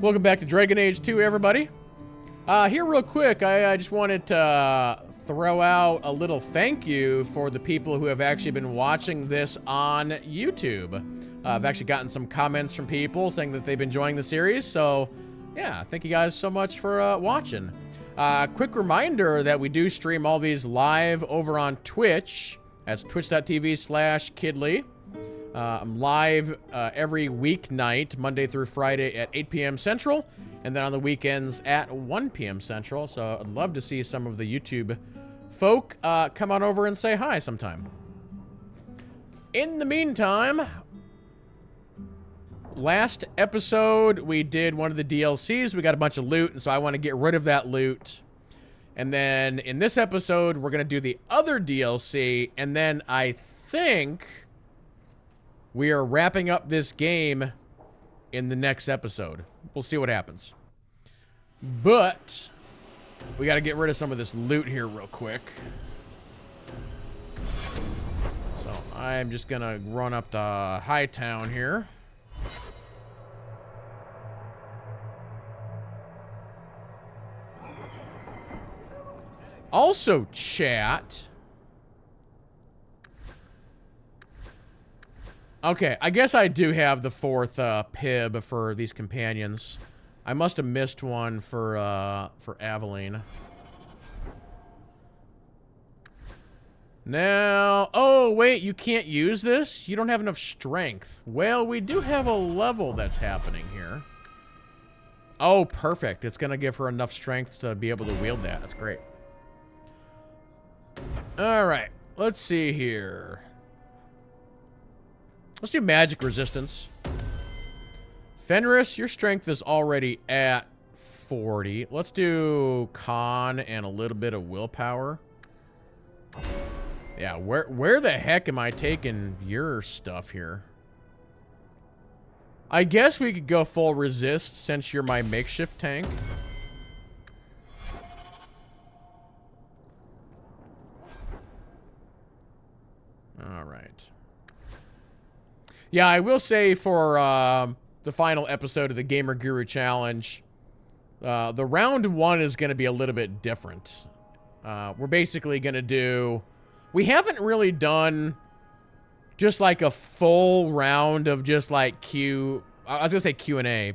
Welcome back to Dragon Age 2, everybody. Here real quick, I just wanted to throw out a little thank you for the people who have actually been watching this on YouTube. I've actually gotten some comments from people saying that they've been enjoying the series, so yeah, thank you guys so much for watching. Quick reminder that we do stream all these live over on Twitch. That's twitch.tv/Kidley. I'm live every weeknight, Monday through Friday at 8 p.m. Central, and then on the weekends at 1 p.m. Central. So I'd love to see some of the YouTube folk come on over and say hi sometime. In the meantime, last episode we did one of the DLCs. We got a bunch of loot, and so I want to get rid of that loot. And then in this episode, we're going to do the other DLC, and then I think we are wrapping up this game in the next episode. We'll see what happens. But we got to get rid of some of this loot here real quick. So I'm just going to run up to Hightown here. Also, chat. Okay, I guess I do have the fourth pib for these companions. I must have missed one for Aveline. Now, oh wait, you can't use this? You don't have enough strength. Well, we do have a level that's happening here. Oh, perfect. It's gonna give her enough strength to be able to wield that. That's great. All right, let's see here. Let's do magic resistance. Fenris, your strength is already at 40. Let's do con and a little bit of willpower. Yeah, where the heck am I taking your stuff here? I guess we could go full resist since you're my makeshift tank. All right. Yeah, I will say for the final episode of the Gamer Guru Challenge, the round one is going to be a little bit different. We're basically going to do... We haven't really done just like a full round of just like Q... I was going to say Q&A,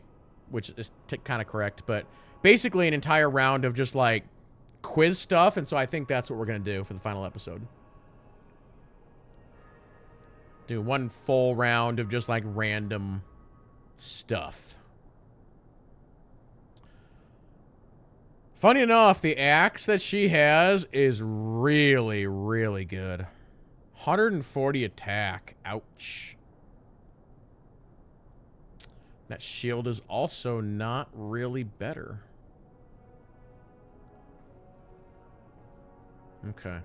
which is kind of correct, but basically an entire round of just like quiz stuff, and so I think that's what we're going to do for the final episode. Do one full round of just like random stuff. Funny enough, the axe that she has is really, really good. 140 attack. Ouch. That shield is also not really better. Okay.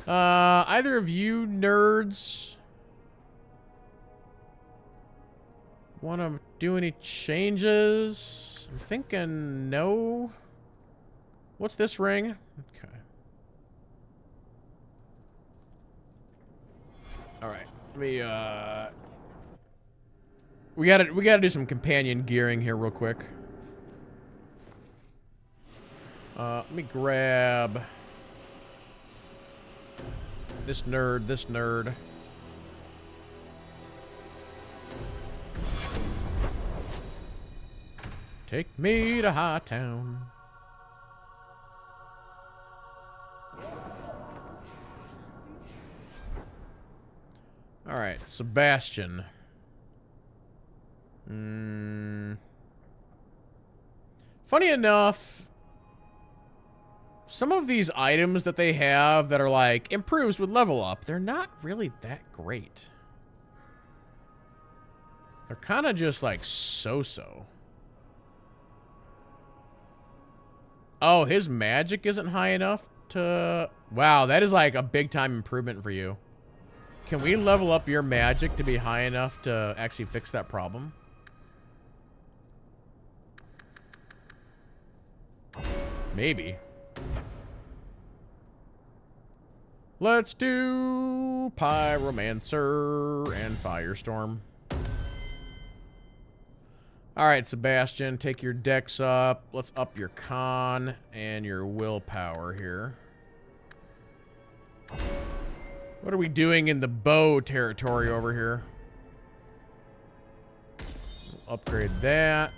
Either of you nerds want to do any changes? I'm thinking no. What's this ring? Okay. All right. Let me we gotta do some companion gearing here real quick. Let me grab this nerd. Take me to Hightown. All right, Sebastian. Funny enough, some of these items that they have that are like improves with level up, they're not really that great. They're kind of just like so-so. Oh, his magic isn't high enough to... Wow, that is like a big time improvement for you. Can we level up your magic to be high enough to actually fix that problem? Maybe. Let's do Pyromancer and Firestorm. All right, Sebastian, take your dex up. Let's up your con and your willpower here. What are we doing in the bow territory over here? We'll upgrade that.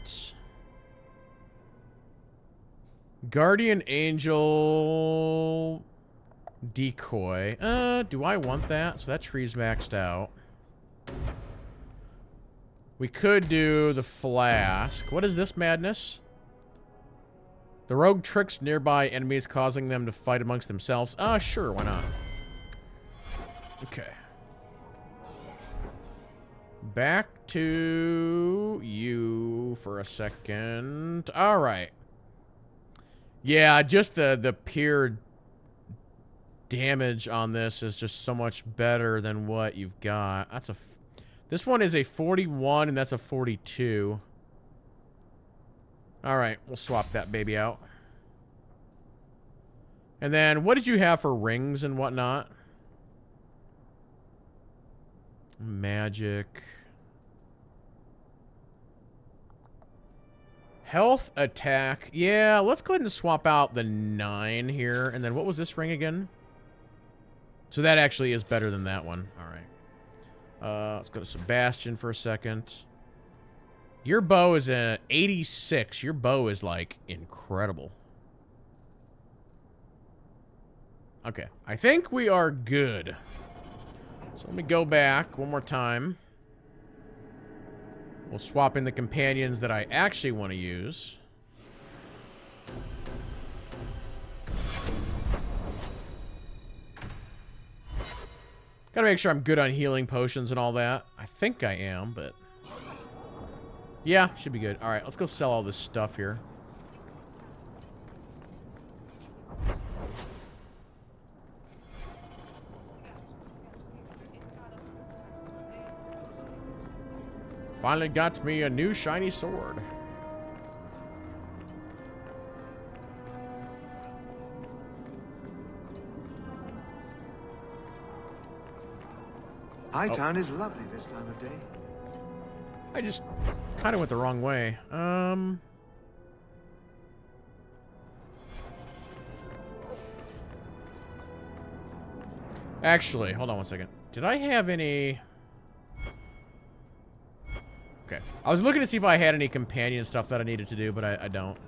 Guardian Angel decoy. Do I want that? So that tree's maxed out. We could do the flask. What is this madness? The rogue tricks nearby enemies, causing them to fight amongst themselves. Sure, why not? Okay. Back to you for a second. All right. Yeah, just the pure damage on this is just so much better than what you've got. That's a... This one is a 41, and that's a 42. All right, we'll swap that baby out. And then, what did you have for rings and whatnot? Magic. Health, attack. Yeah, let's go ahead and swap out the 9 here. And then, what was this ring again? So that actually is better than that one. All right. Let's go to Sebastian for a second. Your bow is a 86. Your bow is, like, incredible. Okay. I think we are good. So let me go back one more time. We'll swap in the companions that I actually want to use. Gotta make sure I'm good on healing potions and all that. I think I am, but... Yeah, should be good. Alright, let's go sell all this stuff here. Finally got me a new shiny sword. Hightown is lovely this time of day. I just kind of went the wrong way. Actually, hold on one second. Did I have any... Okay. I was looking to see if I had any companion stuff that I needed to do, but I don't.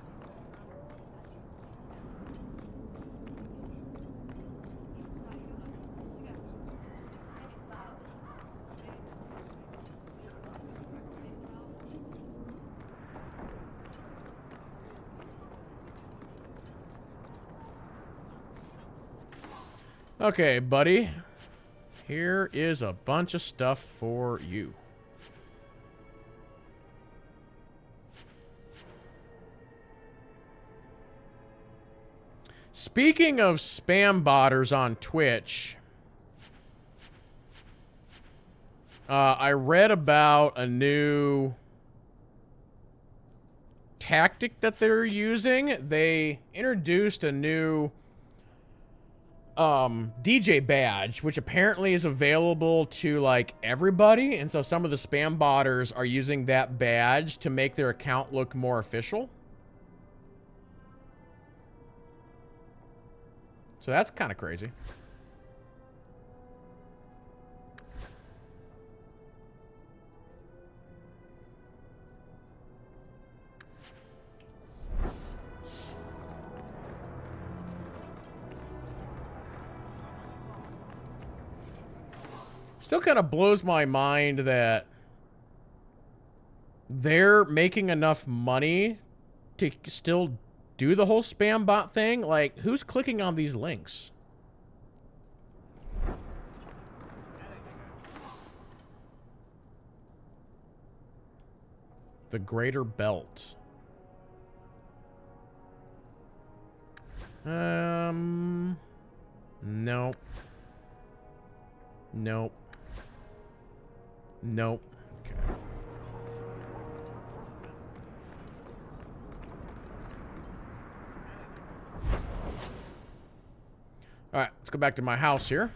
Okay, buddy. Here is a bunch of stuff for you. Speaking of spam botters on Twitch, I read about a new tactic that they're using. They introduced a new DJ badge, which apparently is available to like everybody, and so some of the spam botters are using that badge to make their account look more official. So that's kind of crazy. Still kind of blows my mind that they're making enough money to still do the whole spam bot thing. Like, who's clicking on these links? The Greater Belt. Nope. Nope. Nope. Okay. All right, let's go back to my house here.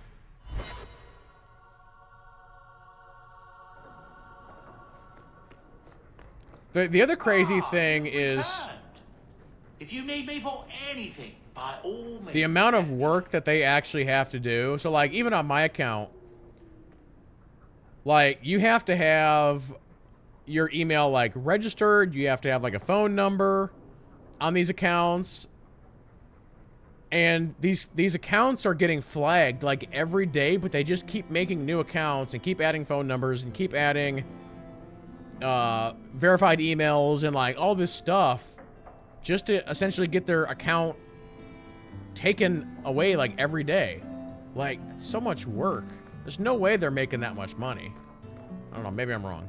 The other crazy thing is returned. If you need me for anything, by all means. the amount of work that they actually have to do. So, like, even on my account, like, you have to have your email, like, registered. You have to have, like, a phone number on these accounts. And these accounts are getting flagged, like, every day, but they just keep making new accounts and keep adding phone numbers and keep adding verified emails and, like, all this stuff just to essentially get their account taken away, like, every day. Like, it's so much work. There's no way they're making that much money. I don't know, maybe I'm wrong.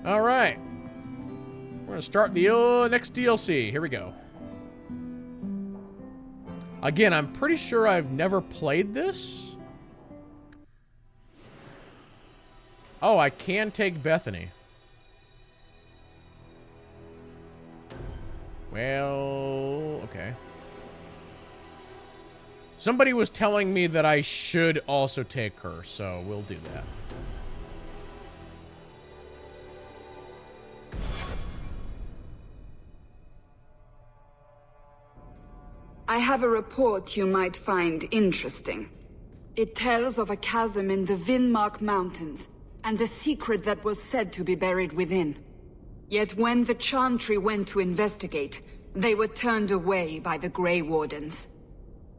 All right. We're going to start the next DLC. Here we go. Again, I'm pretty sure I've never played this. Oh, I can take Bethany. Well, okay. Somebody was telling me that I should also take her, so we'll do that. I have a report you might find interesting. It tells of a chasm in the Vinmark Mountains, and a secret that was said to be buried within. Yet when the Chantry went to investigate, they were turned away by the Grey Wardens.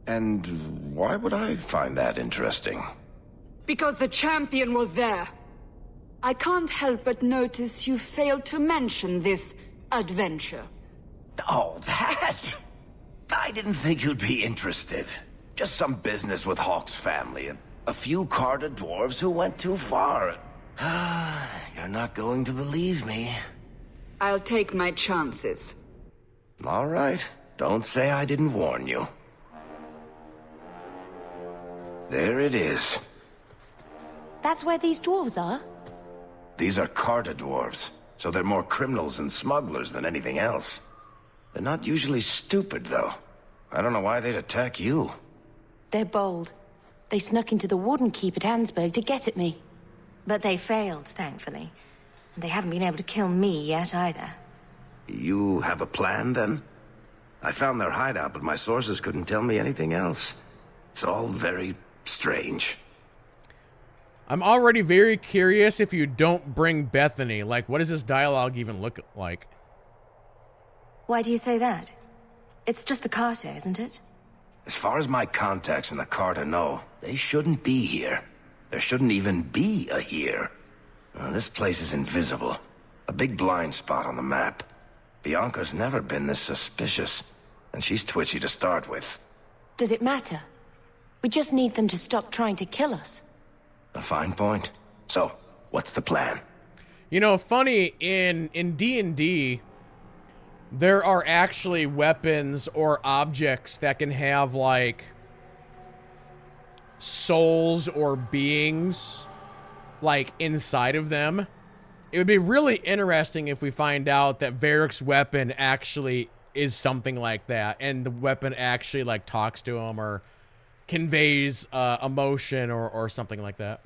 And why would I find that interesting? Because the champion was there. I can't help but notice you failed to mention this adventure. Oh, that? I didn't think you'd be interested. Just some business with Hawk's family. A few Carter dwarves who went too far. You're not going to believe me. I'll take my chances. All right. Don't say I didn't warn you. There it is. That's where these dwarves are? These are Carter dwarves, so they're more criminals and smugglers than anything else. They're not usually stupid, though. I don't know why they'd attack you. They're bold. They snuck into the Warden Keep at Ansburg to get at me. But they failed, thankfully. And they haven't been able to kill me yet, either. You have a plan, then? I found their hideout, but my sources couldn't tell me anything else. It's all very strange. I'm already very curious if you don't bring Bethany. Like, what does this dialogue even look like? Why do you say that? It's just the Carter, isn't it? As far as my contacts in the Carter know, they shouldn't be here. There shouldn't even be a here. This place is invisible. A big blind spot on the map. Bianca's never been this suspicious, and she's twitchy to start with. Does it matter? We just need them to stop trying to kill us. A fine point. So, what's the plan? You know, funny, in D&D, there are actually weapons or objects that can have, like, souls or beings, like, inside of them. It would be really interesting if we find out that Varric's weapon actually is something like that, and the weapon actually, like, talks to him or conveys emotion or something like that.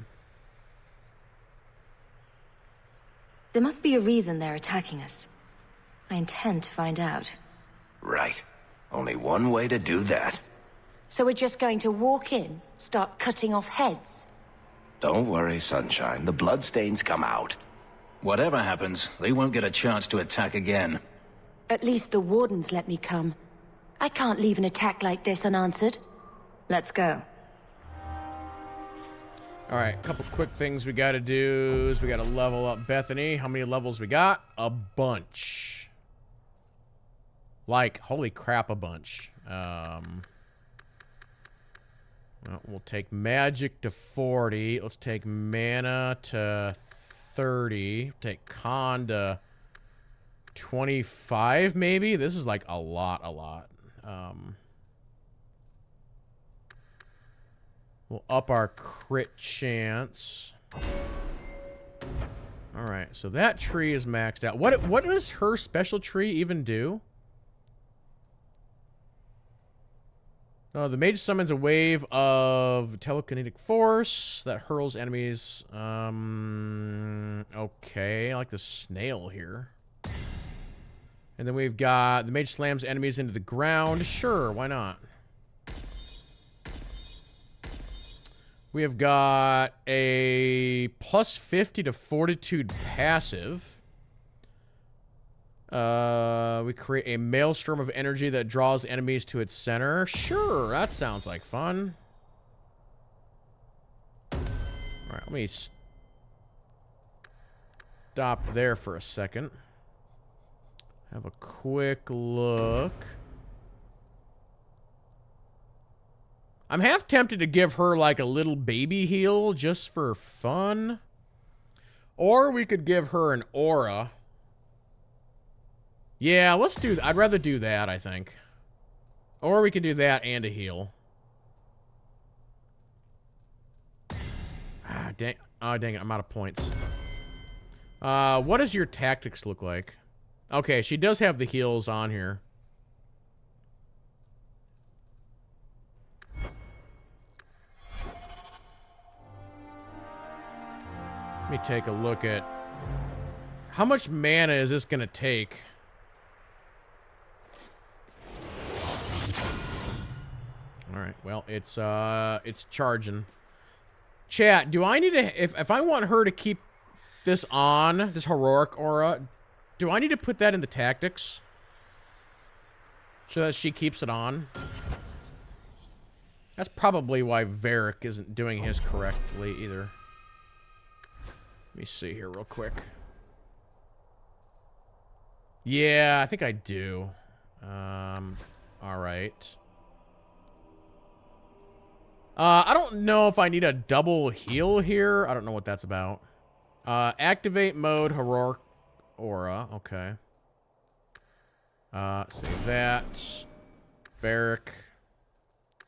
There must be a reason they're attacking us. I intend to find out. Right. Only one way to do that. So we're just going to walk in, start cutting off heads? Don't worry, Sunshine. The bloodstains come out. Whatever happens, they won't get a chance to attack again. At least the Wardens let me come. I can't leave an attack like this unanswered. Let's go. All right, a couple quick things we got to do is we got to level up Bethany. How many levels we got? A bunch. Like, holy crap, a bunch. Well, we'll take magic to 40. Let's take mana to 30. Take con to 25, maybe? This is like a lot. We'll up our crit chance. All right, so that tree is maxed out. What does her special tree even do? The mage summons a wave of telekinetic force that hurls enemies. Okay, I like the snail here. And then we've got the mage slams enemies into the ground. Sure, why not? We have got a plus 50 to fortitude passive. We create a maelstrom of energy that draws enemies to its center. Sure, that sounds like fun. Alright, let me stop there for a second. Have a quick look. I'm half tempted to give her like a little baby heal just for fun. Or we could give her an aura. Yeah, let's do that. I'd rather do that, I think. Or we could do that and a heal. Ah, dang. Oh, dang it. I'm out of points. What does your tactics look like? Okay, she does have the heals on here. Let me take a look at... How much mana is this gonna take? Alright, well, it's charging. Chat, do I need to... If I want her to keep this on, this heroic aura, do I need to put that in the tactics? So that she keeps it on? That's probably why Varric isn't doing his correctly either. Let me see here real quick. Yeah, I think I do. Alright. I don't know if I need a double heal here. I don't know what that's about. Activate mode, heroic aura. Okay. Save that. Varric.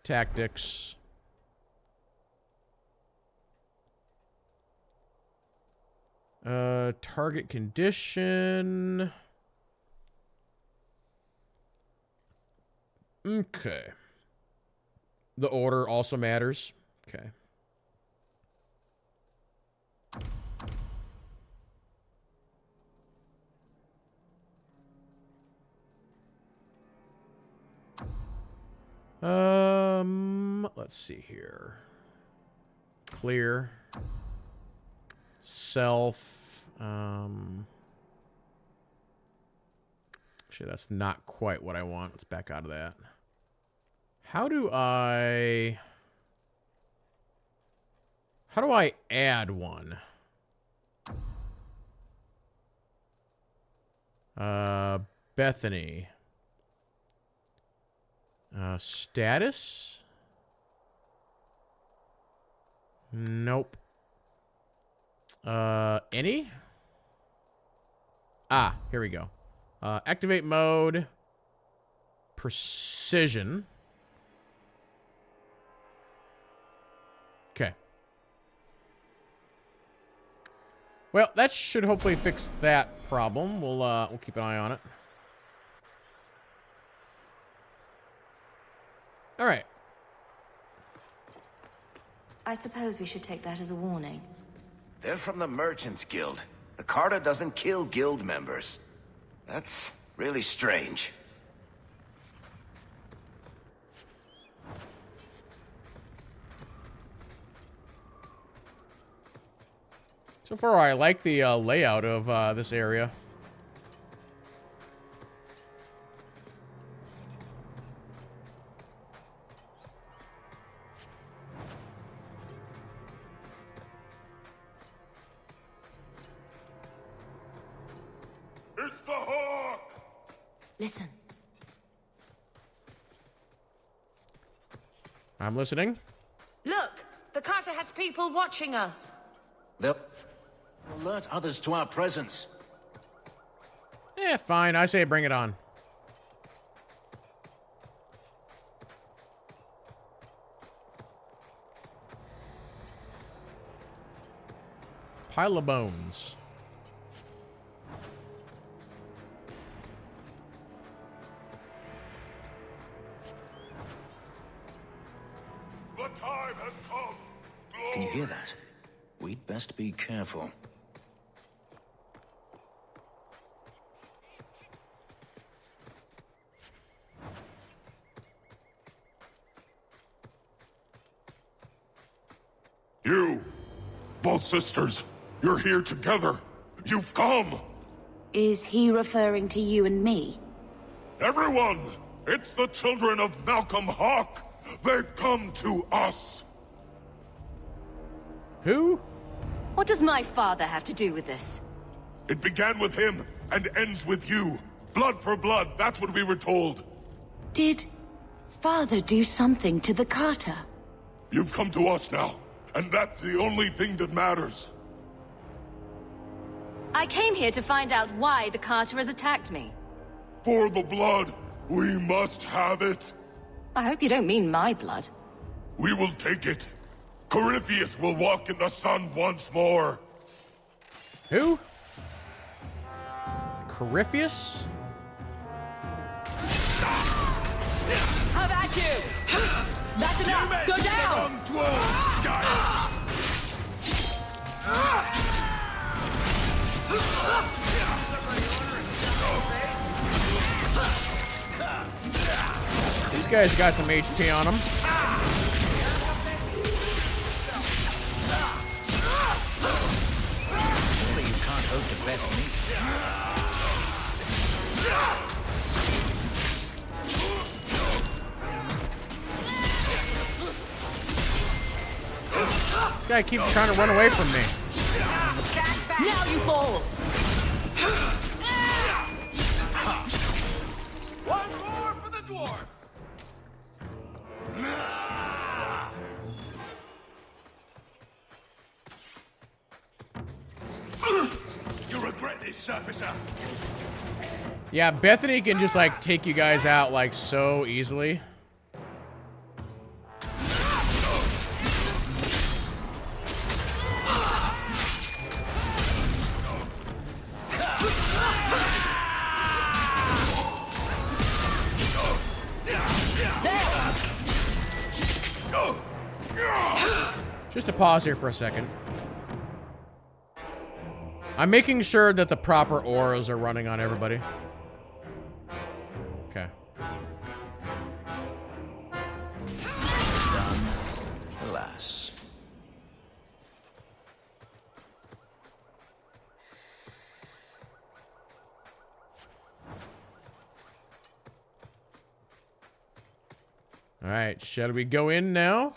Tactics. Target condition. Okay. The order also matters. Okay. Let's see here. Clear. Self. Actually, that's not quite what I want. Let's back out of that. How do I add one? Bethany. Status? Nope. Any? Ah, here we go. Activate mode. Precision. Okay. Well, that should hopefully fix that problem. We'll keep an eye on it. All right. I suppose we should take that as a warning. They're from the Merchants Guild. The Carta doesn't kill guild members. That's really strange. So far, I like the layout of this area. It's the Hawk! Listen. I'm listening. Look! The Carter has people watching us. They'll alert others to our presence. Eh, fine. I say bring it on. Pile of bones. has come. Can you hear that? We'd best be careful. You, both sisters, you're here together. You've come. Is he referring to you and me? Everyone, it's the children of Malcolm Hawk. They've come to us. Who? What does my father have to do with this? It began with him and ends with you. Blood for blood, that's what we were told. Did Father do something to the Carter? You've come to us now, and that's the only thing that matters. I came here to find out why the Carter has attacked me. For the blood, we must have it. I hope you don't mean my blood. We will take it. Corypheus will walk in the sun once more. Who? Corypheus? How about you? That's enough! Go down! These guys got some HP on them. Surely you can't hope to best me. This guy keeps trying to run away from me. Now you fall! One more for the dwarf! You regret this, surfacer. Yeah, Bethany can just like take you guys out like so easily. Just to pause here for a second. I'm making sure that the proper auras are running on everybody. Okay. Done. Alas. All right, shall we go in now?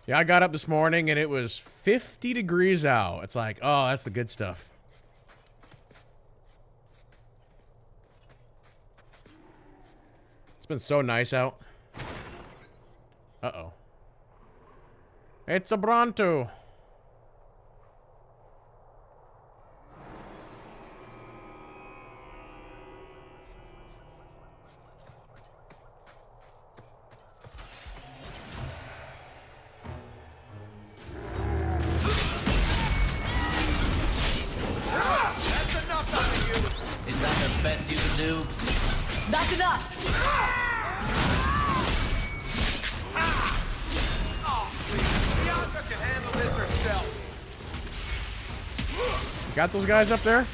Yeah, I got up this morning and it was 50 degrees out. It's like, oh, that's the good stuff. It's been so nice out. Uh-oh. It's a Bronto. Is that the best you can do? That's enough! Bianca can handle this herself. Got those guys up there?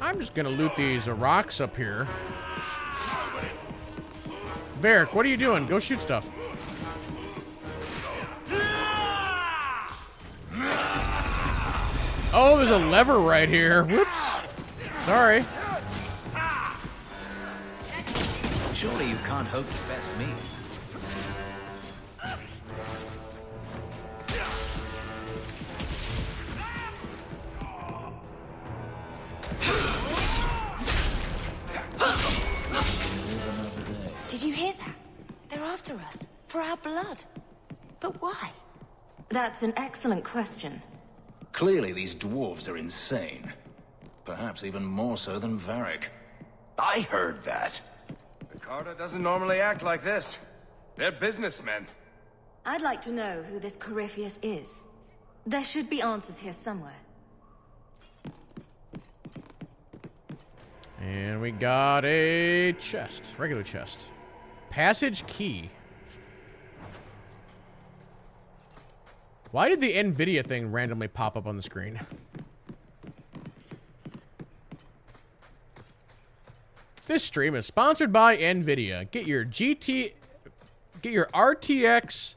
I'm just gonna loot these rocks up here. Varric, what are you doing? Go shoot stuff. Oh, there's a lever right here. Whoops. Sorry. Surely you can't hope to best me. hear that? They're after us, for our blood. But why? That's an excellent question. Clearly these dwarves are insane. Perhaps even more so than Varric. I heard that. The Carter doesn't normally act like this. They're businessmen. I'd like to know who this Corypheus is. There should be answers here somewhere. And we got a chest. Regular chest. Passage key. Why did the NVIDIA thing randomly pop up on the screen? This stream is sponsored by NVIDIA. Get your RTX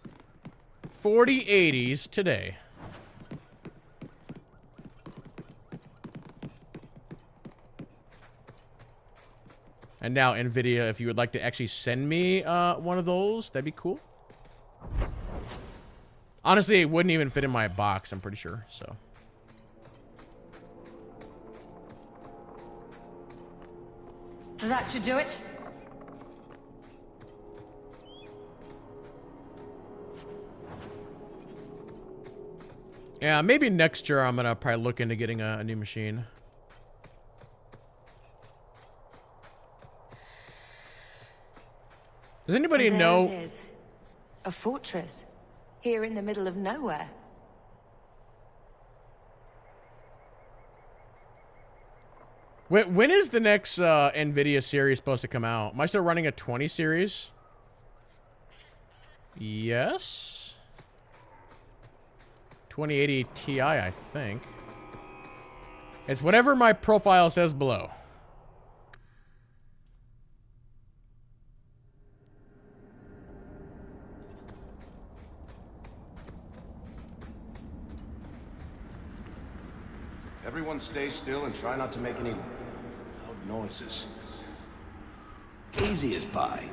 4080s today. And now, NVIDIA, if you would like to actually send me one of those, that'd be cool. Honestly, it wouldn't even fit in my box, I'm pretty sure, so. That should do it. Yeah, maybe next year I'm gonna probably look into getting a new machine. Does anybody And there know? it is. A fortress. Here in the middle of nowhere. When is the next NVIDIA series supposed to come out? Am I still running a 20 series? Yes. 2080 Ti, I think. It's whatever my profile says below. Everyone stay still and try not to make any loud noises. Easy as pie.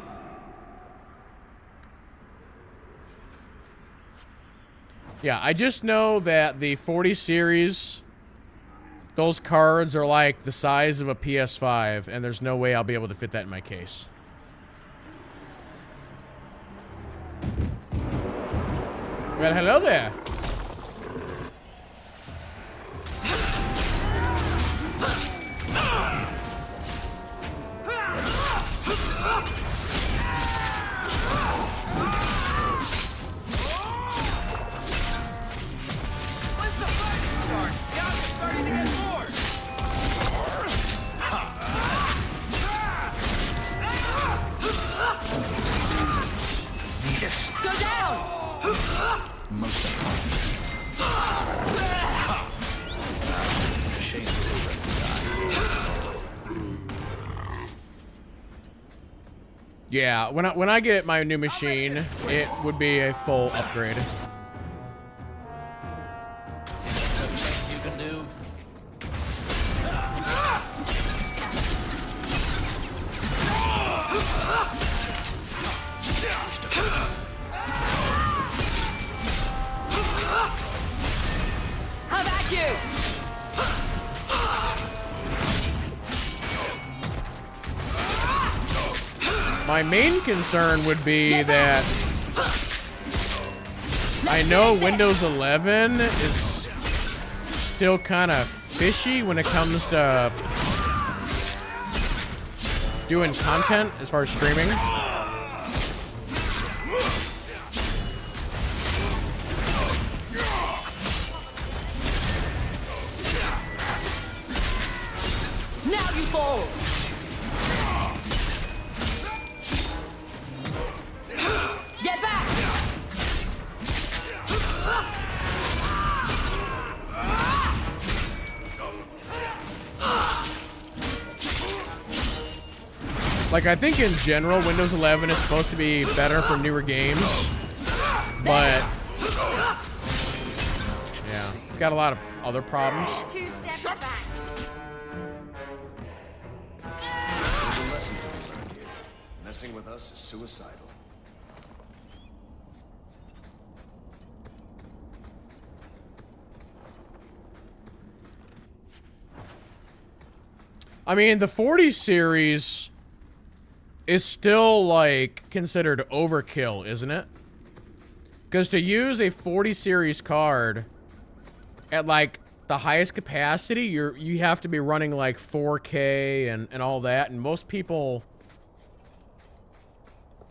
Yeah, I just know that the 40 series, those cards are like the size of a PS5, and there's no way I'll be able to fit that in my case. Well, hello there. Go down! Yeah, when I get my new machine, it would be a full upgrade. You can do. How about you? My main concern would be that I know Windows 11 is still kind of fishy when it comes to doing content as far as streaming. Now you fall! Get back! Like, I think in general, Windows 11 is supposed to be better for newer games, but yeah, it's got a lot of other problems. 2 steps back. Messing with us is suicidal. I mean, the 40 series is still, like, considered overkill, isn't it? Because to use a 40 series card at, like, the highest capacity, you have to be running, like, 4K and all that, and most people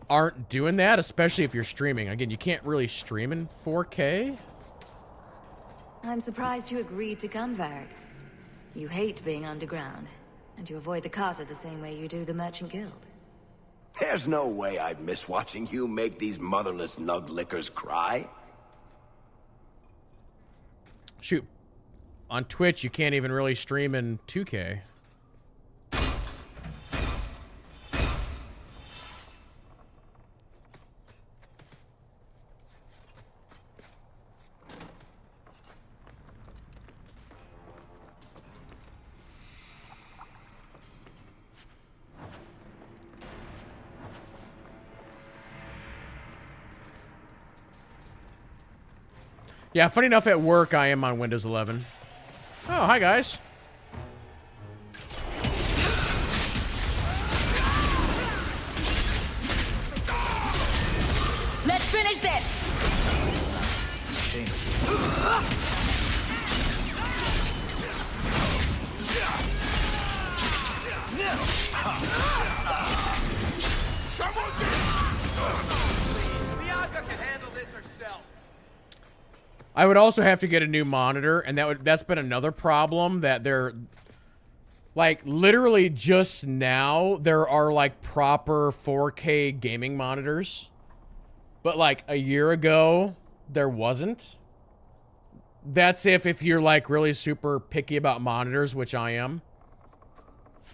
aren't doing that, especially if you're streaming. Again, you can't really stream in 4K. I'm surprised you agreed to come, Varric. You hate being underground, and you avoid the Carter the same way you do the Merchant Guild. There's no way I'd miss watching you make these motherless nug-lickers cry. Shoot. On Twitch, you can't even really stream in 2K. Yeah, funny enough, at work, I am on Windows 11. Oh, hi, guys. Let's finish this! Bianca can handle this herself. I would also have to get a new monitor, and that's been another problem, that they're, like, literally just now, there are, like, proper 4K gaming monitors. But, like, a year ago, there wasn't. That's if you're, like, really super picky about monitors, which I am.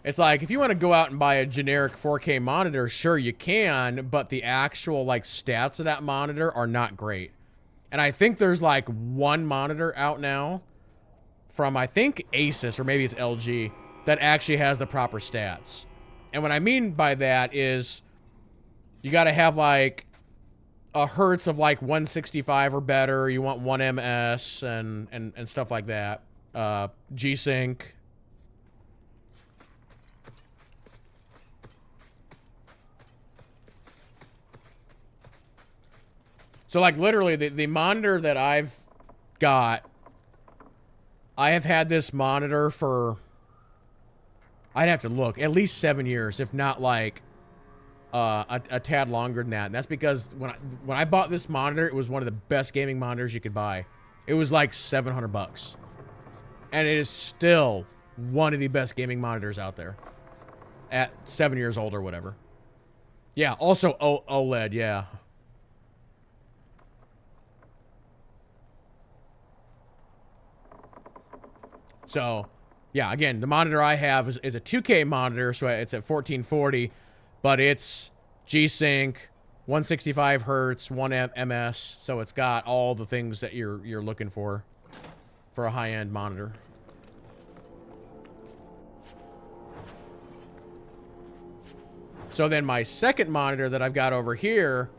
It's like, if you want to go out and buy a generic 4K monitor, sure, you can, but the actual, like, stats of that monitor are not great. And I think there's, like, one monitor out now from, I think, Asus, or maybe it's LG, that actually has the proper stats. And what I mean by that is you got to have, like, a hertz of, like, 165 or better. You want 1 ms and stuff like that. G-Sync. So, like, literally, the monitor that I've got, I have had this monitor for, I'd have to look, at least 7 years, if not, like, a tad longer than that. And that's because when I bought this monitor, it was one of the best gaming monitors you could buy. It was, like, $700. And it is still one of the best gaming monitors out there. At 7 years old or whatever. Yeah, also OLED, yeah. So, yeah, again, the monitor I have is a 2K monitor, so it's at 1440, but it's G-Sync, 165 hertz, 1 ms, so it's got all the things that you're looking for a high-end monitor. So then my second monitor that I've got over here,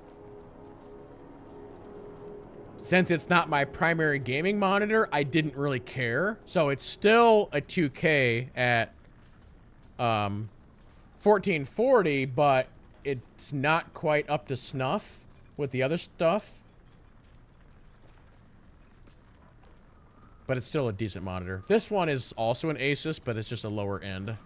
since it's not my primary gaming monitor, I didn't really care. So it's still a 2K at 1440, but it's not quite up to snuff with the other stuff. But it's still a decent monitor. This one is also an Asus, but it's just a lower end.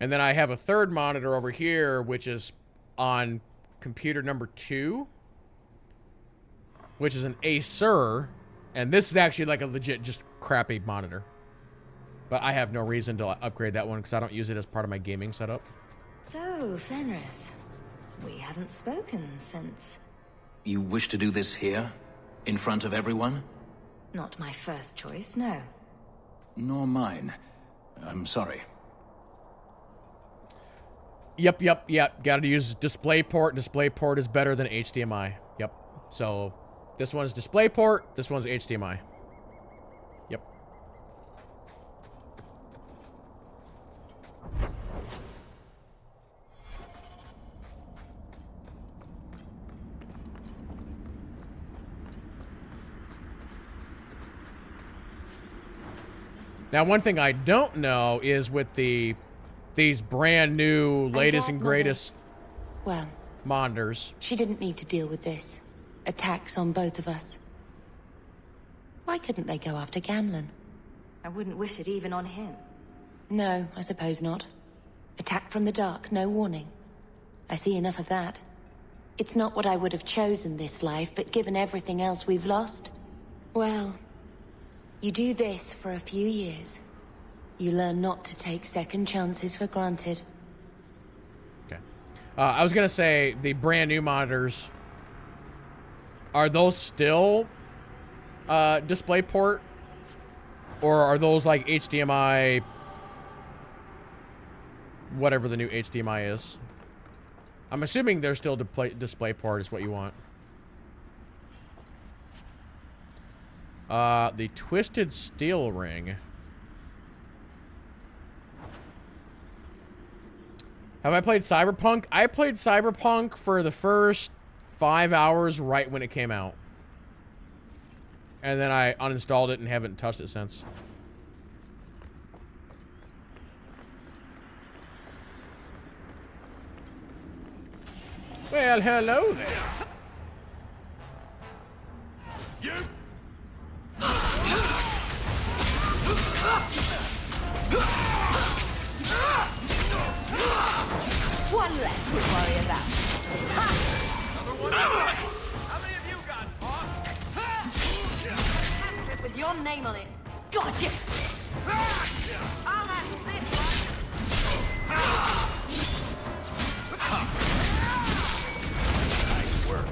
And then I have a third monitor over here, which is on computer number 2, which is an Acer, and this is actually like a legit just crappy monitor. But I have no reason to upgrade that one because I don't use it as part of my gaming setup. So, Fenris, we haven't spoken since... You wish to do this here? In front of everyone? Not my first choice, no. Nor mine. I'm sorry. Yep. Gotta use DisplayPort. DisplayPort is better than HDMI. Yep. So, this one's DisplayPort, this one's HDMI. Yep. Now, one thing I don't know is with these brand new, latest and greatest Well, monitors. she didn't need to deal with this. Attacks on both of us. Why couldn't they go after Gamlen? I wouldn't wish it even on him. No, I suppose not. Attack from the dark, no warning. I see enough of that. It's not what I would have chosen this life, but given everything else we've lost, well, you do this for a few years. You learn not to take second chances for granted. Okay. I was going to say, the brand new monitors, are those still DisplayPort? Or are those like HDMI, whatever the new HDMI is? I'm assuming they're still DisplayPort is what you want. The Twisted Steel Ring. Have I played Cyberpunk? I played Cyberpunk for the first 5 hours right when it came out. And then I uninstalled it and haven't touched it since. Well, hello there. One less to worry about. How many of you got With your name on it. Gotcha! I'll handle this Nice work.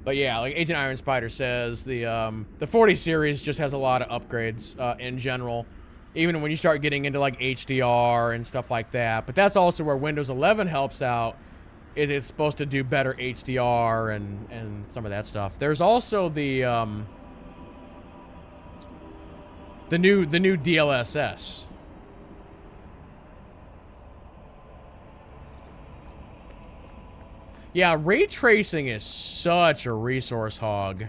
But yeah, like Agent Iron Spider says, the 40 series just has a lot of upgrades in general. Even when you start getting into like HDR and stuff like that. But that's also where Windows 11 helps out, is it's supposed to do better HDR and some of that stuff. There's also the new DLSS. Yeah, ray tracing is such a resource hog.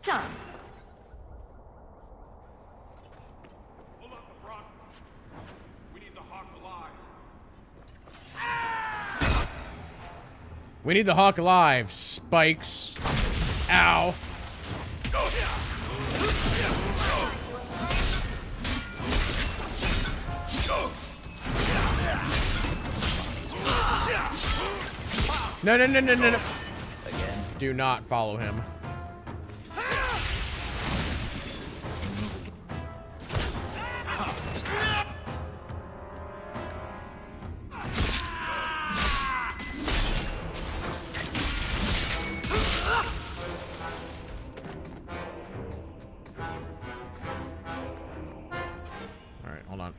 Done. Pull out the rock. We need the Hawk alive. We need the Hawk alive, Spikes. Ow. No, no, no, no, no, no. Again. Do not follow him. Alright, hold on.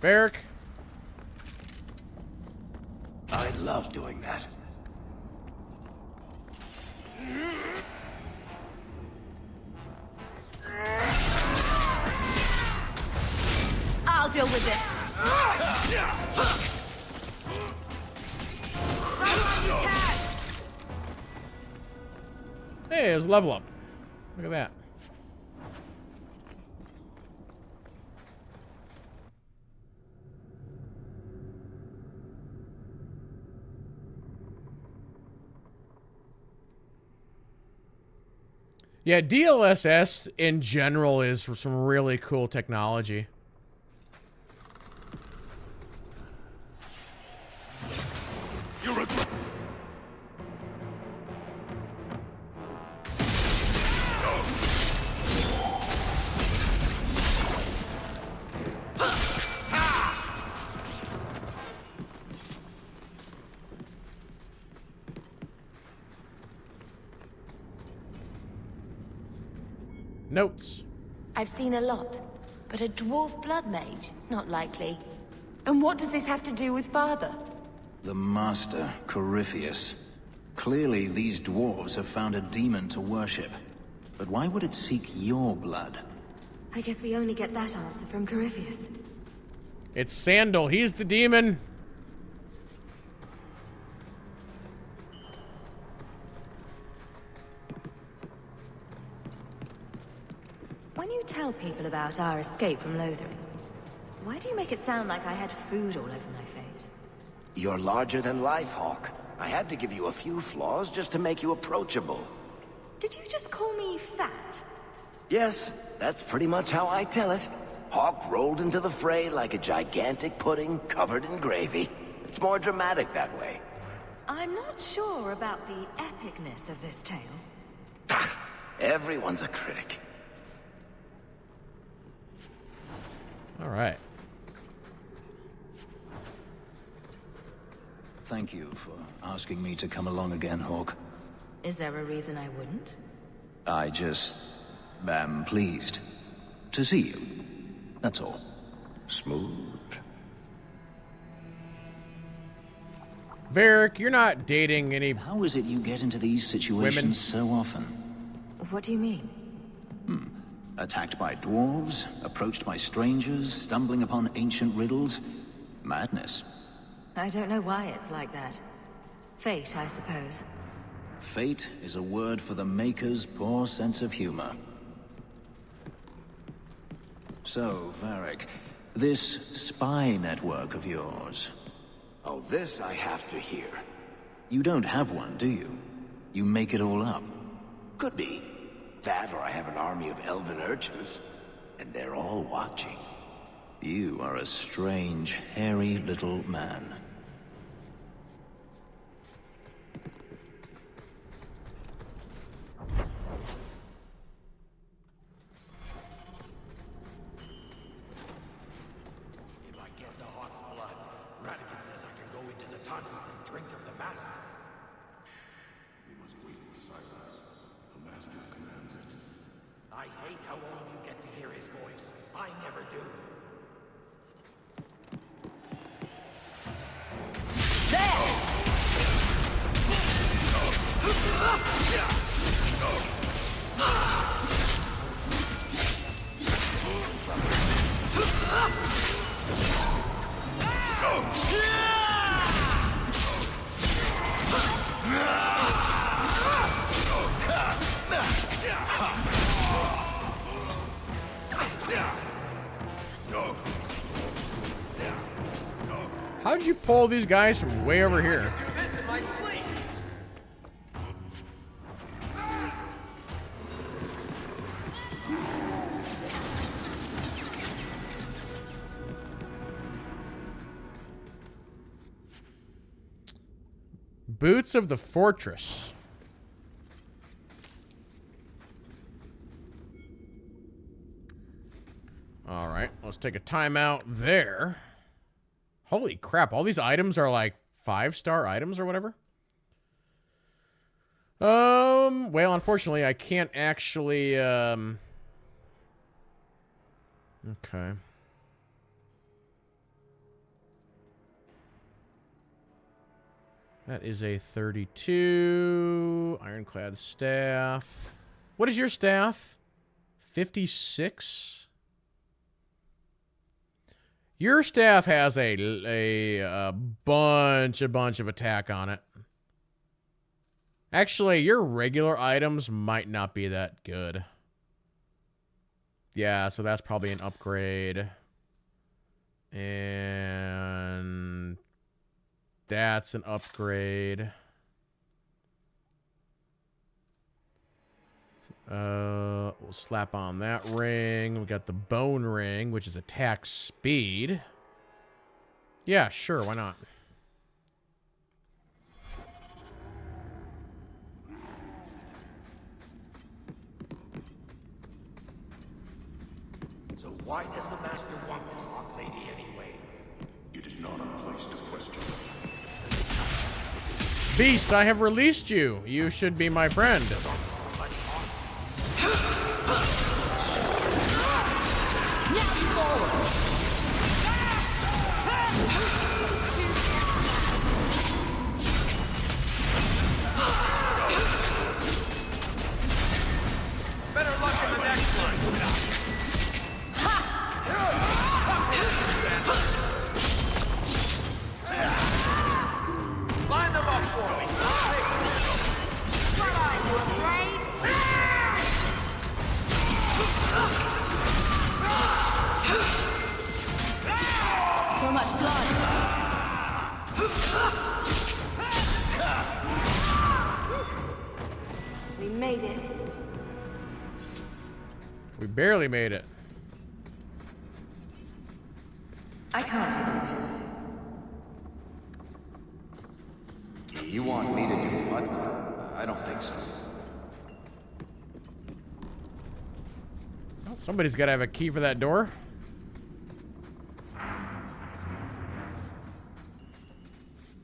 Varric. I love doing that. I'll deal with this. Hey, it's level up. Look at that. Yeah, DLSS in general is some really cool technology. You're a... Notes. I've seen a lot, but a dwarf blood mage? Not likely. And what does this have to do with father? The Master, Corypheus. Clearly, these dwarves have found a demon to worship. But why would it seek your blood? I guess we only get that answer from Corypheus. It's Sandal. He's the demon. When you tell people about our escape from Lothering, why do you make it sound like I had food all over my face? You're larger than life, Hawk. I had to give you a few flaws just to make you approachable. Did you just call me fat? Yes, that's pretty much how I tell it. Hawk rolled into the fray like a gigantic pudding covered in gravy. It's more dramatic that way. I'm not sure about the epicness of this tale. Everyone's a critic. All right. Thank you for asking me to come along again, Hawk. Is there a reason I wouldn't? I just am pleased to see you. That's all. Smooth. Varric, you're not dating any... How is it you get into these situations Women. so often? What do you mean? Attacked by dwarves, approached by strangers, stumbling upon ancient riddles. Madness. I don't know why it's like that. Fate, I suppose. Fate is a word for the Maker's poor sense of humor. So, Varric, this spy network of yours... Oh, this I have to hear. You don't have one, do you? You make it all up. Could be. That, or I have an army of elven urchins. And they're all watching. You are a strange, hairy little man. If I get the Hawk's blood, Radigan says I can go into the tunnels and drink of the Master. We must wait in silence. The Master commands it. I hate how all you get to hear his voice. I never do. How'd you pull these guys from way over here? Boots of the Fortress. All right, let's take a timeout there. Holy crap, all these items are like 5-star items or whatever. Well, unfortunately, I can't actually, okay. That is a 32. Ironclad staff. What is your staff? 56? Your staff has a bunch of attack on it. Actually, your regular items might not be that good. Yeah, so that's probably an upgrade. And that's an upgrade. We'll slap on that ring. We got the bone ring, which is attack speed. Yeah, sure, why not? So why does the Master want this Hawk Lady anyway? It is not our place to question. Beast, I have released you. You should be my friend. Line them up for me. What are you, afraid? So much blood. We made it. We barely made it. I can't do that. You want me to do what? I don't think so. Well, somebody's got to have a key for that door.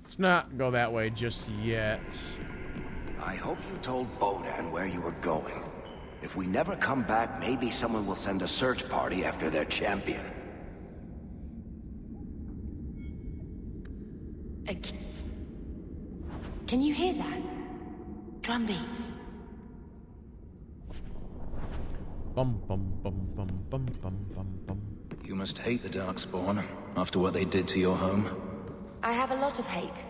Let's not go that way just yet. I hope you told Bodan where you were going. If we never come back, maybe someone will send a search party after their champion. Can you hear that? Drum beats. Bum bum bum bum bum bum bum bum. You must hate the Darkspawn after what they did to your home. I have a lot of hate,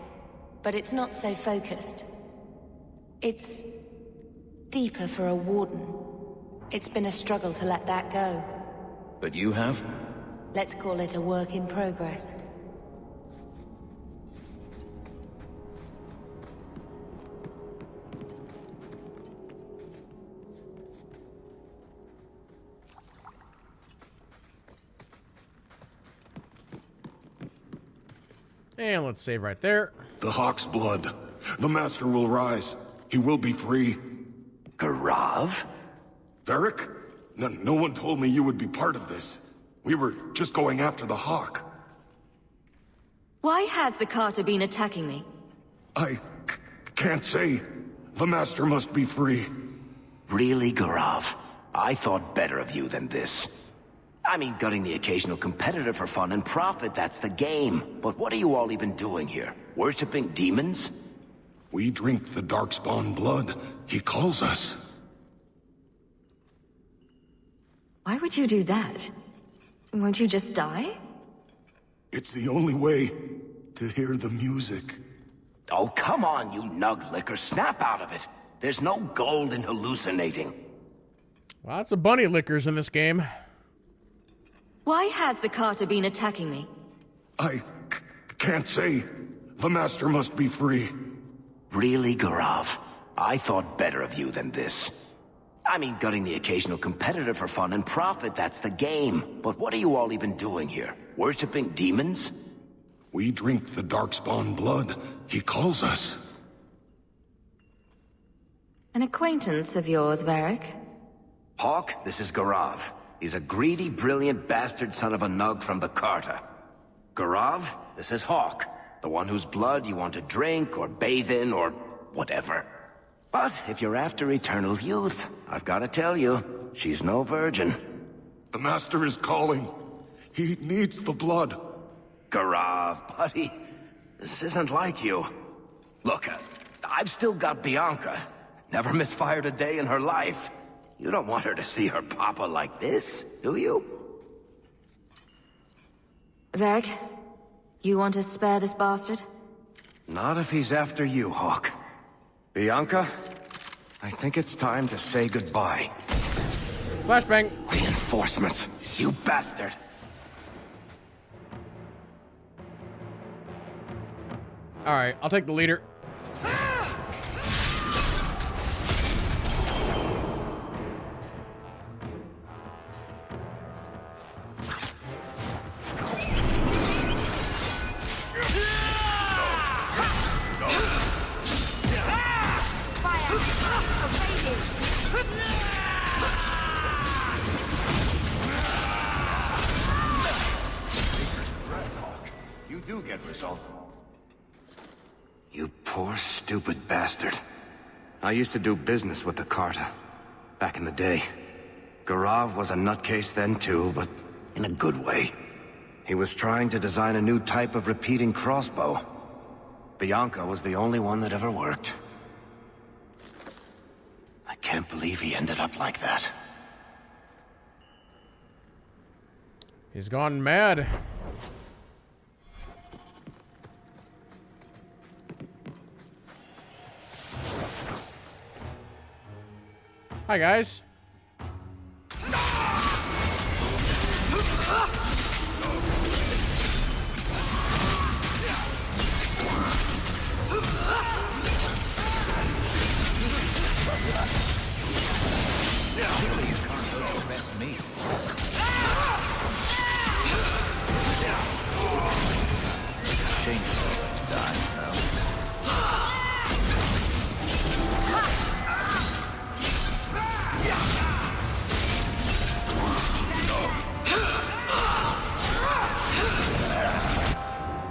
but it's not so focused. It's deeper for a warden. It's been a struggle to let that go. But you have? Let's call it a work in progress. And let's save right there. The Hawk's blood. The Master will rise. He will be free. Garav? Varric? No one told me you would be part of this. We were just going after the Hawk. Why has the Carter been attacking me? I can't say. The Master must be free. Really, Garav? I thought better of you than this. I mean, gutting the occasional competitor for fun and profit, that's the game. But what are you all even doing here? Worshipping demons? We drink the Darkspawn blood. He calls us. Why would you do that? Won't you just die? It's the only way to hear the music. Oh, come on, you nug licker. Snap out of it. There's no gold in hallucinating. Lots of bunny lickers in this game. Why has the Carter been attacking me? I can't say. The Master must be free. Really, Garav? I thought better of you than this. I mean, gutting the occasional competitor for fun and profit, that's the game. But what are you all even doing here? Worshipping demons? We drink the Darkspawn blood. He calls us. An acquaintance of yours, Varric? Hawk, this is Garav. He's a greedy, brilliant bastard son of a nug from the Carter. Garav, this is Hawk. The one whose blood you want to drink, or bathe in, or whatever. But if you're after eternal youth, I've got to tell you, she's no virgin. The Master is calling. He needs the blood. Garav, buddy, this isn't like you. Look, I've still got Bianca. Never misfired a day in her life. You don't want her to see her papa like this, do you? Varric, you want to spare this bastard? Not if he's after you, Hawk. Bianca, I think it's time to say goodbye. Flashbang. Reinforcements, you bastard! Alright, I'll take the leader. You do get result. You poor, stupid bastard. I used to do business with the Carter. Back in the day. Garav was a nutcase then too, but in a good way. He was trying to design a new type of repeating crossbow. Bianca was the only one that ever worked. I can't believe he ended up like that. He's gone mad. Hi, guys.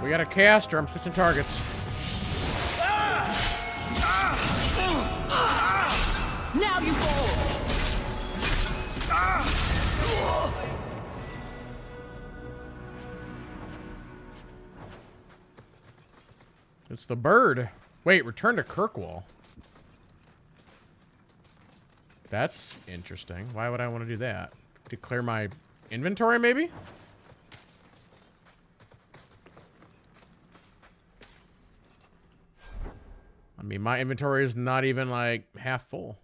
We got a caster. I'm switching targets. Now you fall! It's the bird. Wait, return to Kirkwall. That's interesting. Why would I want to do that? To clear my inventory, maybe? I mean, my inventory is not even, like, half full.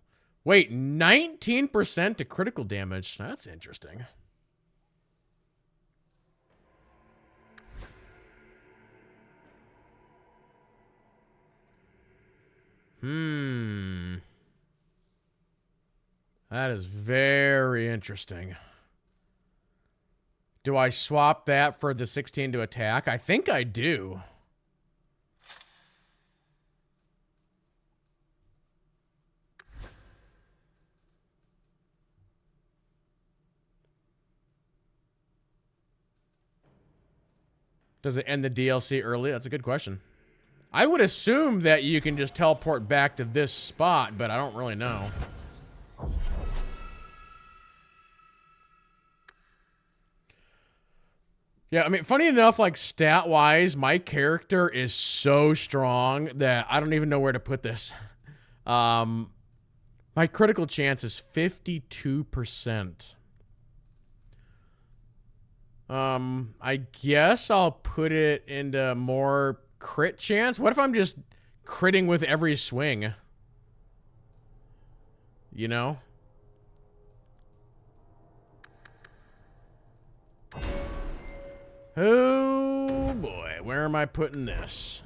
Wait, 19% to critical damage. That's interesting. That is very interesting. Do I swap that for the 16 to attack? I think I do. Does it end the DLC early? That's a good question. I would assume that you can just teleport back to this spot, but I don't really know. Yeah, I mean, funny enough, like, stat-wise, my character is so strong that I don't even know where to put this. My critical chance is 52%. I guess I'll put it into more crit chance. What if I'm just critting with every swing? You know? Oh boy, where am I putting this?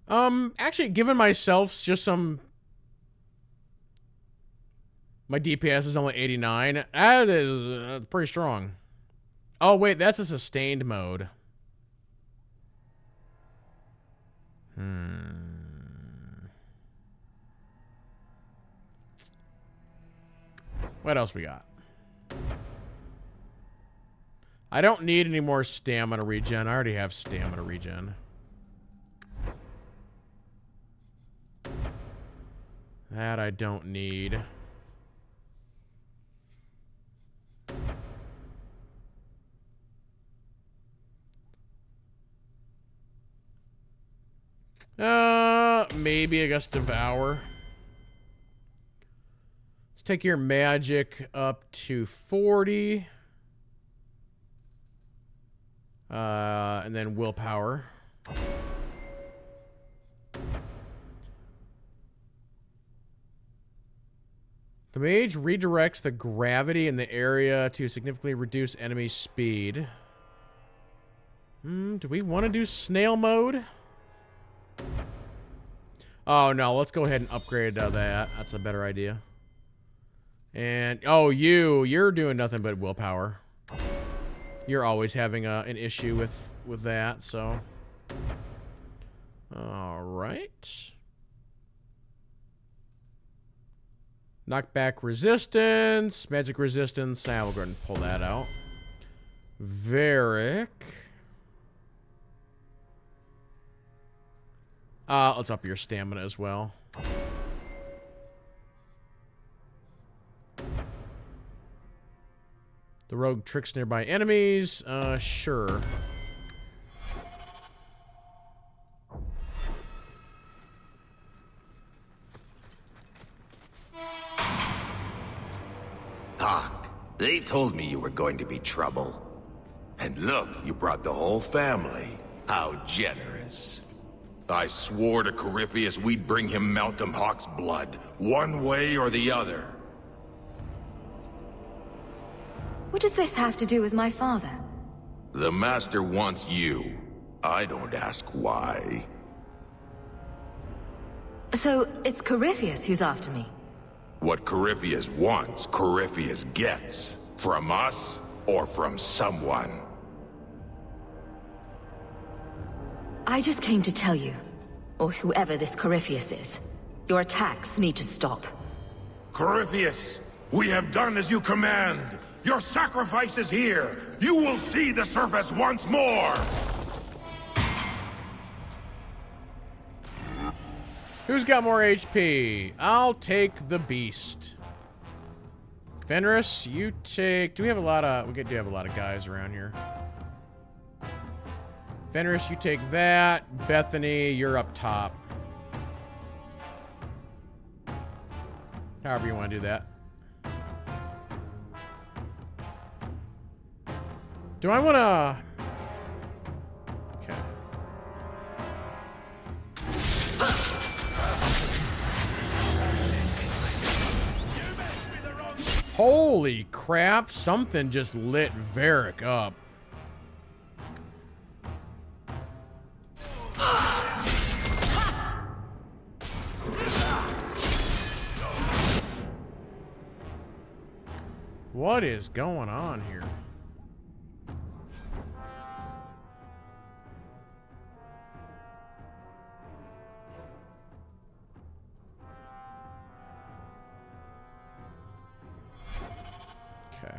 Actually giving myself just some... My DPS is only 89. That is pretty strong. Oh, wait, that's a sustained mode. What else we got? I don't need any more stamina regen. I already have stamina regen. That I don't need. Maybe I guess Devour. Let's take your magic up to 40. And then willpower. The mage redirects the gravity in the area to significantly reduce enemy speed. Do we want to do snail mode? Oh, no. Let's go ahead and upgrade that. That's a better idea. And, oh, you're doing nothing but willpower. You're always having an issue with that, so. All right. Knockback resistance, magic resistance. We'll go ahead and pull that out. Varric. Let's up your stamina as well. The rogue tricks nearby enemies. Sure. They told me you were going to be trouble. And look, you brought the whole family. How generous. I swore to Corypheus we'd bring him Malcolm Hawk's blood, one way or the other. What does this have to do with my father? The Master wants you. I don't ask why. So, it's Corypheus who's after me? What Corypheus wants, Corypheus gets. From us, or from someone. I just came to tell you, or whoever this Corypheus is, your attacks need to stop. Corypheus, we have done as you command. Your sacrifice is here. You will see the surface once more. Who's got more HP? I'll take the beast. Fenris, you take... Do we have a lot of... We do have a lot of guys around here. Fenris, you take that. Bethany, you're up top. However you want to do that. Do I want to... Okay. Holy crap, something just lit Varric up. What is going on here? Okay.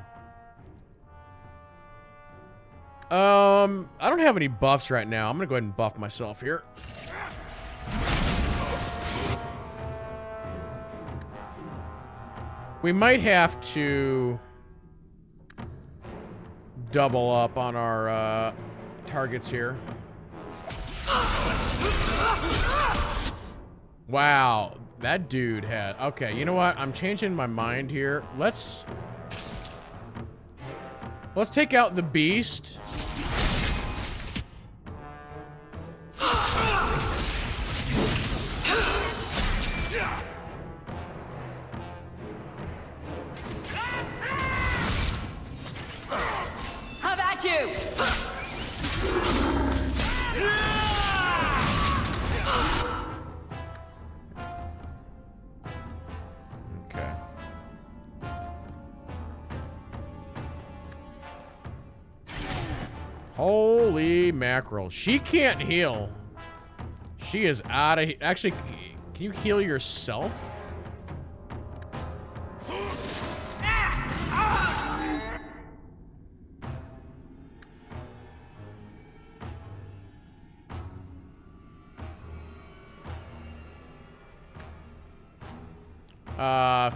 I don't have any buffs right now. I'm gonna go ahead and buff myself here. We might have to double up on our targets here. Wow, that dude had... Okay, you know what? I'm changing my mind here. Let's take out the beast. How about you? Okay. Holy mackerel. She can't heal. She is out of here. Actually, can you heal yourself?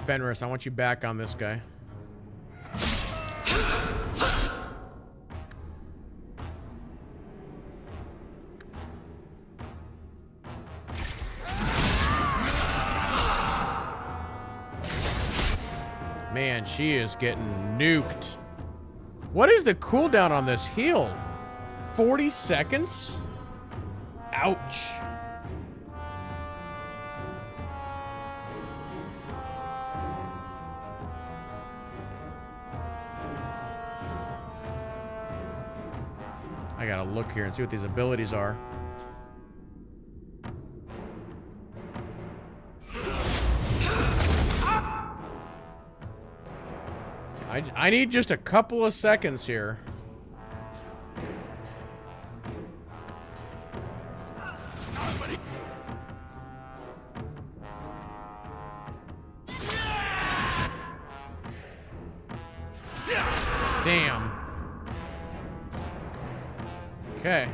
Fenris, I want you back on this guy. Man, she is getting nuked. What is the cooldown on this heal? 40 seconds? Ouch. I gotta look here and see what these abilities are. I need just a couple of seconds here. Damn. Okay.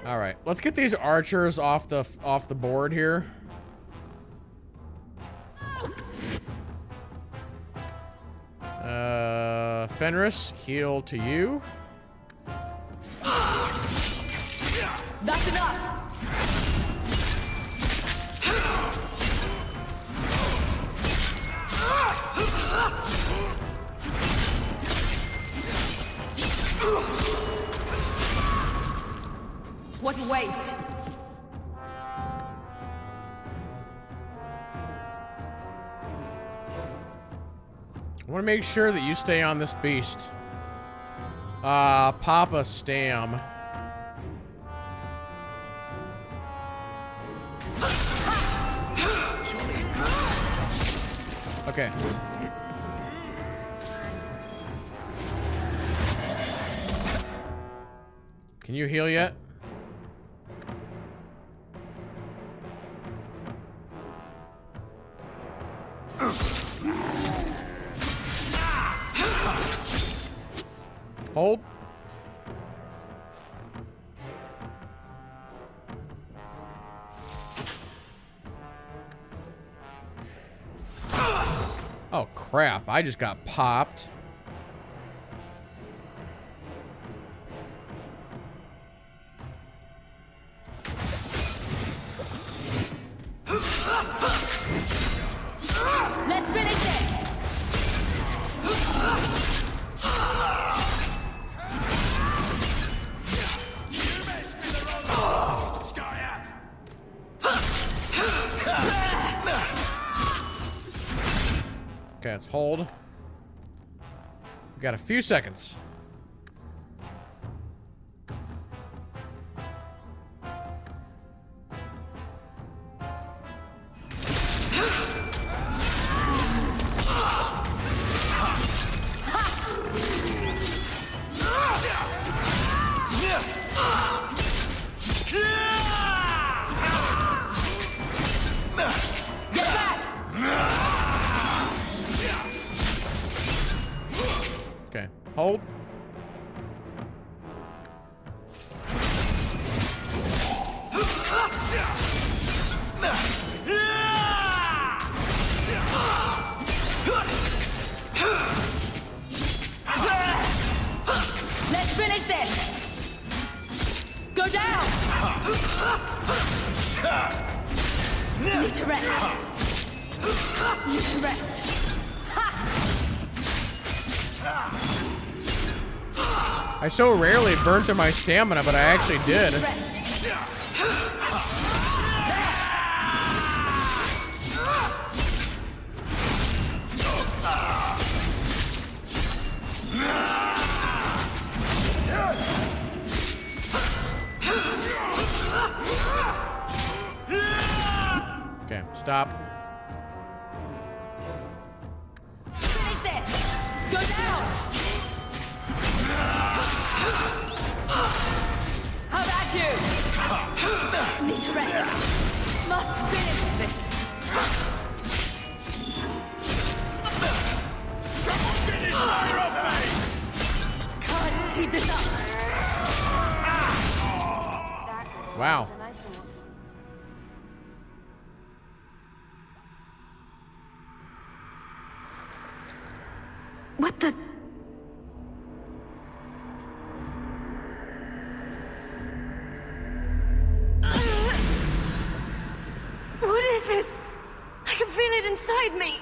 All right, let's get these archers off the board here. Fenris, heal to you. That's enough. What a waste! I want to make sure that you stay on this beast. Papa Stam. Okay. Can you heal yet? Hold. Oh crap, I just got popped. Let's finish this! Okay, let's hold. We got a few seconds. Okay, hold. Let's finish this! Go down! Need to rest. Need to rest. I so rarely burn through my stamina, but I actually did. Okay, stop. Finish this! Go down! How about you? Need to rest. Must finish this. Someone get his fire off me! Can't keep this up. Wow. What the? What is this? I can feel it inside me.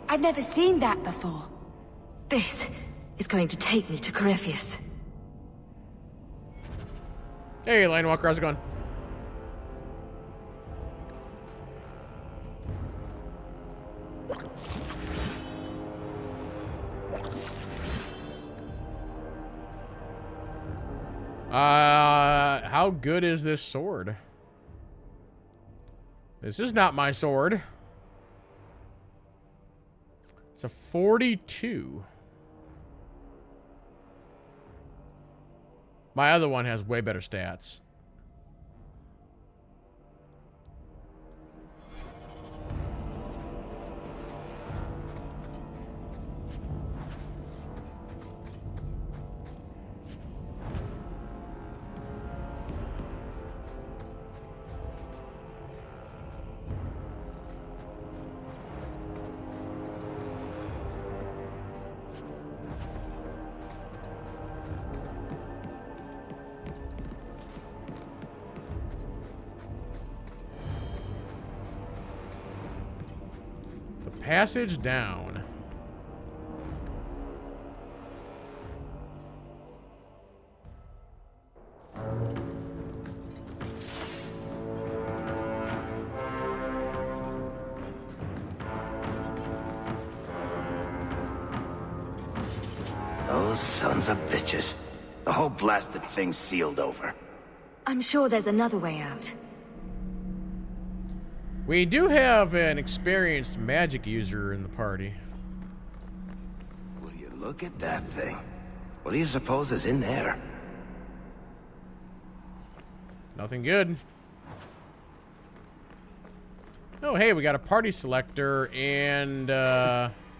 I've never seen that before. This is going to take me to Corypheus. Hey, Line Walker, how's it going? How good is this sword? This is not my sword. It's a 42. My other one has way better stats. Passage down. Those sons of bitches. The whole blasted thing's sealed over. I'm sure there's another way out. We do have an experienced magic user in the party. Will you look at that thing? What do you suppose is in there? Nothing good. Oh, hey, we got a party selector and,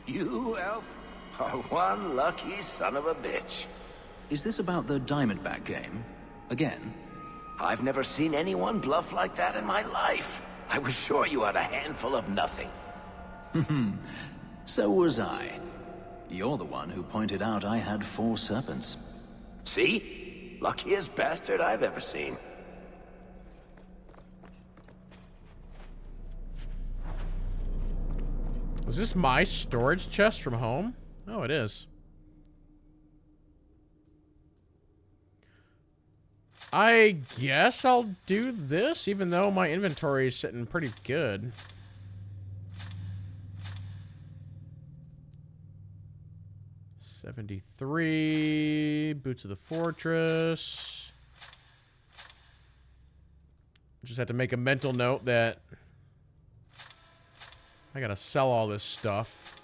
You, Elf, are one lucky son of a bitch. Is this about the Diamondback game? Again? I've never seen anyone bluff like that in my life. I was sure you had a handful of nothing. So was I. You're the one who pointed out I had 4 serpents. See? Luckiest bastard I've ever seen. is this my storage chest from home? Oh, it is. I guess I'll do this, even though my inventory is sitting pretty good. $73, Boots of the Fortress. Just have to make a mental note that I gotta sell all this stuff.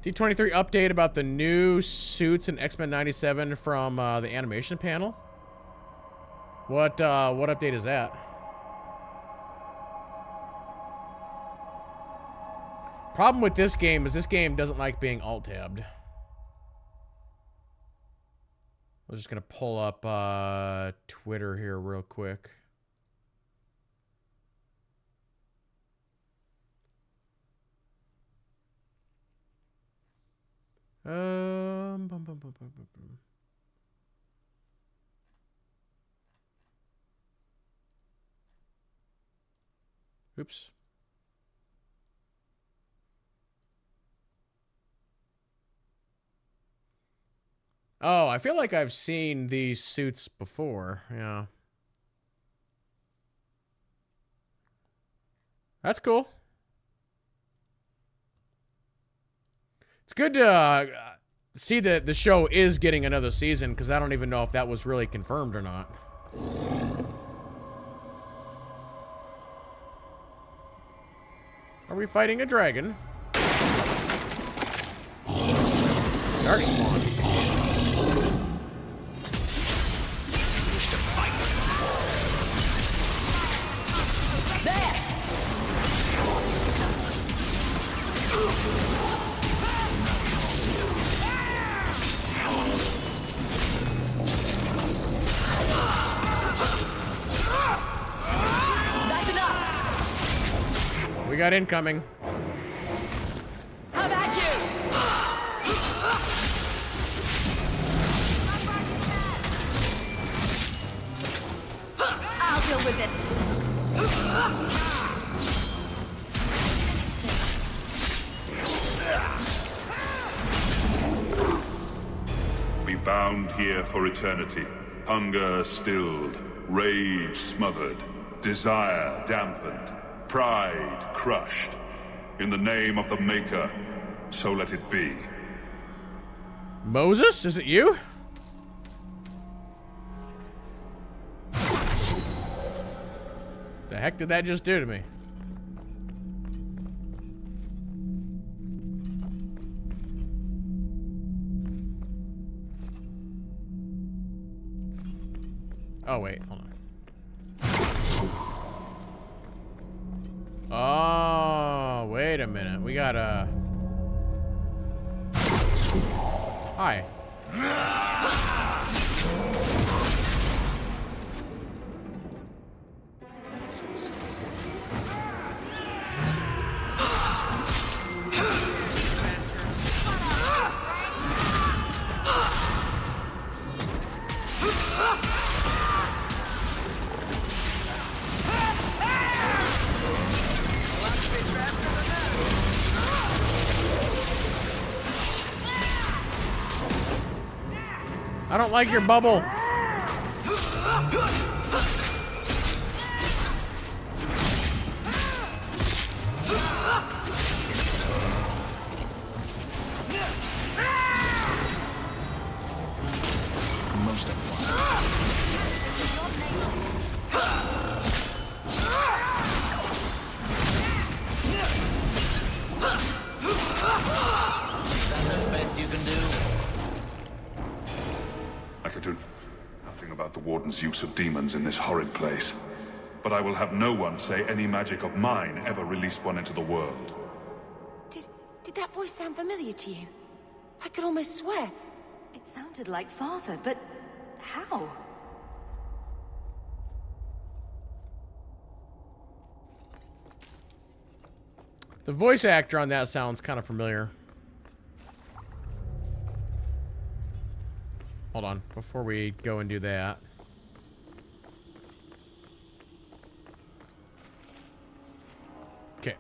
D23 update about the new suits in X-Men 97 from the animation panel. What update is that? Problem with this game is this game doesn't like being alt-tabbed. I'm just gonna pull up Twitter here real quick. Bum, bum, bum, bum, bum, bum. Oops. Oh, I feel like I've seen these suits before. Yeah. That's cool. It's good to see that the show is getting another season, because I don't even know if that was really confirmed or not. Are we fighting a dragon? Darkspawn. We got incoming. How about you? I'll deal with this. We bound here for eternity. Hunger stilled, rage smothered, desire dampened, pride crushed. In the name of the Maker, so let it be. Moses, is it you? The heck did that just do to me? Oh, wait, hold on. Oh, wait a minute. We got a... Hi. I don't like your bubble. about the Warden's use of demons in this horrid place. But I will have no one say any magic of mine ever released one into the world. Did that voice sound familiar to you? I could almost swear. It sounded like Father, but how? The voice actor on that sounds kind of familiar. Hold on, before we go and do that. Okay.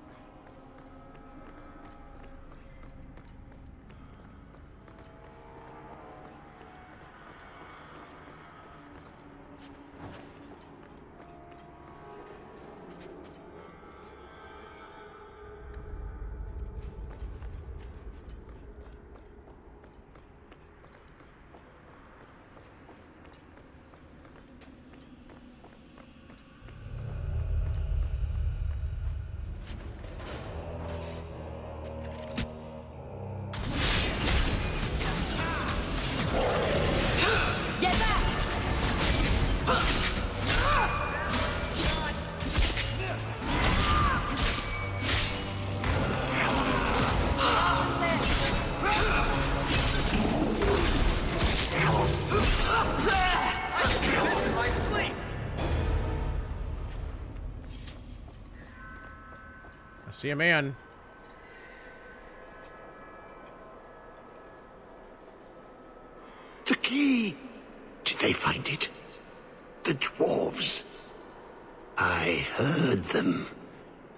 Get back! I see a man. The key! Did they find it? The dwarves. I heard them.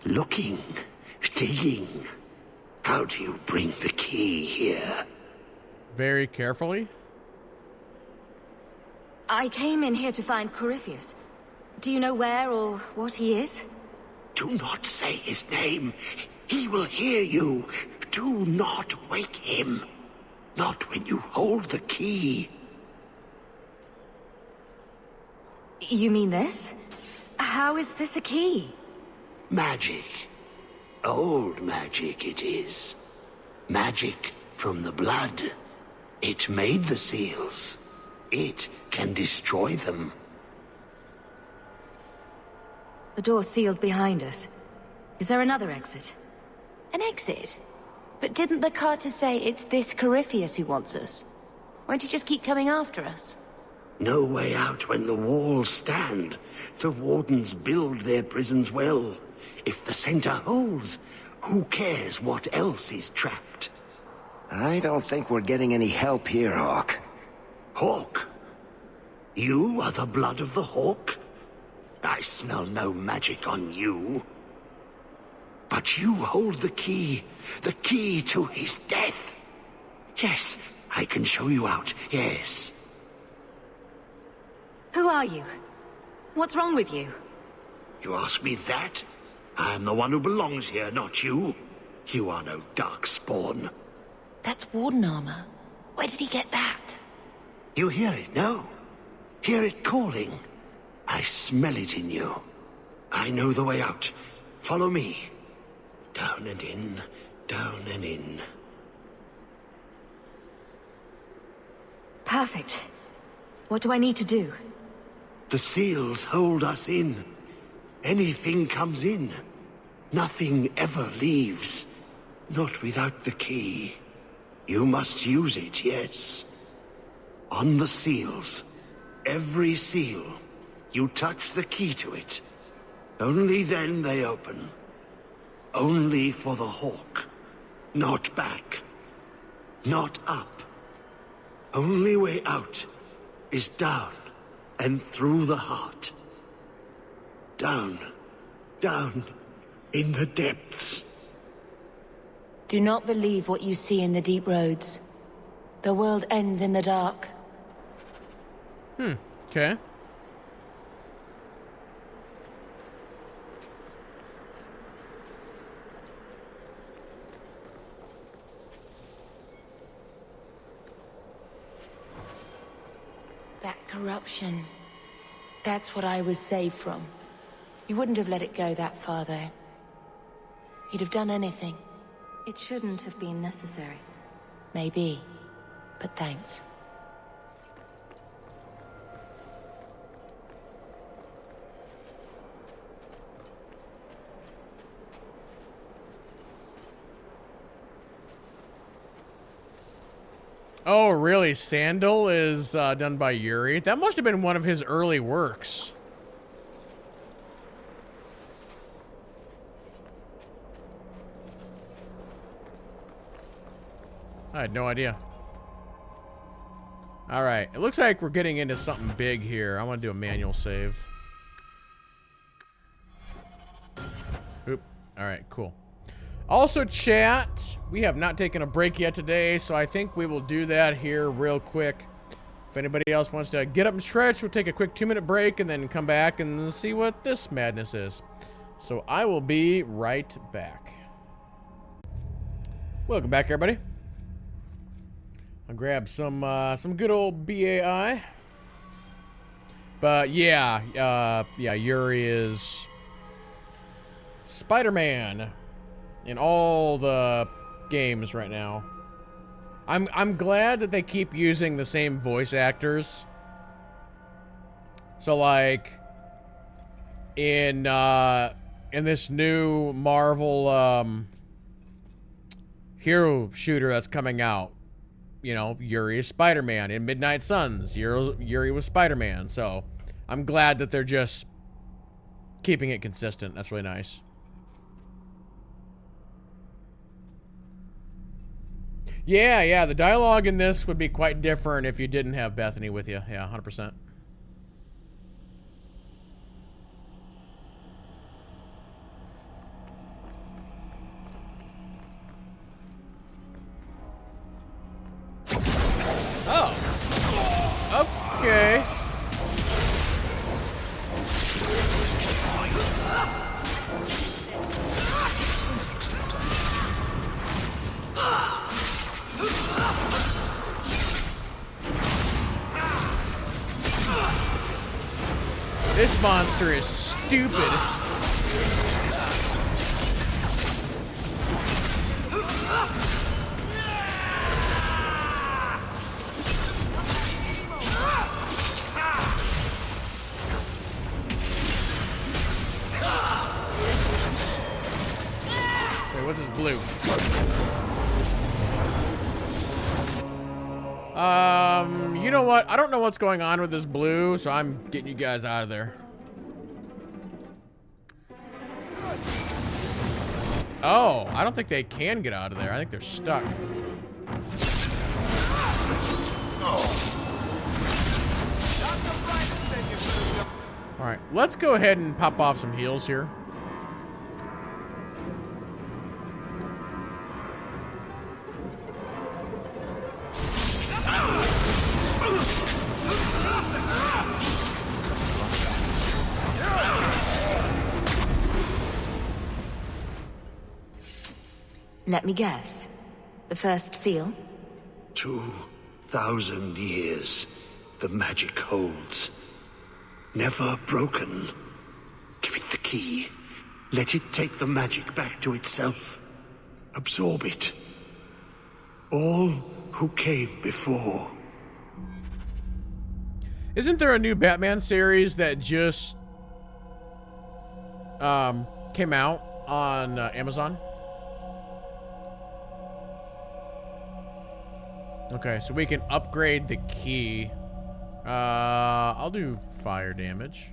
Looking, digging. How do you bring the key here? Very carefully. I came in here to find Corypheus. Do you know where or what he is? Do not say his name. He will hear you. Do not wake him. Not when you hold the key. You mean this? How is this a key? Magic. Old magic it is. Magic from the blood. It made the seals. It can destroy them. The door's sealed behind us. Is there another exit? An exit? But didn't the Carter say it's this Corypheus who wants us? Won't he just keep coming after us? No way out when the walls stand. The Wardens build their prisons well. If the center holds, who cares what else is trapped? I don't think we're getting any help here, Hawk. Hawk? You are the blood of the Hawk? I smell no magic on you. But you hold the key to his death. Yes, I can show you out, yes. Who are you? What's wrong with you? You ask me that? I'm the one who belongs here, not you. You are no darkspawn. That's Warden armor. Where did he get that? You hear it, no? Hear it calling. I smell it in you. I know the way out. Follow me. Down and in, down and in. Perfect. What do I need to do? The seals hold us in. Anything comes in. Nothing ever leaves. Not without the key. You must use it, yes. On the seals. Every seal. You touch the key to it. Only then they open. Only for the Hawk. Not back. Not up. Only way out is down and through the heart. Down. Down in the depths. Do not believe what you see in the deep roads. The world ends in the dark. Okay. That corruption. That's what I was saved from. You wouldn't have let it go that far, though. You'd have done anything. It shouldn't have been necessary. Maybe. But thanks. Oh, really? Sandal is done by Yuri? That must have been one of his early works. I had no idea. Alright, it looks like we're getting into something big here. I want to do a manual save. Oop. Alright, cool. Also, chat, we have not taken a break yet today, so I think we will do that here real quick. If anybody else wants to get up and stretch, we'll take a quick 2-minute break and then come back and see what this madness is. So I will be right back. Welcome back, everybody. I'll grab some good old BAI. But yeah, Yuri is Spider-Man in all the games right now. I'm glad that they keep using the same voice actors. So like in this new Marvel hero shooter that's coming out, you know, Yuri is Spider-Man. In Midnight Suns, Yuri was Spider-Man. So I'm glad that they're just keeping it consistent. That's really nice. Yeah, the dialogue in this would be quite different if you didn't have Bethany with you. Yeah, 100%. Oh. Okay. This monster is stupid. Wait, what's this blue? You know what? I don't know what's going on with this blue, so I'm getting you guys out of there. Oh, I don't think they can get out of there. I think they're stuck. All right, let's go ahead and pop off some heals here. Let me guess. The first seal? 2,000 years the magic holds. Never broken. Give it the key. Let it take the magic back to itself. Absorb it. All who came before. Isn't there a new Batman series that just came out on Amazon? Okay, so we can upgrade the key. I'll do fire damage.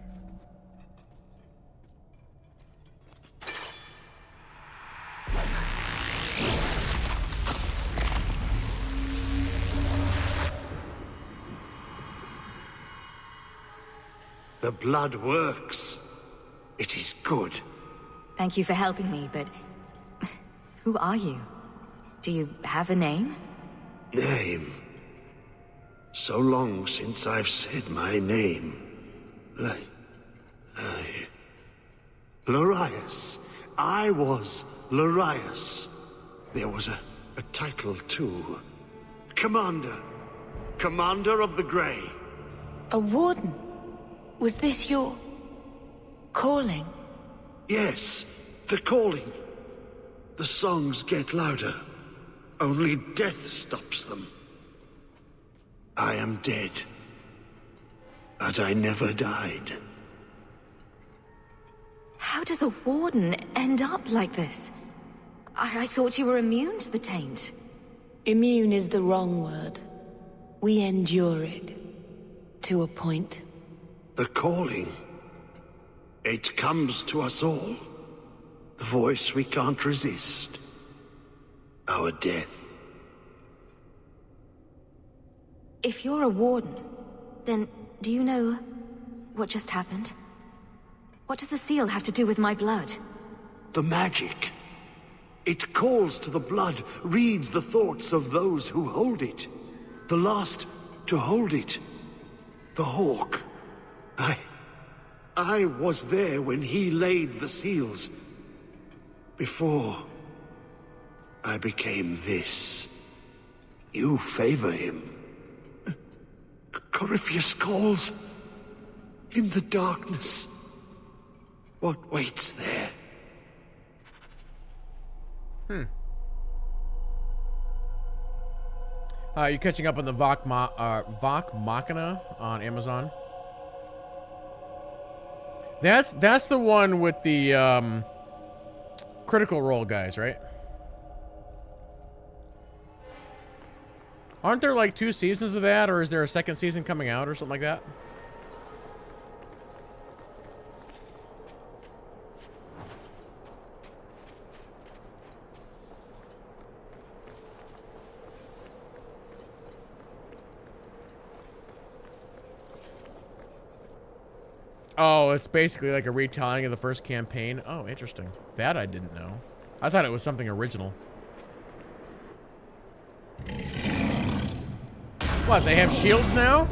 The blood works. It is good. Thank you for helping me, but who are you? Do you have a name? Name. So long since I've said my name. Larius. I was Larius. There was a title too. Commander. Commander of the Grey. A warden? Was this your calling? Yes, the calling. The songs get louder. Only death stops them. I am dead. But I never died. How does a warden end up like this? I thought you were immune to the taint. Immune is the wrong word. We endure it. To a point. The calling. It comes to us all. The voice we can't resist. Our death. If you're a warden, then do you know what just happened? What does the seal have to do with my blood? The magic. It calls to the blood, reads the thoughts of those who hold it. The last to hold it. The Hawk. I was there when he laid the seals. Before I became this. You favor him. Corypheus calls. In the darkness. What waits there? You catching up on the Vox Machina on Amazon? That's the one with the Critical Role guys, right? Aren't there like 2 seasons of that, or is there a second season coming out or something like that? Oh, it's basically like a retelling of the first campaign. Oh, interesting. That I didn't know. I thought it was something original. What, they have shields now?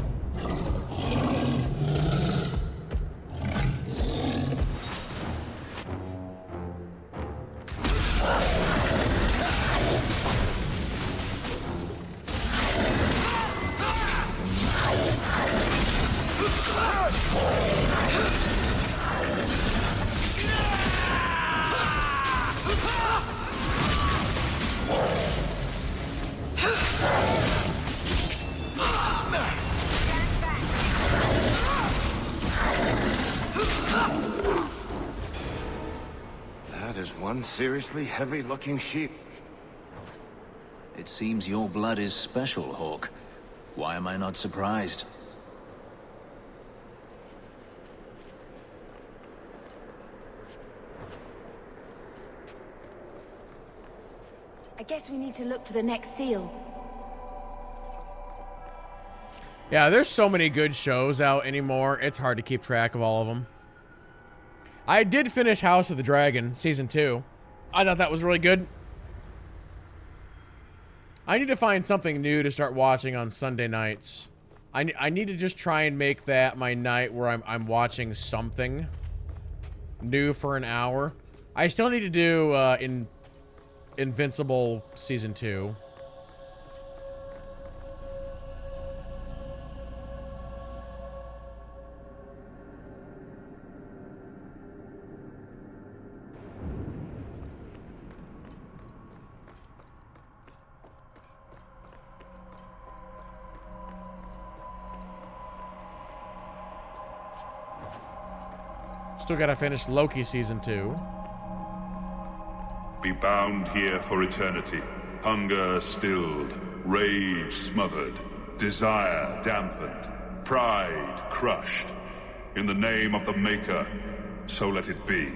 That is one seriously heavy-looking sheep. It seems your blood is special, Hawk. Why am I not surprised? I guess we need to look for the next seal. Yeah, there's so many good shows out anymore. It's hard to keep track of all of them. I did finish House of the Dragon, Season 2. I thought that was really good. I need to find something new to start watching on Sunday nights. I need to just try and make that my night where I'm watching something new for an hour. I still need to do Invincible Season 2. Still gotta finish Loki Season 2. Be bound here for eternity. Hunger stilled, rage smothered, desire dampened, pride crushed. In the name of the Maker, so let it be.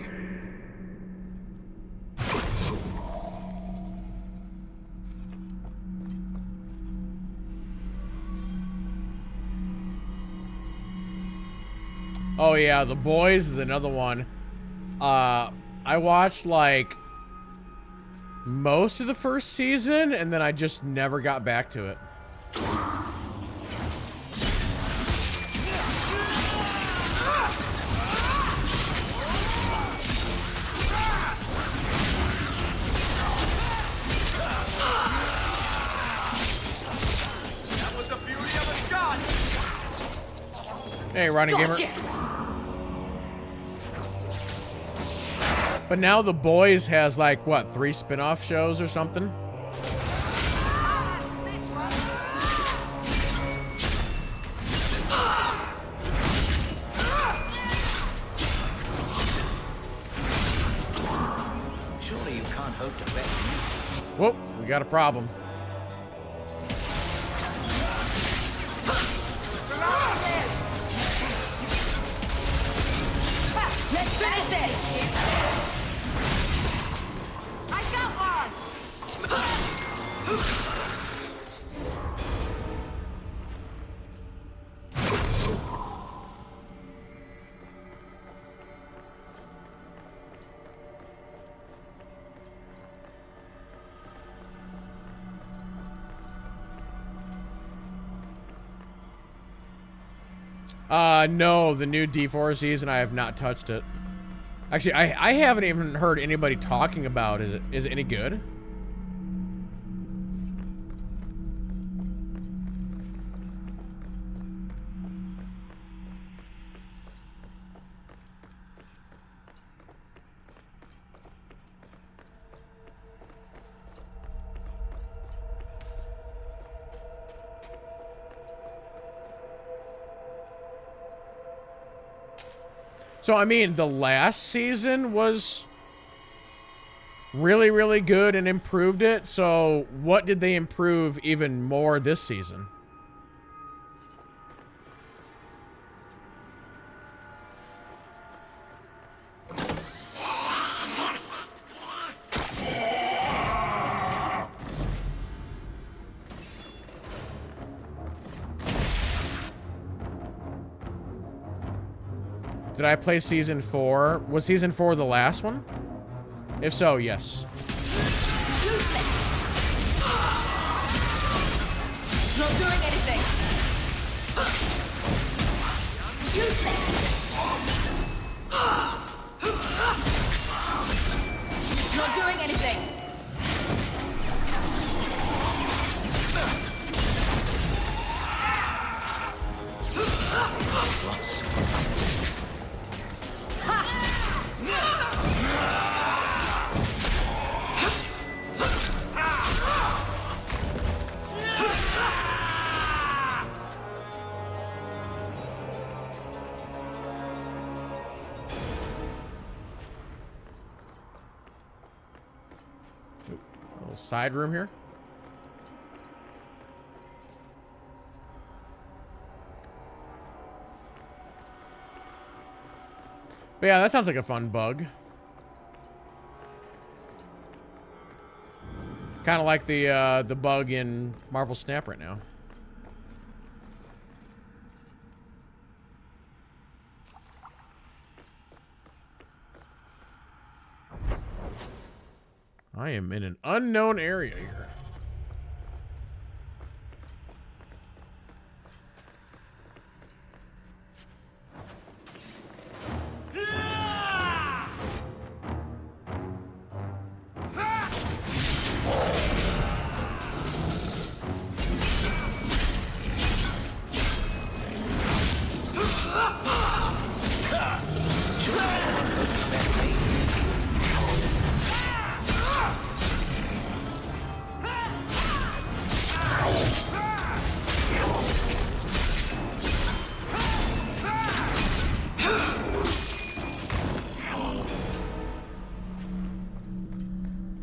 Oh yeah, The Boys is another one. I watched like most of the first season and then I just never got back to it. That was the beauty of a shot. Hey, Ronnie Gamer. But now The Boys has like, what, 3 spin-off shows or something? Surely you can't hope to bet. Whoop, we got a problem. Finish this! I got one! No, the new D4 season, I have not touched it. Actually, I haven't even heard anybody talking about it. Is it any good? So, I mean, the last season was really, really good and improved it. So, what did they improve even more this season? Did I play season 4? Was season 4 the last one? If so, yes. Not doing anything! Useless! Not doing anything! Little side room here. But yeah, that sounds like a fun bug. Kind of like the bug in Marvel Snap right now. I am in an unknown area here.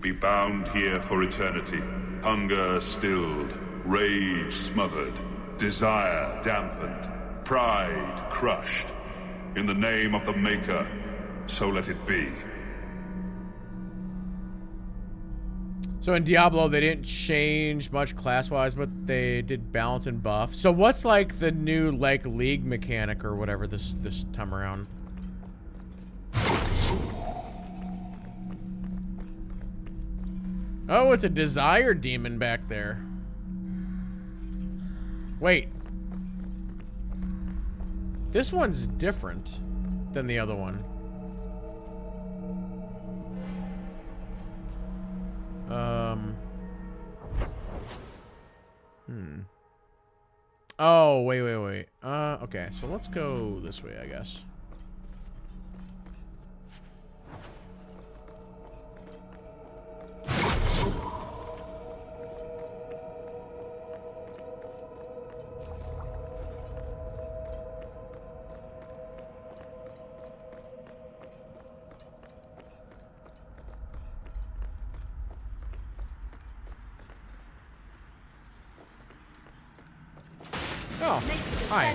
Be bound here for eternity. Hunger stilled, rage smothered, desire dampened, pride crushed. In the name of the Maker, so let it be. So in Diablo, they didn't change much class-wise, but they did balance and buff. So what's like the new like league mechanic or whatever this time around? Oh, it's a desire demon back there. Wait. This one's different than the other one. Oh, wait. Okay, so let's go this way, I guess. Oh, hi.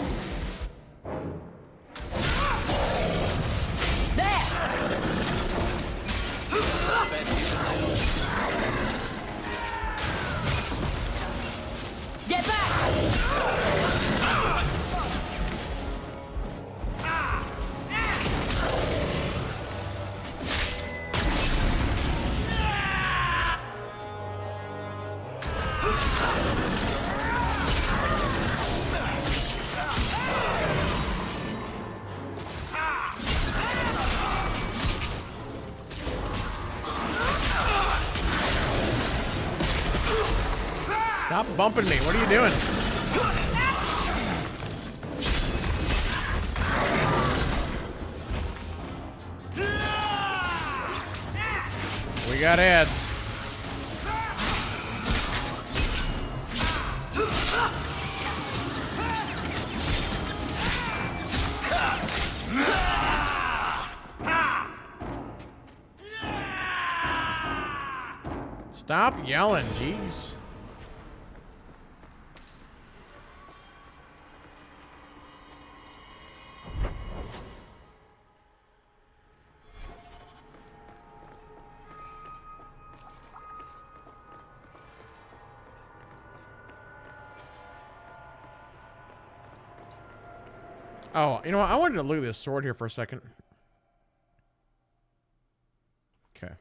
There! Get back! Stop bumping me. What are you doing? We got ads. Stop yelling, jeez. Oh, you know what? I wanted to look at this sword here for a second. Okay.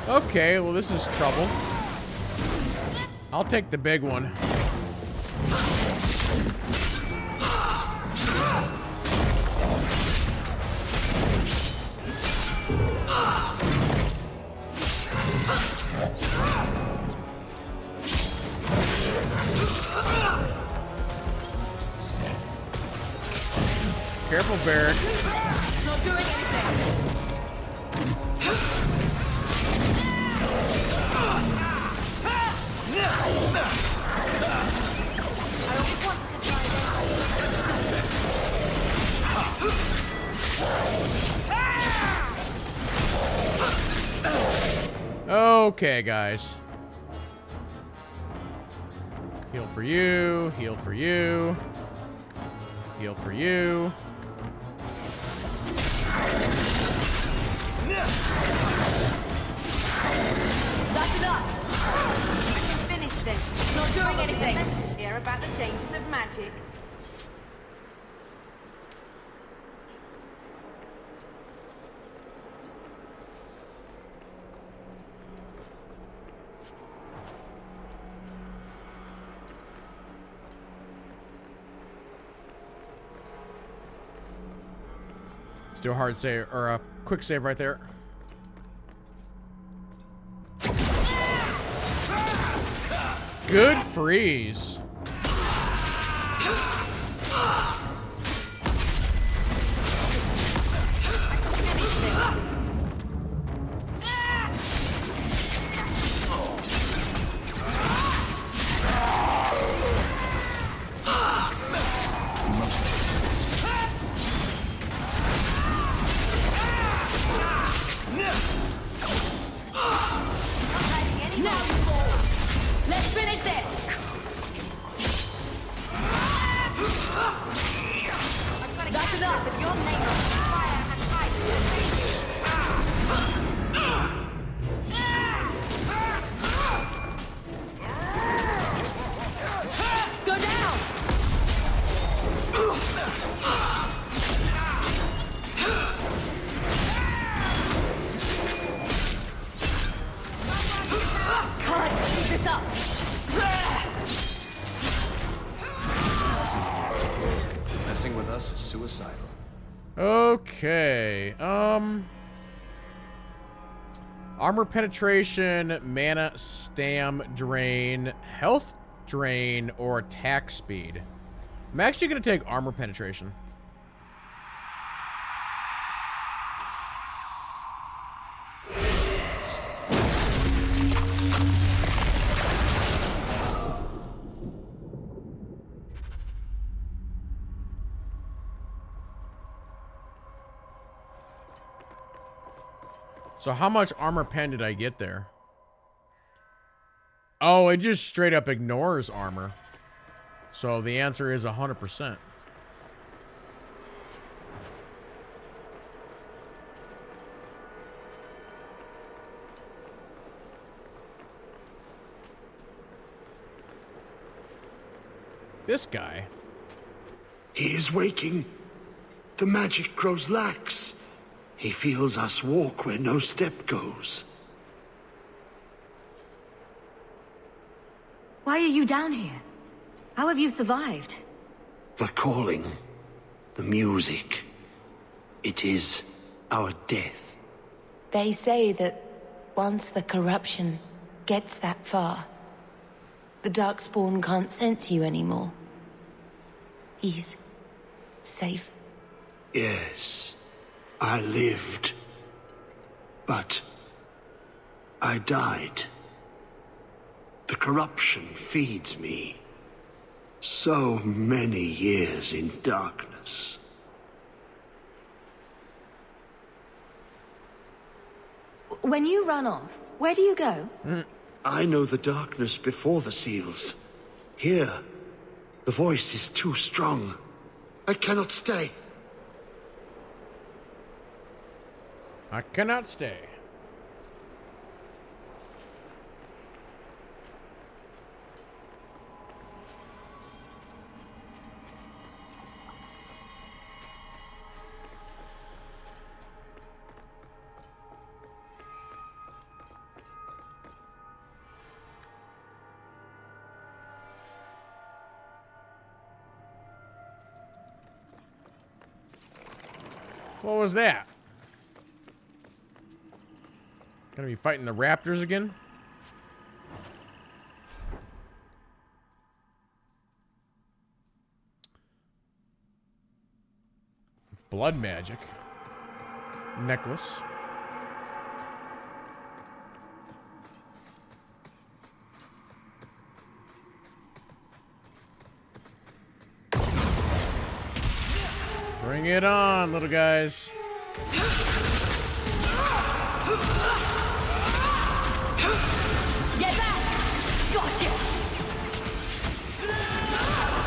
Okay, well, this is trouble. I'll take the big one. Careful, Barrett. Not doing anything. I always wanted to try Okay, guys. Heal for you. Heal for you. Heal for you. That's enough. I can finish this. Not doing anything. Lesson here about the dangers of magic. Let's do a hard save, or a quick save right there. Good freeze. Let's finish this! That's enough! If your name is fire and ice, go down! Can't keep this up! Messing with us is suicidal. Okay. Armor penetration, mana stam drain, health drain, or attack speed. I'm actually gonna take armor penetration. So how much armor pen did I get there? Oh, it just straight up ignores armor. So the answer is 100%. This guy. He is waking. The magic grows lax. He feels us walk where no step goes. Why are you down here? How have you survived? The calling. The music. It is our death. They say that once the corruption gets that far, the Darkspawn can't sense you anymore. He's safe. Yes, I lived. But I died. The corruption feeds me. So many years in darkness. When you run off, where do you go? I know the darkness before the seals. Here, the voice is too strong. I cannot stay. I cannot stay. What was that? Gonna be fighting the raptors again? Blood magic. Necklace. Bring it on, little guys. Get back! Gotcha!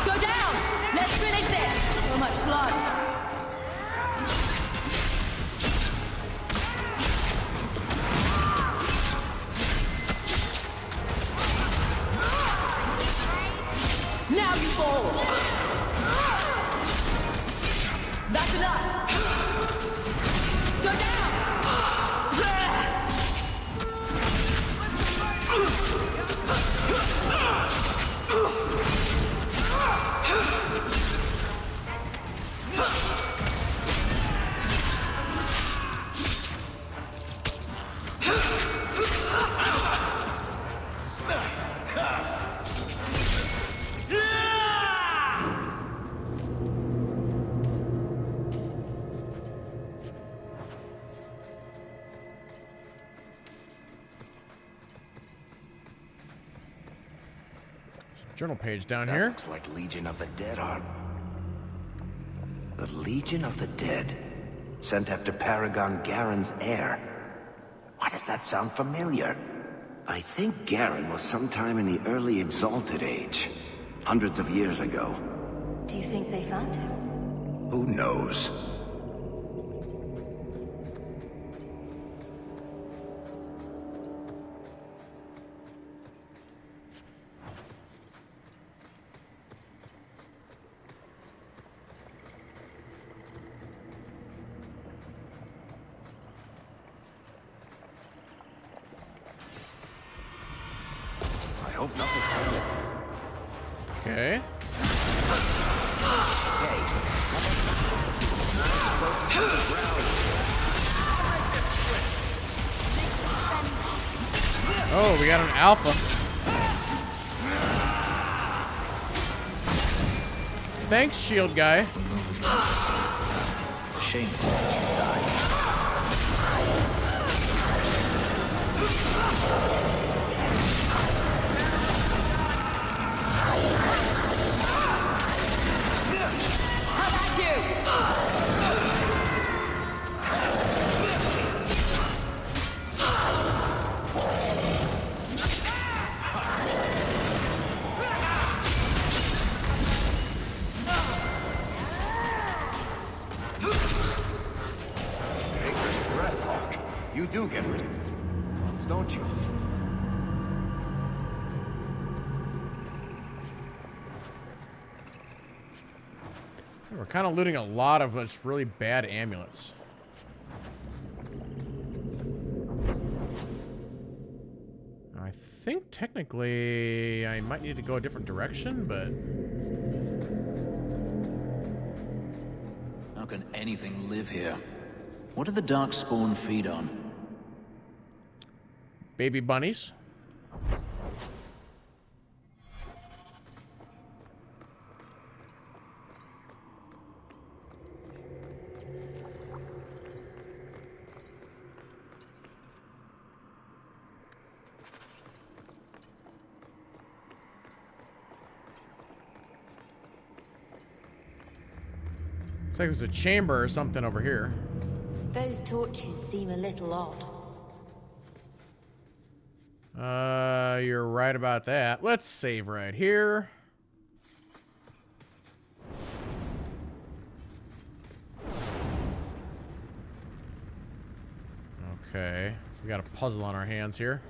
Go down! Let's finish this! So much blood! Now you fall! That's enough! Go down! Journal page down That here. looks like Legion of the Dead are... The Legion of the Dead? Sent after Paragon Garen's heir. Why does that sound familiar? I think Garen was sometime in the early Exalted Age. Hundreds of years ago. Do you think they found him? Who knows? I hope nothing's happening. Okay. Oh, we got an alpha. Thanks, shield guy. Shame. How about you? Breath, Hawk. You do get rid of don't you? We're kind of looting a lot of just really bad amulets. I think technically I might need to go a different direction, but... How can anything live here? What do the Darkspawn feed on? Baby bunnies. Looks like there's a chamber or something over here. Those torches seem a little odd. You're right about that. Let's save right here. Okay, we got a puzzle on our hands here.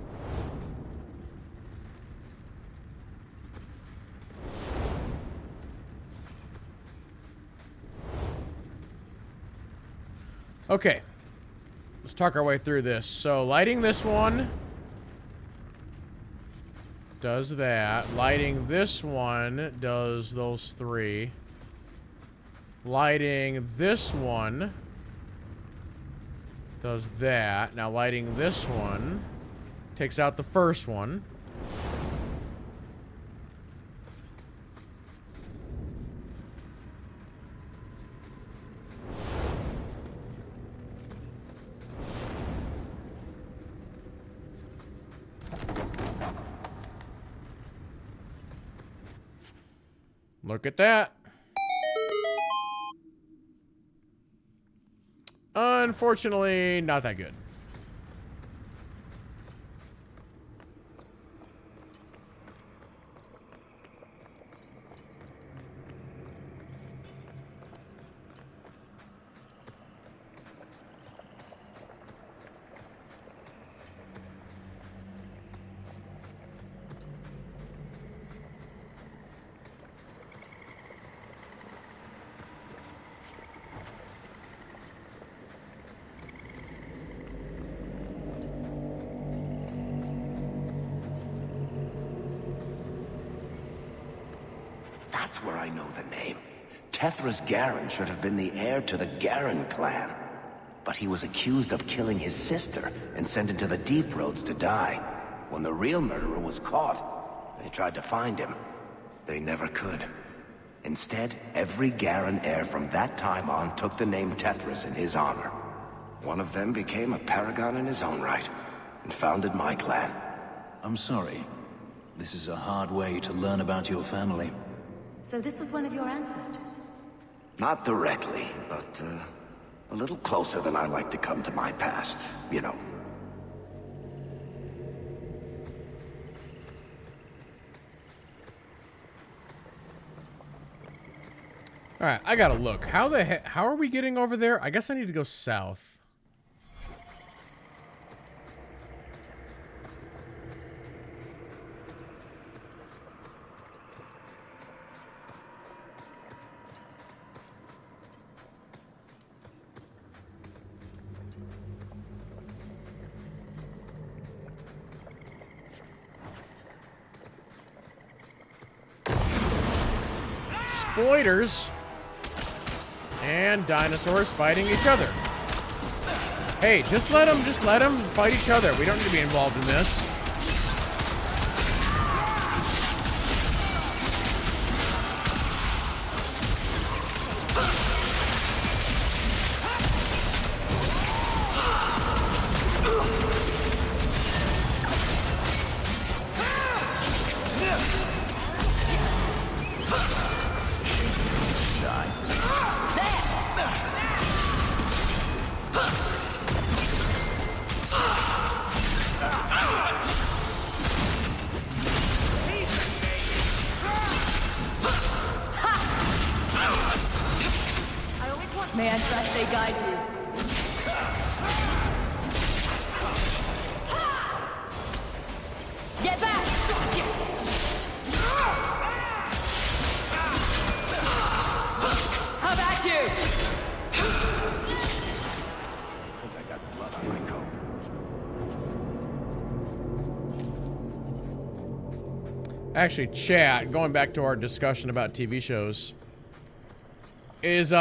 Okay, let's talk our way through this. So, lighting this one does that. Lighting this one does those three. Lighting this one does that. Now, lighting this one takes out the first one. Look at that. Unfortunately, not that good. That's where I know the name. Tethras Garen should have been the heir to the Garen clan. But he was accused of killing his sister and sent into the Deep Roads to die. When the real murderer was caught, they tried to find him. They never could. Instead, every Garen heir from that time on took the name Tethras in his honor. One of them became a paragon in his own right, and founded my clan. I'm sorry. This is a hard way to learn about your family. So this was one of your ancestors? Not directly, but a little closer than I like to come to my past, you know. All right, I gotta look. How are we getting over there? I guess I need to go south. Spoilers and dinosaurs fighting each other. Hey, just let them fight each other. We don't need to be involved in this. May I trust they guide you? Get back! How about got you! I think I got blood on my coat. Actually, chat, going back to our discussion about TV shows. Is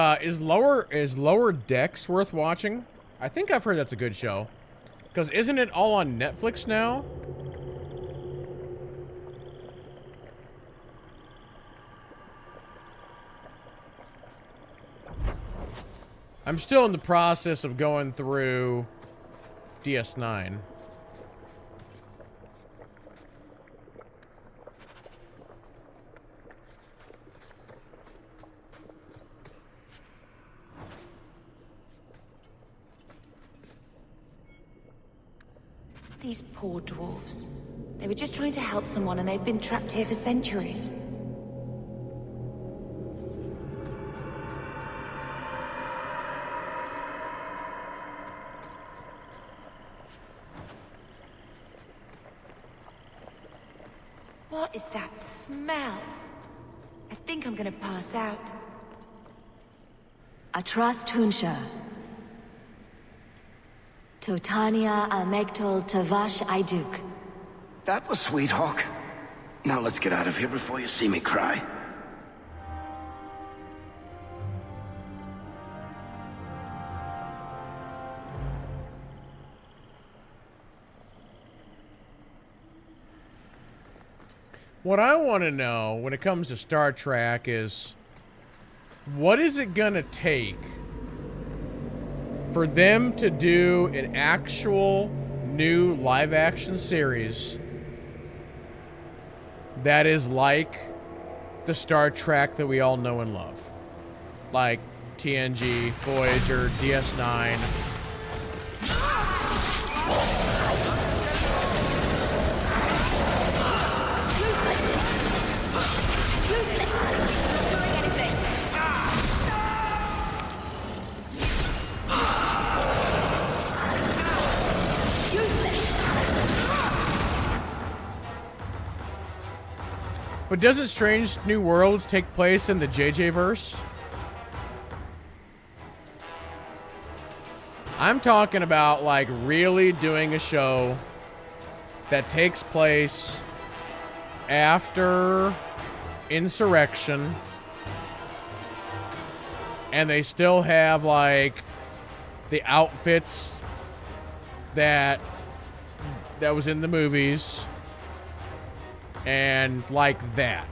Lower Decks worth watching? I think I've heard that's a good show. Because isn't it all on Netflix now? I'm still in the process of going through DS9. These poor dwarves. They were just trying to help someone and they've been trapped here for centuries. What is that smell? I think I'm gonna pass out. Atras Tunsha. Totania Almegtol Tavash Iduk. That was sweet, Hawk. Now let's get out of here before you see me cry. What I want to know when it comes to Star Trek is, what is it gonna take for them to do an actual new live-action series that is like the Star Trek that we all know and love? Like TNG, Voyager, DS9. But doesn't Strange New Worlds take place in the JJ verse? I'm talking about like really doing a show that takes place after Insurrection, and they still have like the outfits that was in the movies. And like that.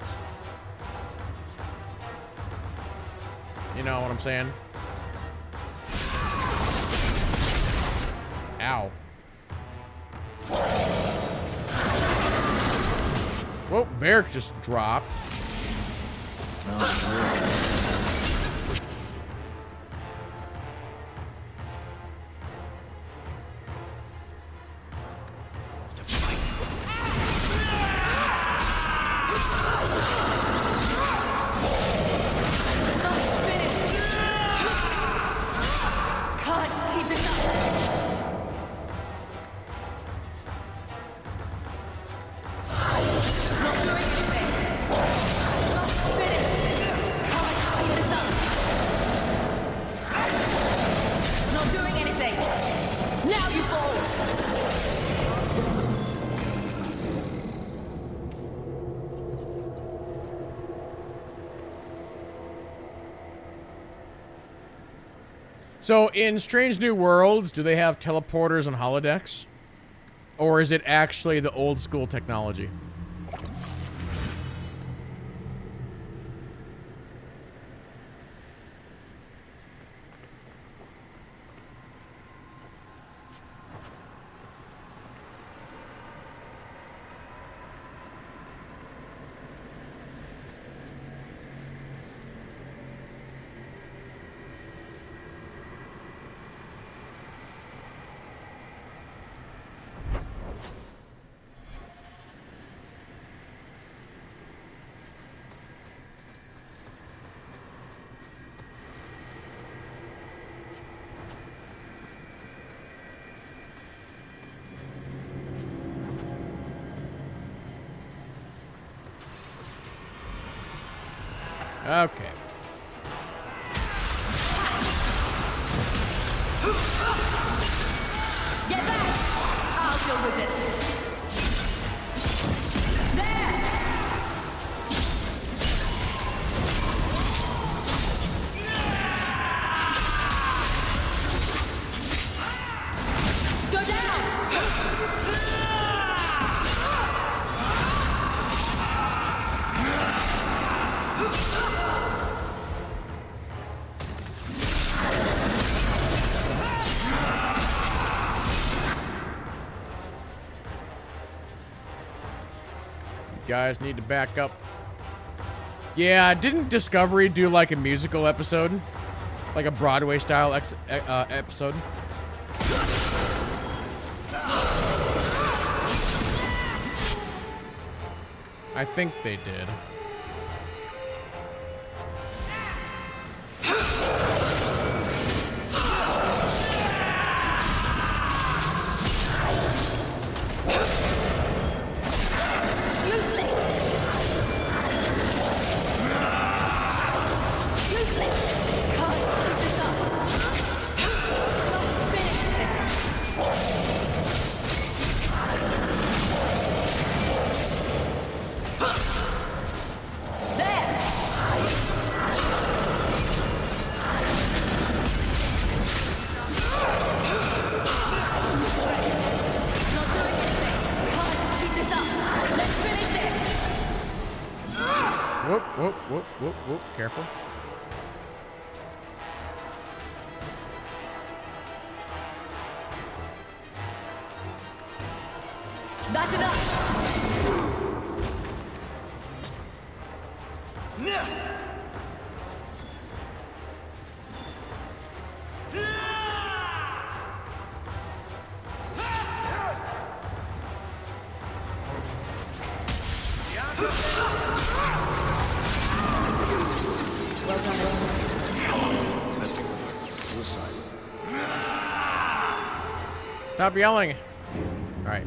You know what I'm saying? Ow. Whoa, Varric just dropped. So, in Strange New Worlds, do they have teleporters and holodecks? Or is it actually the old school technology? Okay. deal with this. There! Go down! Guys need to back up. Yeah, didn't Discovery do like a musical episode? Like a Broadway style episode? I think they did. Whoop, whoop, whoop, whoop, whoop. Careful. That's enough! Stop yelling. All right.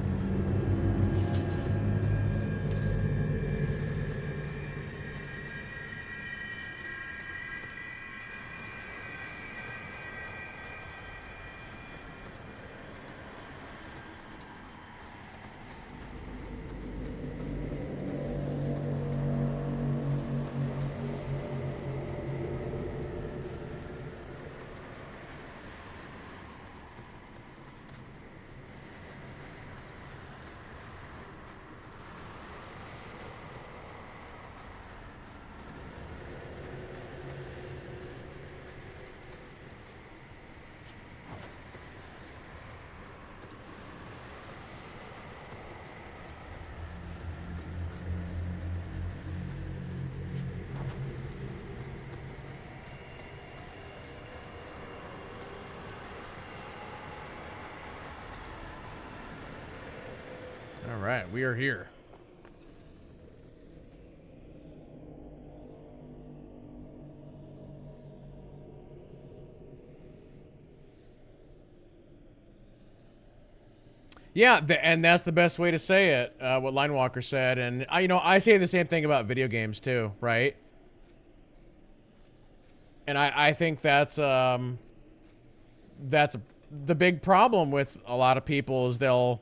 All right, we are here. Yeah, and that's the best way to say it, what Linewalker said. And, I say the same thing about video games, too, right? And I think that's the big problem with a lot of people is they'll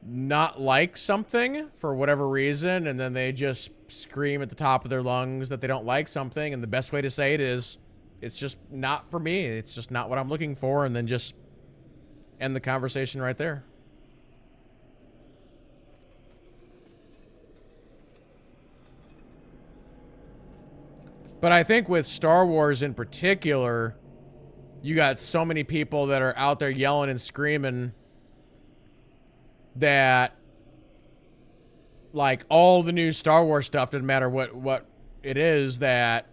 not like something for whatever reason, and then they just scream at the top of their lungs that they don't like something, and the best way to say it is, it's just not for me. It's just not what I'm looking for, and then just end the conversation right there. But I think with Star Wars in particular, you got so many people that are out there yelling and screaming that, like, all the new Star Wars stuff, doesn't matter what it is, that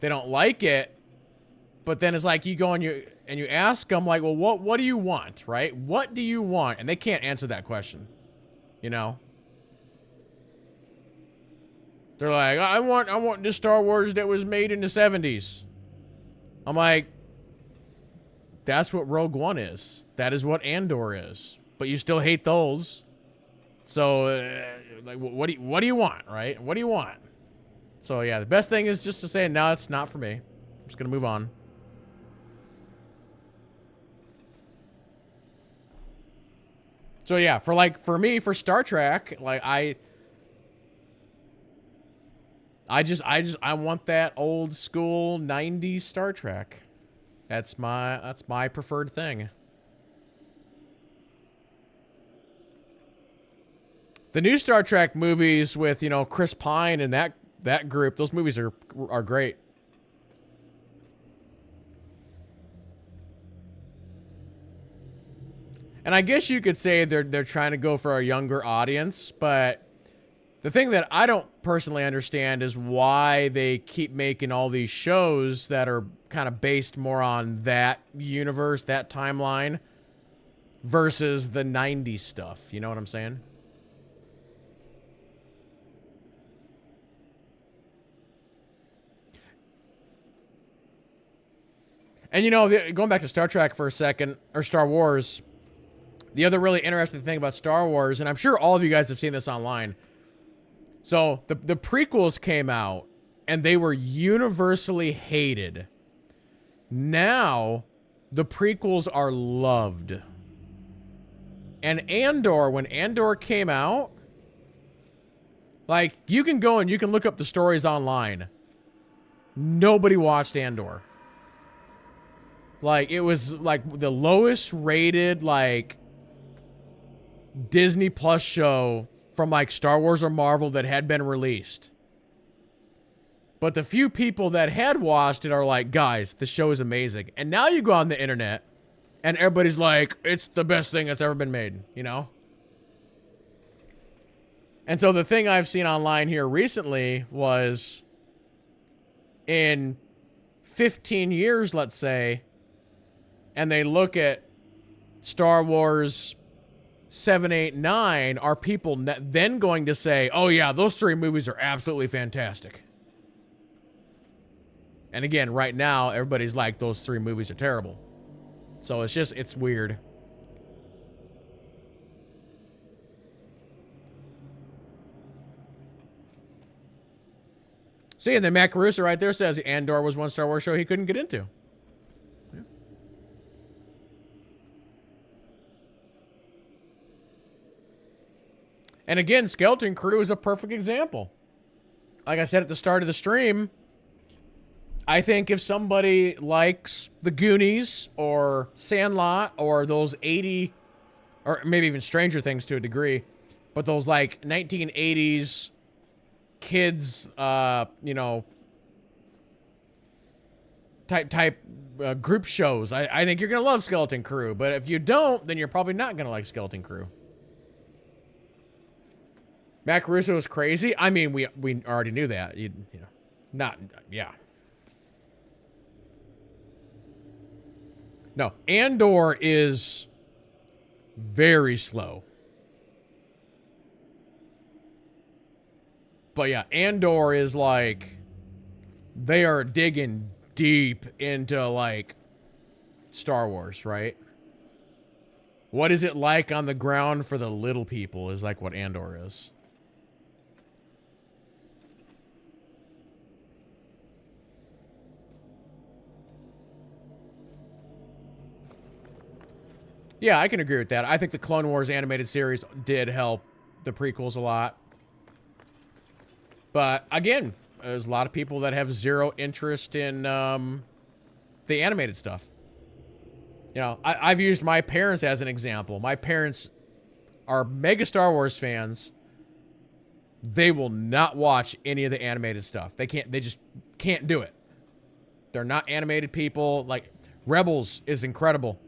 they don't like it. But then it's like you go and you ask them, like, well, what do you want, right? What do you want? And they can't answer that question, They're like, I want this Star Wars that was made in the 70s. I'm like, that's what Rogue One is. That is what Andor is. But you still hate those. So, like, what do you want, right? What do you want? So, yeah, the best thing is just to say, no, it's not for me. I'm just going to move on. So yeah, for me, for Star Trek, like I want that old school 90s Star Trek. That's my preferred thing. The new Star Trek movies with, you know, Chris Pine and that group, those movies are great. And I guess you could say they're trying to go for a younger audience, but the thing that I don't personally understand is why they keep making all these shows that are kind of based more on that universe, that timeline, versus the 90s stuff. You know what I'm saying? And, you know, going back to Star Trek for a second, or Star Wars, the other really interesting thing about Star Wars, and I'm sure all of you guys have seen this online. So the prequels came out and they were universally hated. Now the prequels are loved. And Andor, when Andor came out, like, you can go and you can look up the stories online. Nobody watched Andor. Like, it was like the lowest rated, like, Disney Plus show from like Star Wars or Marvel that had been released. But the few people that had watched it are like, guys, the show is amazing. And now you go on the internet and everybody's like, it's the best thing that's ever been made, you know? And so the thing I've seen online here recently was, in 15 years, let's say, and they look at Star Wars 7, 8, 9, are people then going to say, oh yeah, those 3 movies are absolutely fantastic? And again, right now, everybody's like, those 3 movies are terrible. So it's weird. See, and then Matt Caruso right there says Andor was one Star Wars show he couldn't get into. Yeah. And again, Skeleton Crew is a perfect example. Like I said at the start of the stream, I think if somebody likes The Goonies or Sandlot or those 80, or maybe even Stranger Things to a degree, but those like 1980s kids, you know, type group shows, I think you're going to love Skeleton Crew. But if you don't, then you're probably not going to like Skeleton Crew. Matt Caruso is crazy. I mean, we already knew that. You know, not, yeah. No, Andor is very slow. But yeah, Andor is like, they are digging deep into like Star Wars, right? What is it like on the ground for the little people is like what Andor is. Yeah, I can agree with that. I think the Clone Wars animated series did help the prequels a lot. But again, there's a lot of people that have zero interest in the animated stuff. You know, I've used my parents as an example. My parents are mega Star Wars fans. They will not watch any of the animated stuff. They just can't do it. They're not animated people. Like, Rebels is incredible.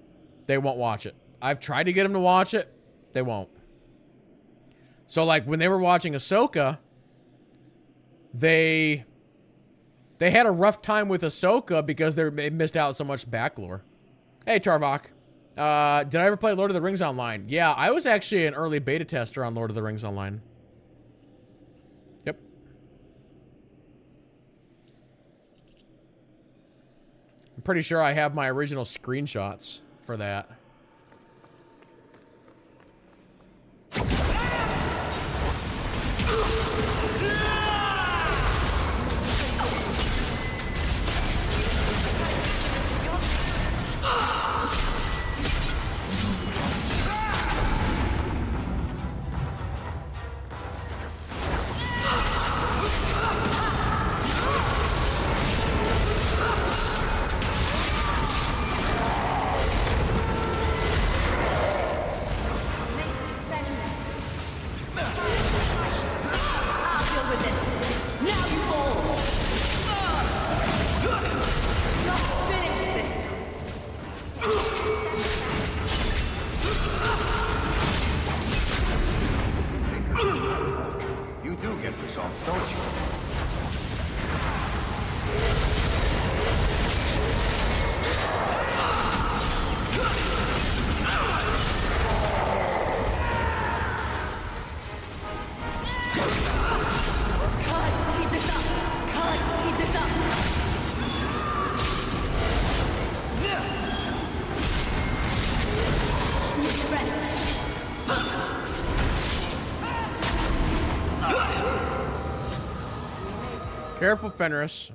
They won't watch it. I've tried to get them to watch it. They won't. So, like, when they were watching Ahsoka, they had a rough time with Ahsoka because they missed out so much back lore. Hey, Charvok. Did I ever play Lord of the Rings Online? Yeah, I was actually an early beta tester on Lord of the Rings Online. Yep. I'm pretty sure I have my original screenshots for that. Careful, Fenris.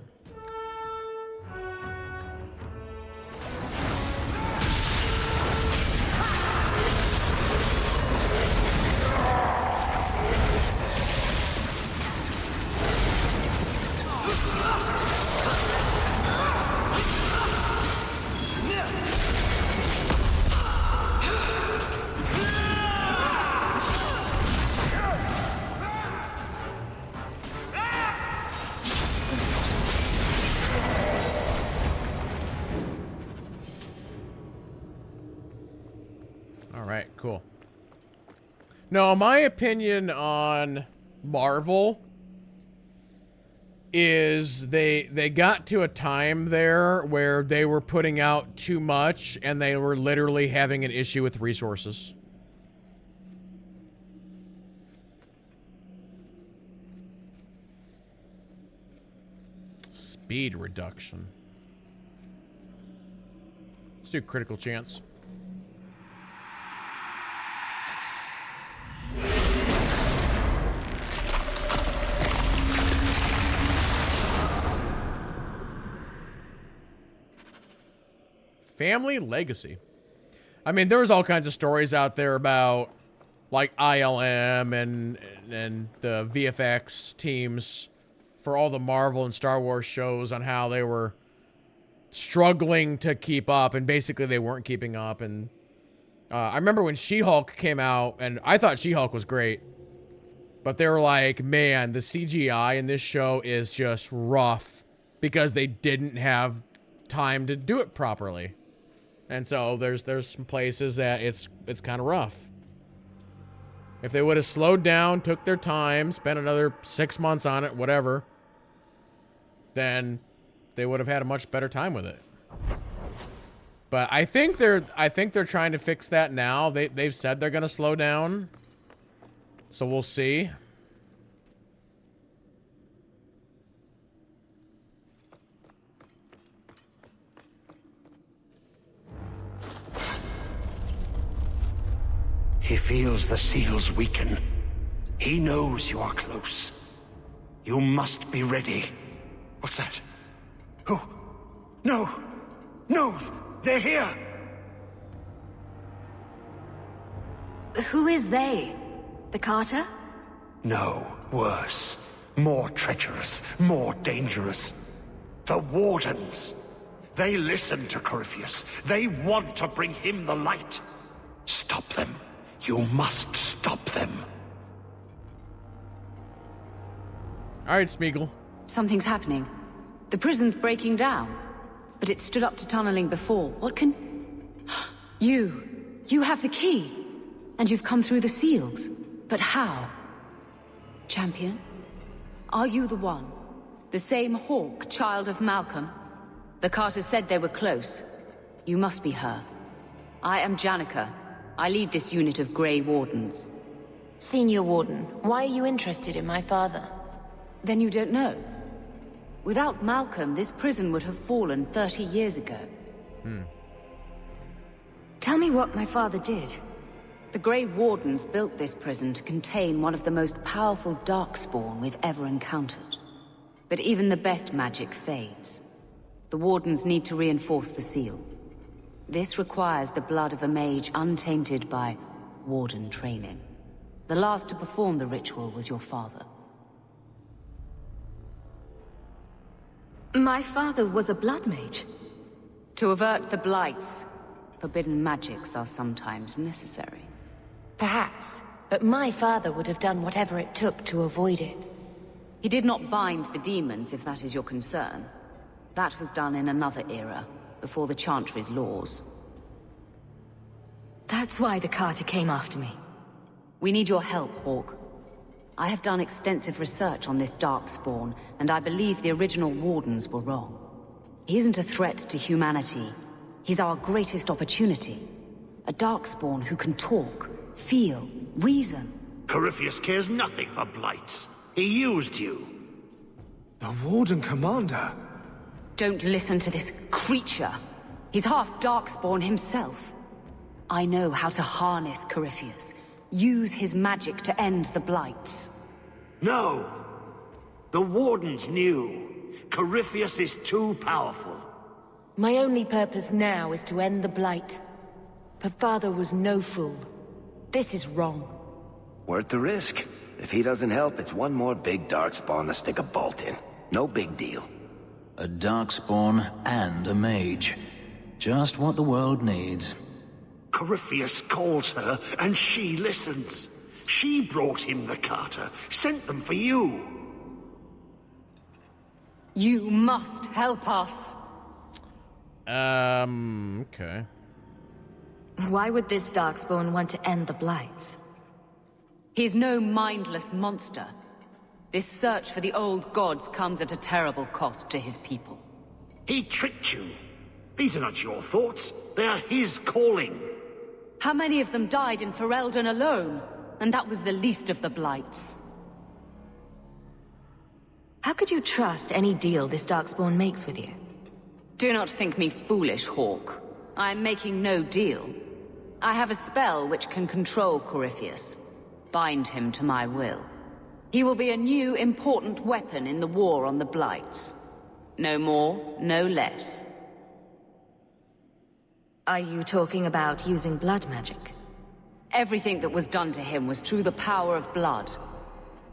Alright, cool. No, my opinion on Marvel is they got to a time there where they were putting out too much and they were literally having an issue with resources. Speed reduction. Let's do critical chance. Family legacy. I mean, there's all kinds of stories out there about like ILM and the VFX teams for all the Marvel and Star Wars shows on how they were struggling to keep up, and basically they weren't keeping up. And I remember when She-Hulk came out, and I thought She-Hulk was great, but they were like, man, the CGI in this show is just rough because they didn't have time to do it properly. And so there's some places that it's kind of rough. If they would have slowed down, took their time, spent another 6 months on it, whatever, then they would have had a much better time with it. But I think they're trying to fix that now. They've said they're gonna slow down, so we'll see. He feels the seals weaken. He knows you are close. You must be ready. What's that? Who? No! No! They're here! Who is they? The Carter? No, worse. More treacherous, more dangerous. The Wardens. They listen to Corypheus. They want to bring him the light. Stop them. You must stop them. All right, Smeagol. Something's happening. The prison's breaking down. But it stood up to tunneling before. What can... You have the key. And you've come through the seals. But how? Champion? Are you the one? The same Hawk, child of Malcolm? The Carters said they were close. You must be her. I am Janica. I lead this unit of Grey Wardens. Senior Warden, why are you interested in my father? Then you don't know. Without Malcolm, this prison would have fallen 30 years ago. Tell me what my father did. The Grey Wardens built this prison to contain one of the most powerful Darkspawn we've ever encountered. But even the best magic fades. The Wardens need to reinforce the seals. This requires the blood of a mage untainted by Warden training. The last to perform the ritual was your father. My father was a blood mage. To avert the blights, forbidden magics are sometimes necessary. Perhaps, but my father would have done whatever it took to avoid it. He did not bind the demons, if that is your concern. That was done in another era, before the Chantry's laws. That's why the Carter came after me. We need your help, Hawk. I have done extensive research on this Darkspawn, and I believe the original Wardens were wrong. He isn't a threat to humanity. He's our greatest opportunity. A Darkspawn who can talk, feel, reason. Corypheus cares nothing for blights. He used you. The Warden Commander? Don't listen to this creature. He's half Darkspawn himself. I know how to harness Corypheus. Use his magic to end the blights. No! The Wardens knew. Corypheus is too powerful. My only purpose now is to end the Blight. But Father was no fool. This is wrong. Worth the risk. If he doesn't help, it's one more big darkspawn to stick a bolt in. No big deal. A darkspawn and a mage. Just what the world needs. Corypheus calls her, and she listens. She brought him the Carter, sent them for you. You must help us. Okay. Why would this Darkspawn want to end the Blights? He's no mindless monster. This search for the old gods comes at a terrible cost to his people. He tricked you. These are not your thoughts. They are his calling. How many of them died in Ferelden alone? And that was the least of the Blights. How could you trust any deal this Darkspawn makes with you? Do not think me foolish, Hawk. I am making no deal. I have a spell which can control Corypheus. Bind him to my will. He will be a new, important weapon in the war on the Blights. No more, no less. Are you talking about using blood magic? Everything that was done to him was through the power of blood.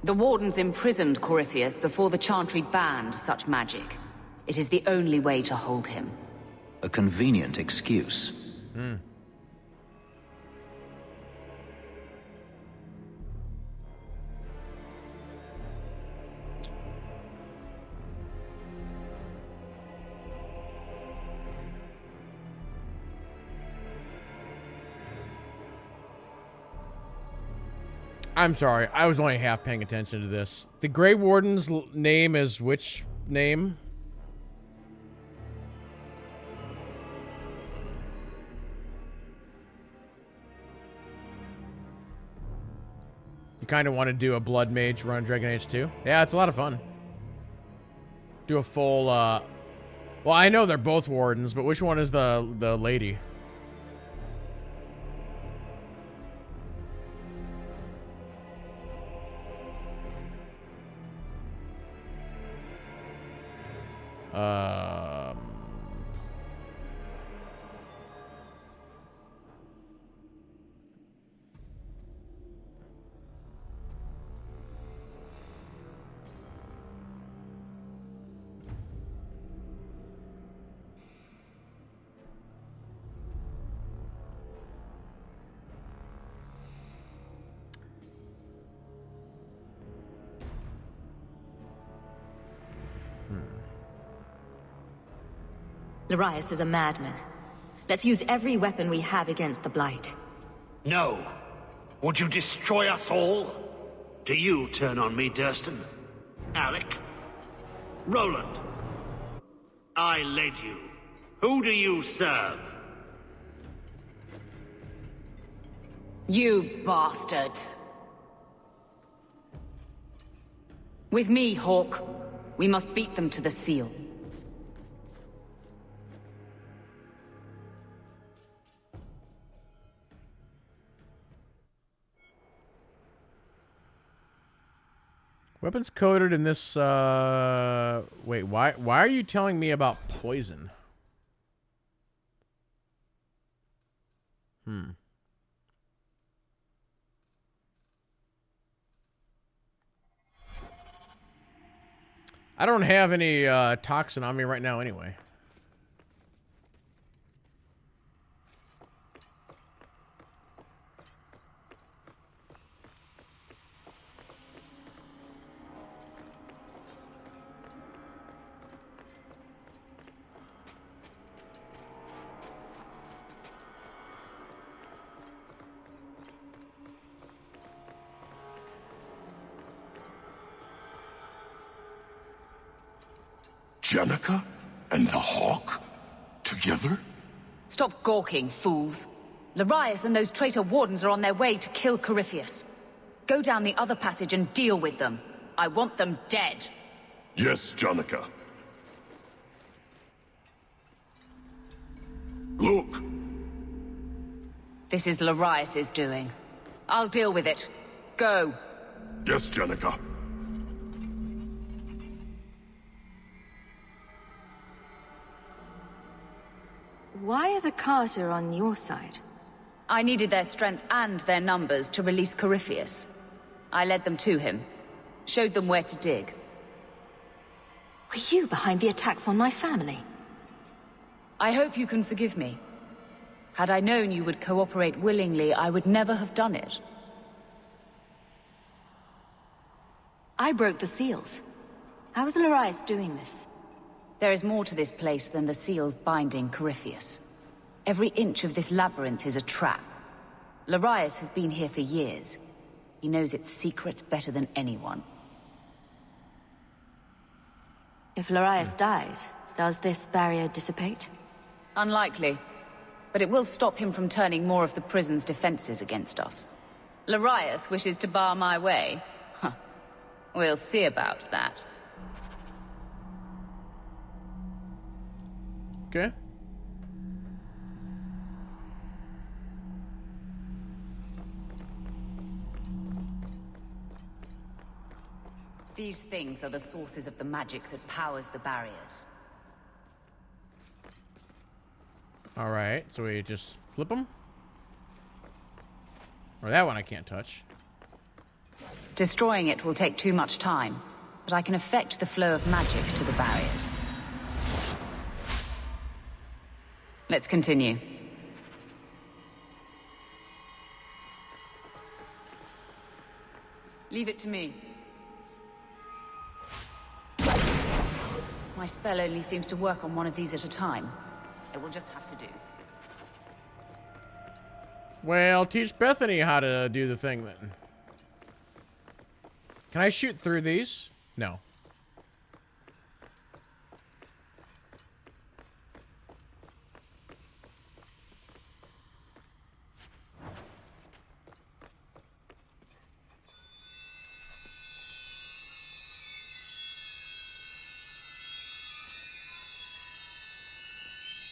The Wardens imprisoned Corypheus before the Chantry banned such magic. It is the only way to hold him. A convenient excuse. I'm sorry, I was only half paying attention to this. The Grey Warden's name is which name? You kind of want to do a Blood Mage run Dragon Age 2? Yeah, it's a lot of fun. Do a full, well, I know they're both Wardens, but which one is the lady? Larius is a madman. Let's use every weapon we have against the Blight. No. Would you destroy us all? Do you turn on me, Durston? Alec? Roland? I led you. Who do you serve? You bastards. With me, Hawk. We must beat them to the seal. Weapons coded in this, wait, why are you telling me about poison? I don't have any, toxin on me right now anyway. Jenica and the Hawk? Together? Stop gawking, fools. Larius and those traitor Wardens are on their way to kill Corypheus. Go down the other passage and deal with them. I want them dead. Yes, Jenica. Look! This is Larius's doing. I'll deal with it. Go. Yes, Jenica. the Carter on your side? I needed their strength and their numbers to release Corypheus. I led them to him, showed them where to dig. Were you behind the attacks on my family? I hope you can forgive me. Had I known you would cooperate willingly, I would never have done it. I broke the seals. How is Larius doing this? There is more to this place than the seals binding Corypheus. Every inch of this labyrinth is a trap. Larius has been here for years. He knows its secrets better than anyone. If Larius dies, does this barrier dissipate? Unlikely. But it will stop him from turning more of the prison's defenses against us. Larius wishes to bar my way. Huh. We'll see about that. Okay. These things are the sources of the magic that powers the barriers. Alright, so we just flip them? Or that one I can't touch. Destroying it will take too much time, but I can affect the flow of magic to the barriers. Let's continue. Leave it to me. My spell only seems to work on one of these at a time. It will just have to do. Well, teach Bethany how to do the thing then. Can I shoot through these? No.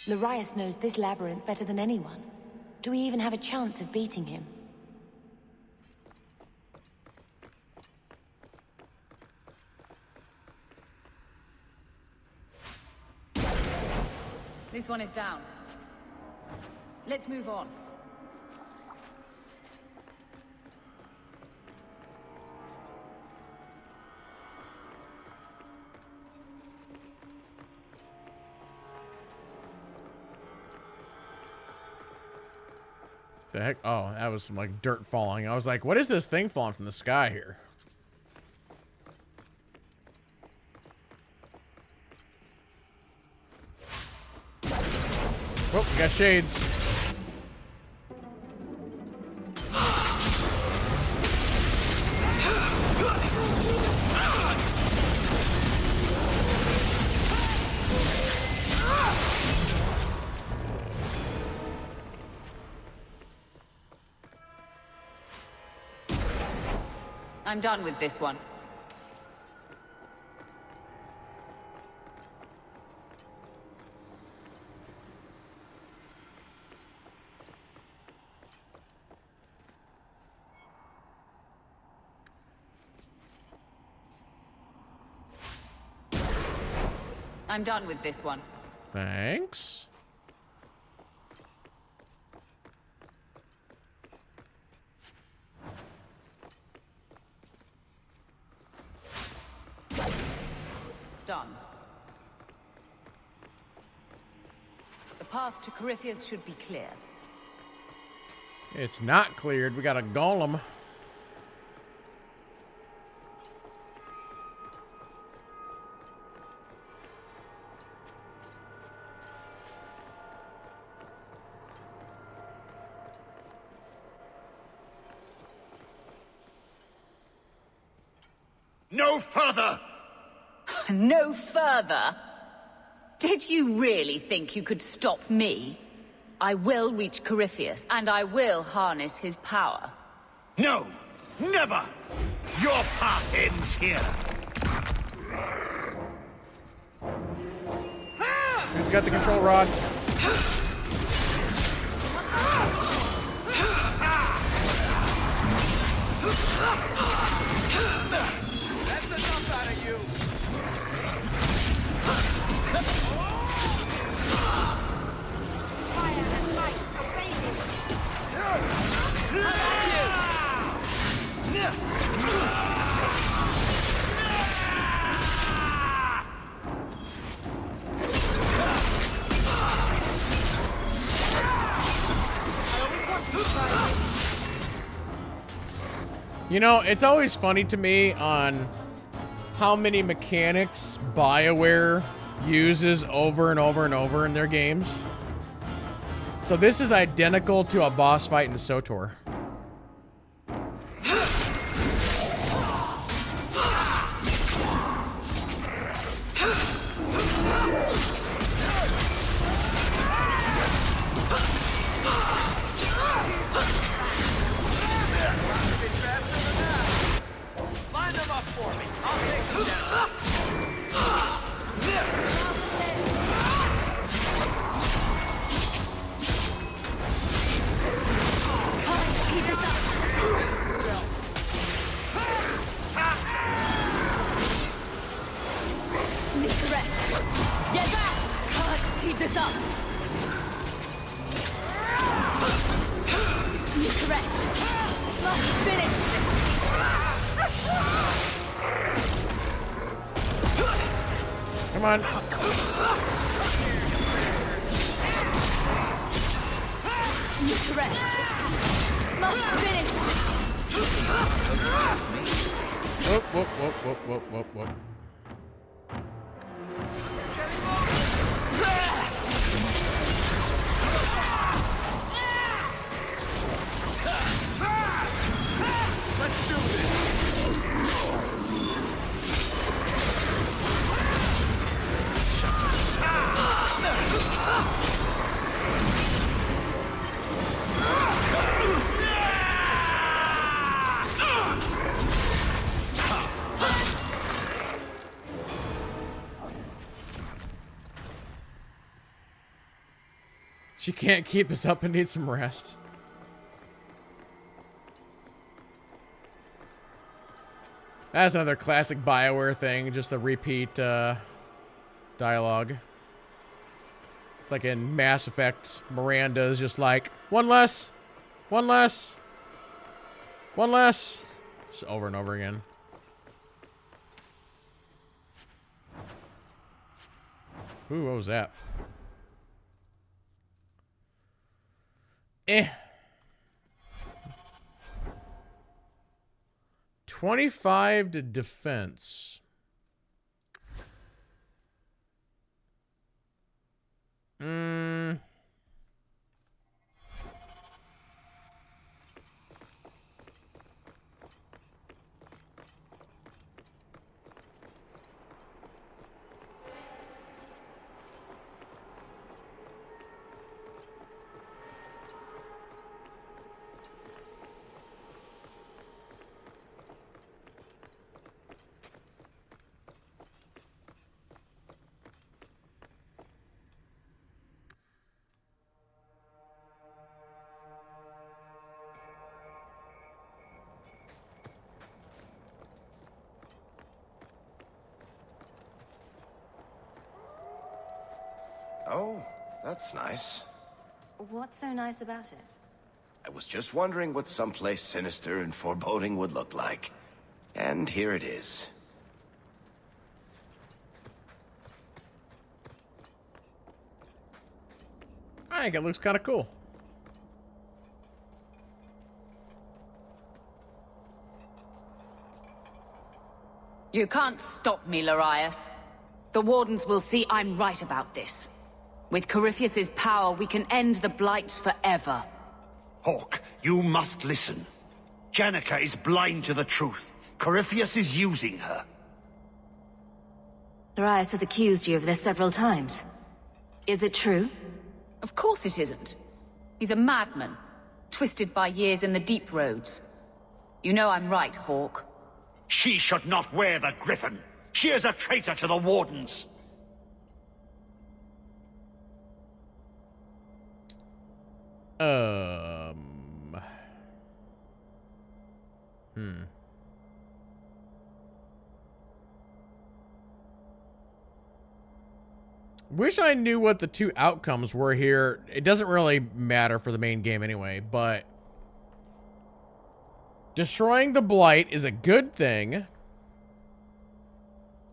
Larius knows this labyrinth better than anyone. Do we even have a chance of beating him? This one is down. Let's move on. The heck? Oh, that was some like dirt falling. I was like, what is this thing falling from the sky here? Oh, we got shades. I'm done with this one. I'm done with this one. Thanks. Done. The path to Corypheus should be clear. It's not cleared. We got a golem. No further! No further? Did you really think you could stop me? I will reach Corypheus, and I will harness his power. No! Never! Your path ends here! Who's got the control rod? That's enough out of you! Fire You know, it's always funny to me on how many mechanics BioWare uses over and over and over in their games. So this is identical to a boss fight in SOTOR. Line them up for me. I'll take them down. Keep this up. Need to rest. Get back! Can't keep this up. Need to rest. Must finish this. Come on. Need to rest. Must finish. Whoop, whoop, whoop, whoop, whoop, whoop, whoop. Let's do this. She can't keep this up and needs some rest. That's another classic BioWare thing, just the repeat dialogue. It's like in Mass Effect, Miranda's just like, one less, one less, one less. Just over and over again. Ooh, what was that? Eh. 25 to defense. Oh, that's nice. What's so nice about it? I was just wondering what someplace sinister and foreboding would look like. And here it is. I think it looks kind of cool. You can't stop me, Larius. The Wardens will see I'm right about this. With Corypheus's power, we can end the Blight forever. Hawk, you must listen. Janica is blind to the truth. Corypheus is using her. Darius has accused you of this several times. Is it true? Of course it isn't. He's a madman, twisted by years in the deep roads. You know I'm right, Hawk. She should not wear the griffin. She is a traitor to the Wardens. Wish I knew what the two outcomes were here. It doesn't really matter for the main game anyway, but destroying the Blight is a good thing.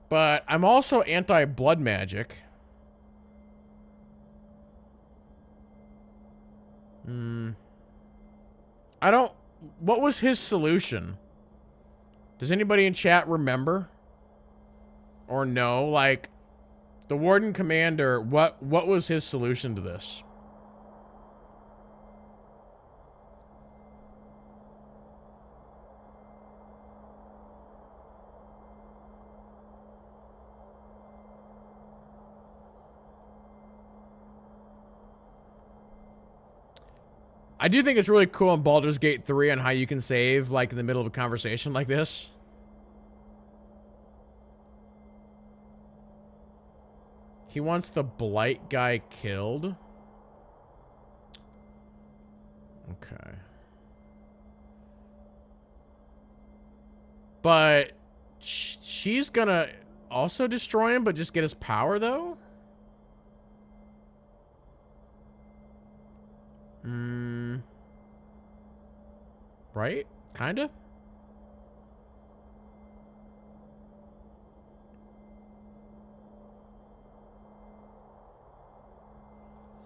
But I'm also anti-blood magic. I don't... What was his solution? Does anybody in chat remember? Or know? Like, the Warden Commander, what was his solution to this? I do think it's really cool in Baldur's Gate 3 on how you can save, like, in the middle of a conversation like this. He wants the Blight guy killed. Okay. But she's gonna also destroy him, but just get his power, though? Right? Kinda?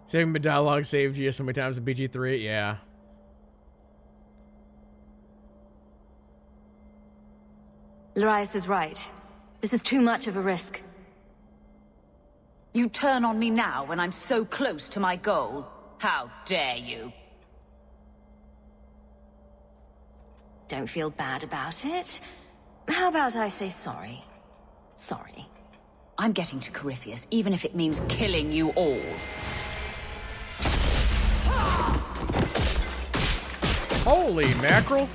Saving the dialogue saved you so many times in BG3? Yeah. Larius is right. This is too much of a risk. You turn on me now when I'm so close to my goal. How dare you? Don't feel bad about it. How about I say sorry? Sorry. I'm getting to Corypheus, even if it means killing you all. Holy mackerel.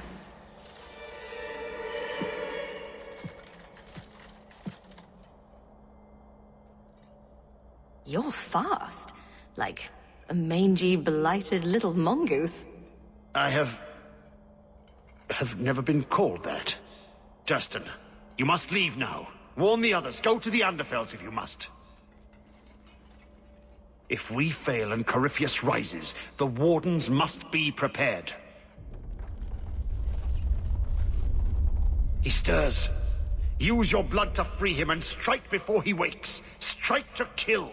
You're fast. Like a mangy, blighted little mongoose. I have never been called that. Justin, you must leave now. Warn the others. Go to the Underfells if you must. If we fail and Corypheus rises, the Wardens must be prepared. He stirs. Use your blood to free him and strike before he wakes. Strike to kill.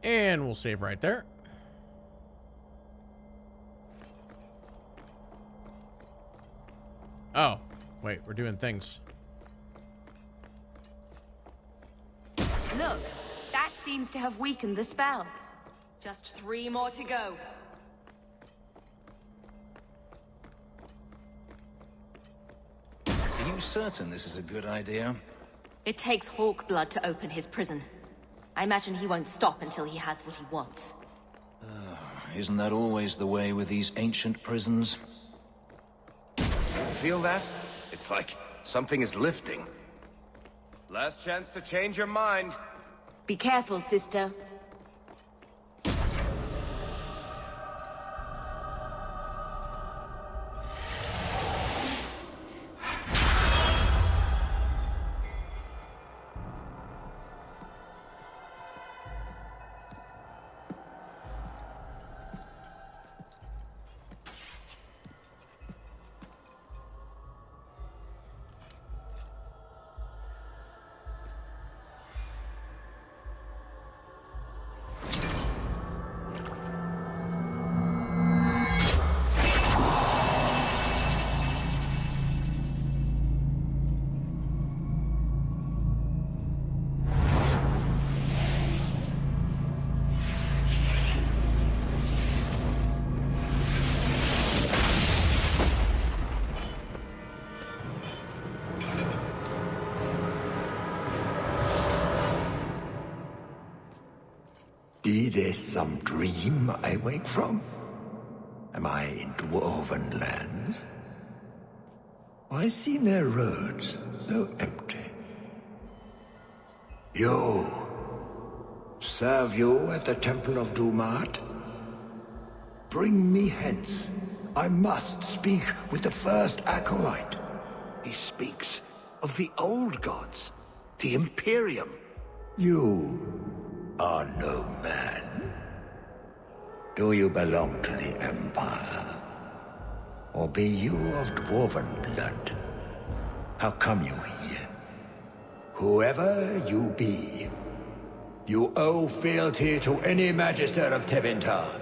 And we'll save right there. Oh, wait, we're doing things. Look, that seems to have weakened the spell. Just 3 more to go. Are you certain this is a good idea? It takes Hawk blood to open his prison. I imagine he won't stop until he has what he wants. Isn't that always the way with these ancient prisons? Feel that? It's like something is lifting. Last chance to change your mind. Be careful, sister. Be this some dream I wake from? Am I in dwarven lands? Why seem their roads so empty? You! Serve you at the Temple of Dumat? Bring me hence. I must speak with the first acolyte. He speaks of the old gods, the Imperium. You are no man. Do you belong to the Empire? Or be you of dwarven blood? How come you here? Whoever you be, you owe fealty to any Magister of Tevinter.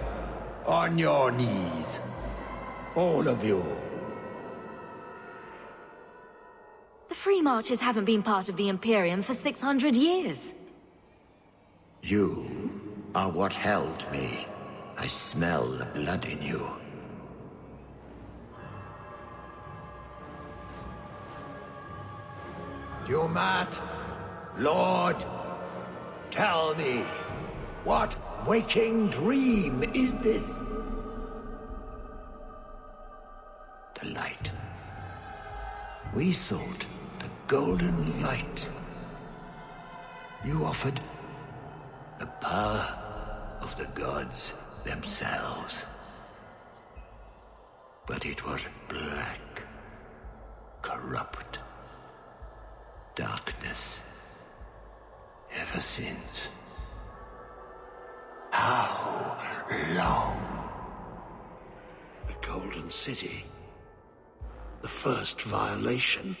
On your knees. All of you. The Free Marchers haven't been part of the Imperium for 600 years. You are what held me. I smell the blood in you. Dumat, Lord, tell me, what waking dream is this? The light. We sought the golden light. You offered the power of the gods themselves. But it was black, corrupt, darkness, ever since. How long? The Golden City. The first violation.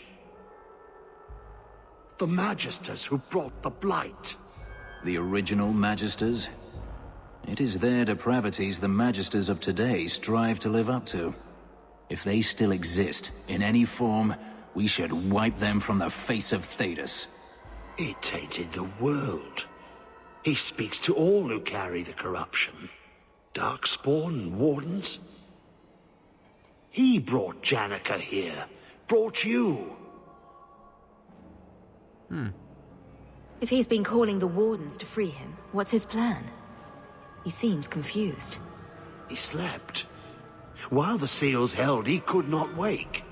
The Magisters who brought the Blight. The original Magisters? It is their depravities the Magisters of today strive to live up to. If they still exist, in any form, we should wipe them from the face of Thedas. He tainted the world. He speaks to all who carry the corruption. Darkspawn, Wardens. He brought Janica here. Brought you. If he's been calling the Wardens to free him, what's his plan? He seems confused. He slept. While the seals held, he could not wake.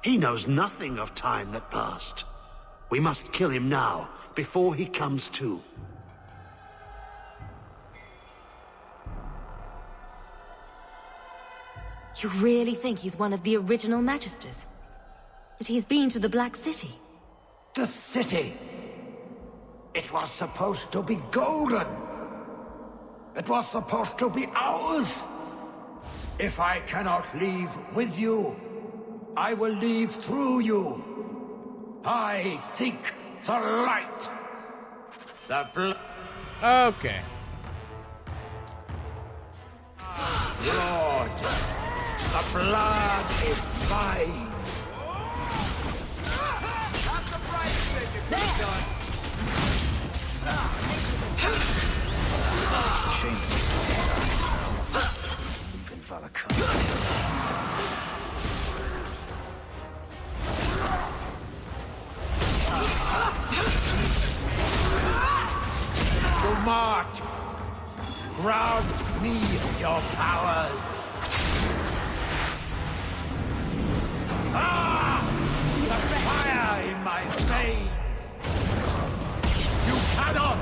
He knows nothing of time that passed. We must kill him now, before he comes to. You really think he's one of the original Magisters? That he's been to the Black City? The city! It was supposed to be golden! It was supposed to be ours! If I cannot leave with you, I will leave through you. I seek the light. The blood. Okay. Lord, the blood is mine. That's the price taken, big gun. Shame. Even Valakar. Dumart, grant me your powers. Ah! The fire in my veins! You cannot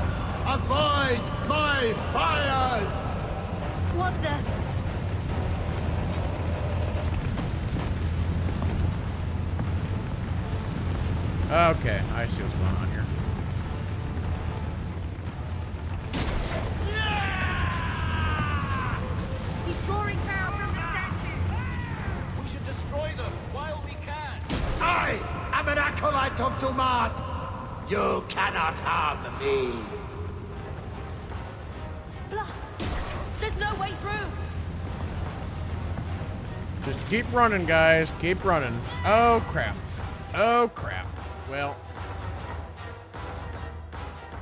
avoid my fires! What the... Okay, I see what's going on here. He's drawing power from the statues. We should destroy them while we can. I am an acolyte of Dumart! You cannot harm me! Blocked! There's no way through! Just keep running, guys. Keep running. Oh, crap. Oh, crap. Well.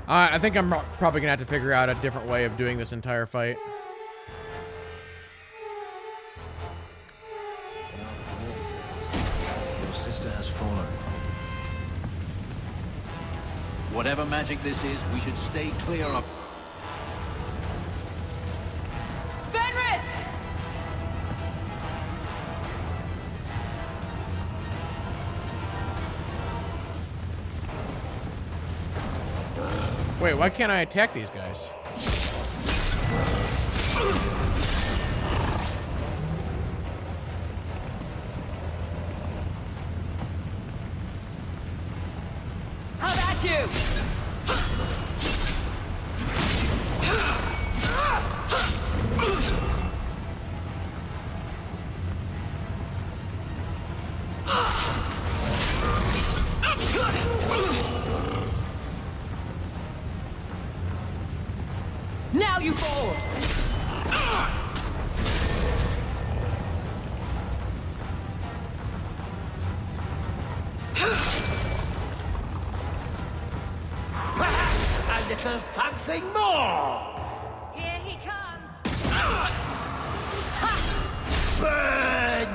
I think I'm probably going to have to figure out a different way of doing this entire fight. Your sister has fallen. Whatever magic this is, we should stay clear of... Fenris! Wait, why can't I attack these guys? How about you?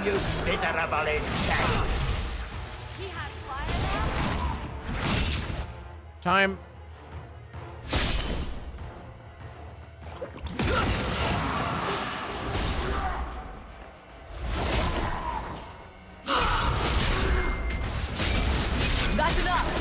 you miserable insect! Time. That's enough!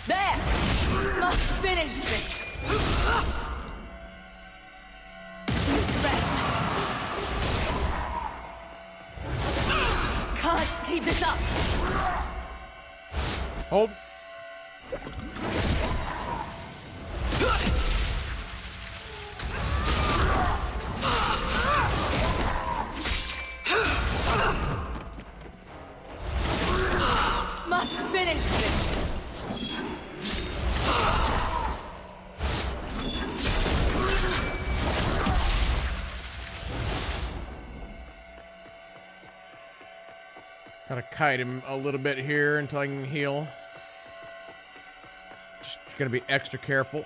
There! Must finish this! Rest! Can't keep this up! Hold. Must finish this! Gotta kite him a little bit here until I can heal. Just gonna be extra careful.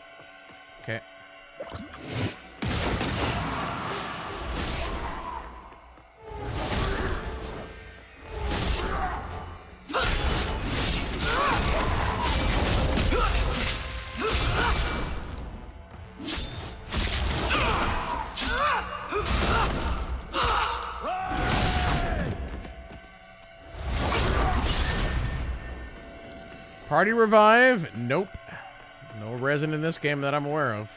Okay. Party revive? Nope. No resin in this game that I'm aware of.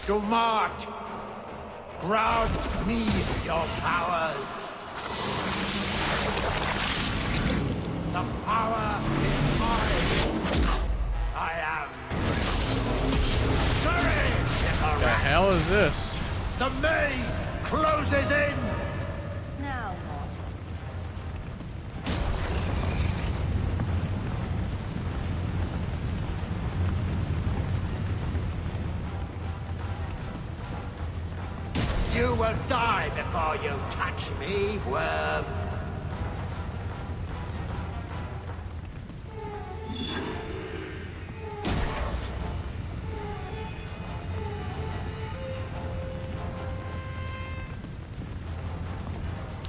Do not grant me your powers. The power is mine. I am. What the hell is this? The maze closes in. Now what? You will die before you touch me, worm.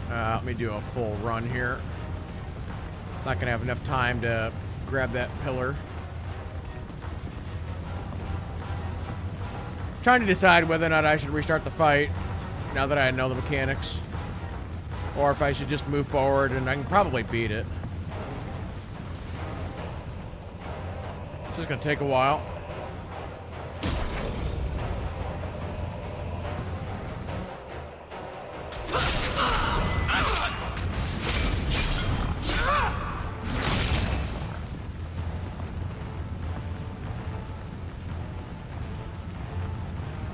Let me do a full run here. Not gonna have enough time to grab that pillar. Trying to decide whether or not I should restart the fight now that I know the mechanics, or if I should just move forward and I can probably beat it. It's just gonna take a while.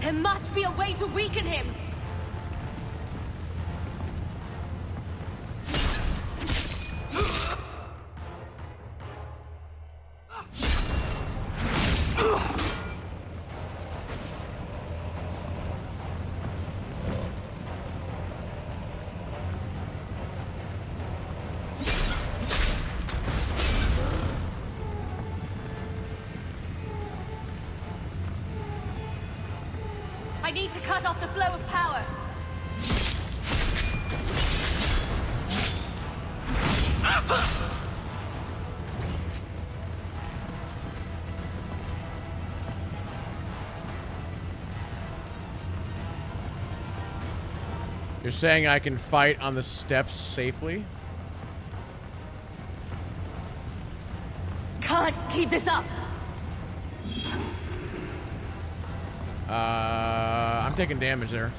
There must be a way to weaken him! need to cut off the flow of power. You're saying I can fight on the steps safely? Can't keep this up. I'm taking damage there.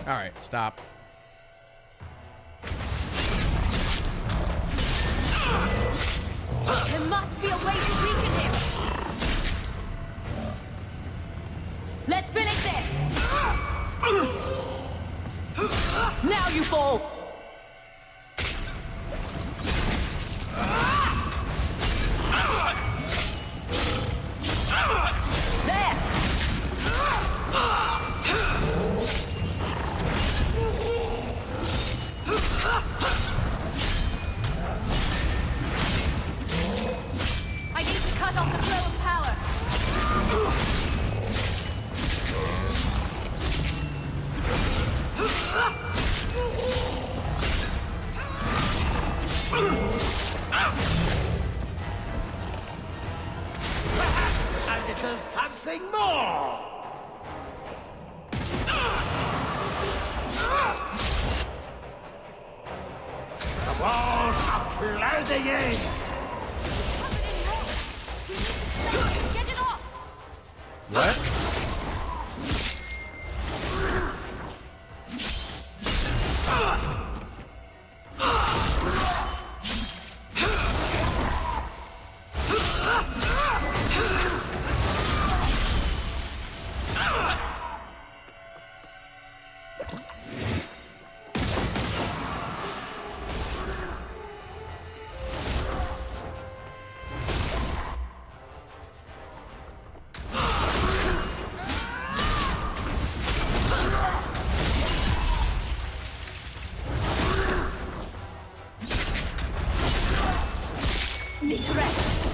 All right, stop. There must be a way to weaken him. Let's finish this. Now you fall. There. I need to cut off the flow of power. A little something more! The walls are closing in! Get it off! What? Need to rest.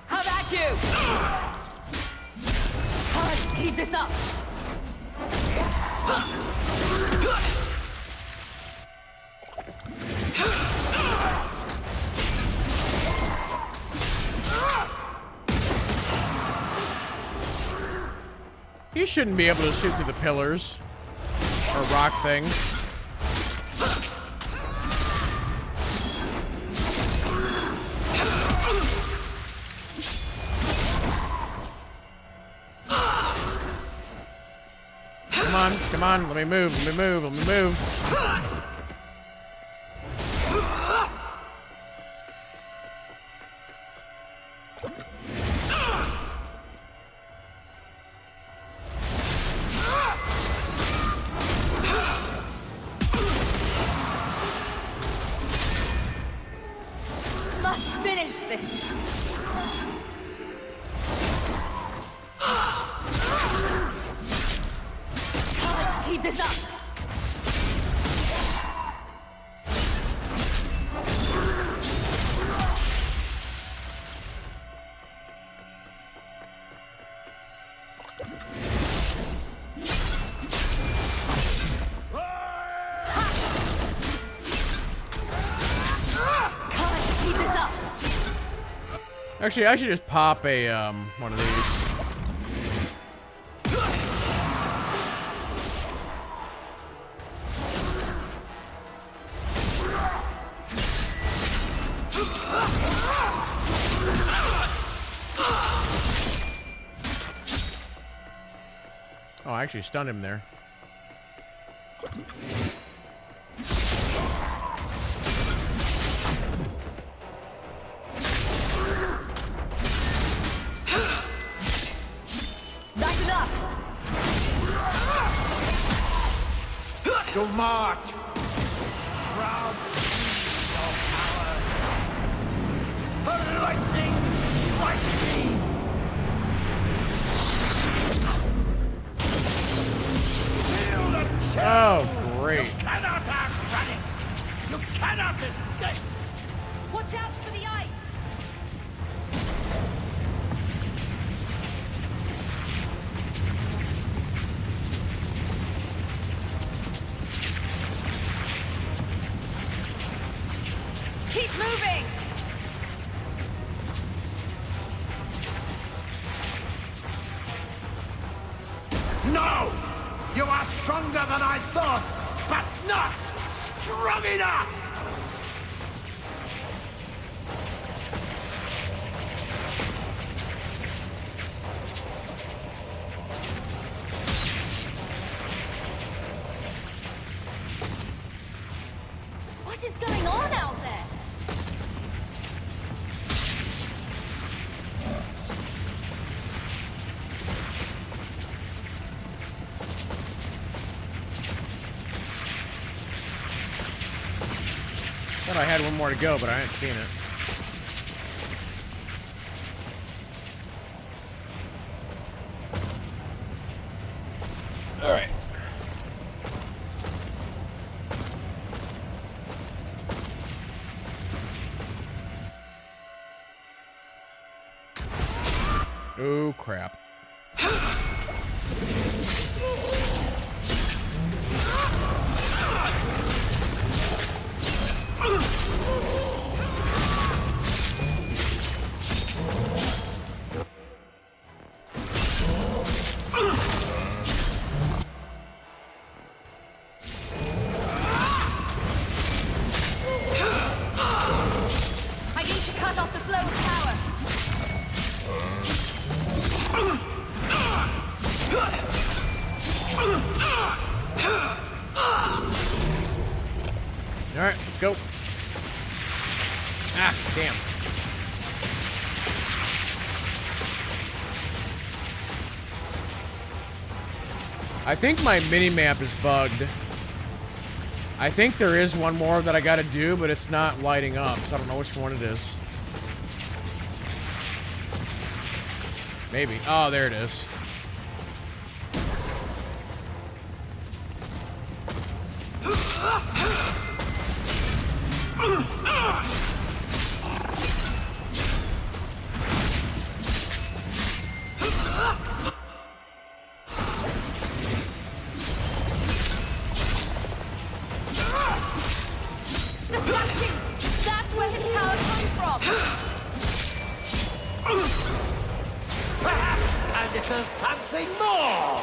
How about you? Can't keep this up. He shouldn't be able to shoot through the pillars or rock things. Come on, let me move, let me move. Must finish this. Can't keep this up. Actually, I should just pop a one of these. I actually stunned him there. That's enough! To march! Proud of power! The lightning strikes me! Feel the chill! Oh, great. You cannot outrun it! You cannot escape! Watch out for the ice! Keep moving! No! You are stronger than I thought, but not strong enough! What is going on out there? Thought I had one more to go, but I hadn't seen it. All right. Oh, crap. I need to cut off the flow of power. All right, let's go. Ah, damn. I think my mini-map is bugged. I think there is one more that I gotta do, but it's not lighting up, so I don't know which one it is. Maybe. Oh, there it is. That's where his power comes from! Perhaps a little something more!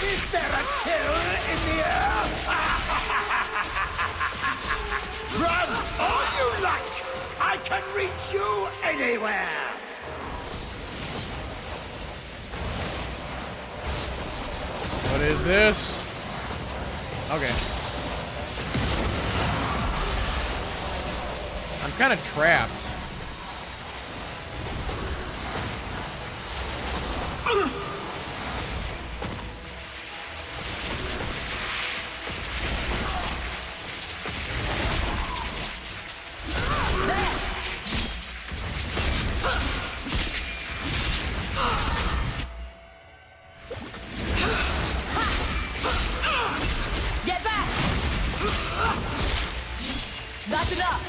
Is there a chill in the air? Run all you like! I can reach you anywhere! What is this? Okay. I'm kind of trapped. Get back! That's enough!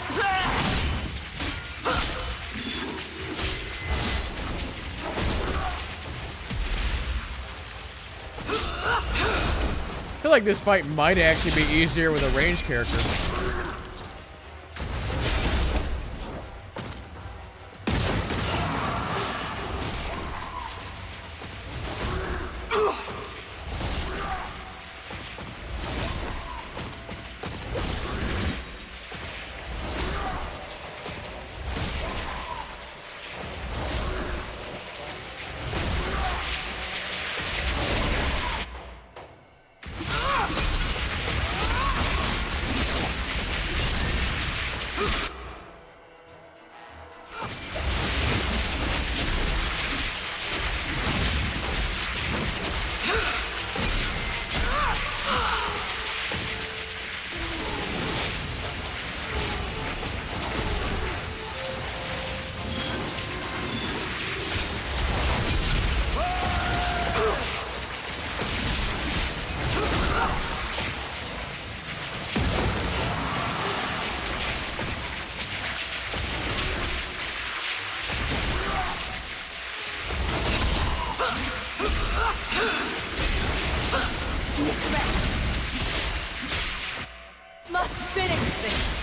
I feel like this fight might actually be easier with a ranged character. Need to rest. Must finish this.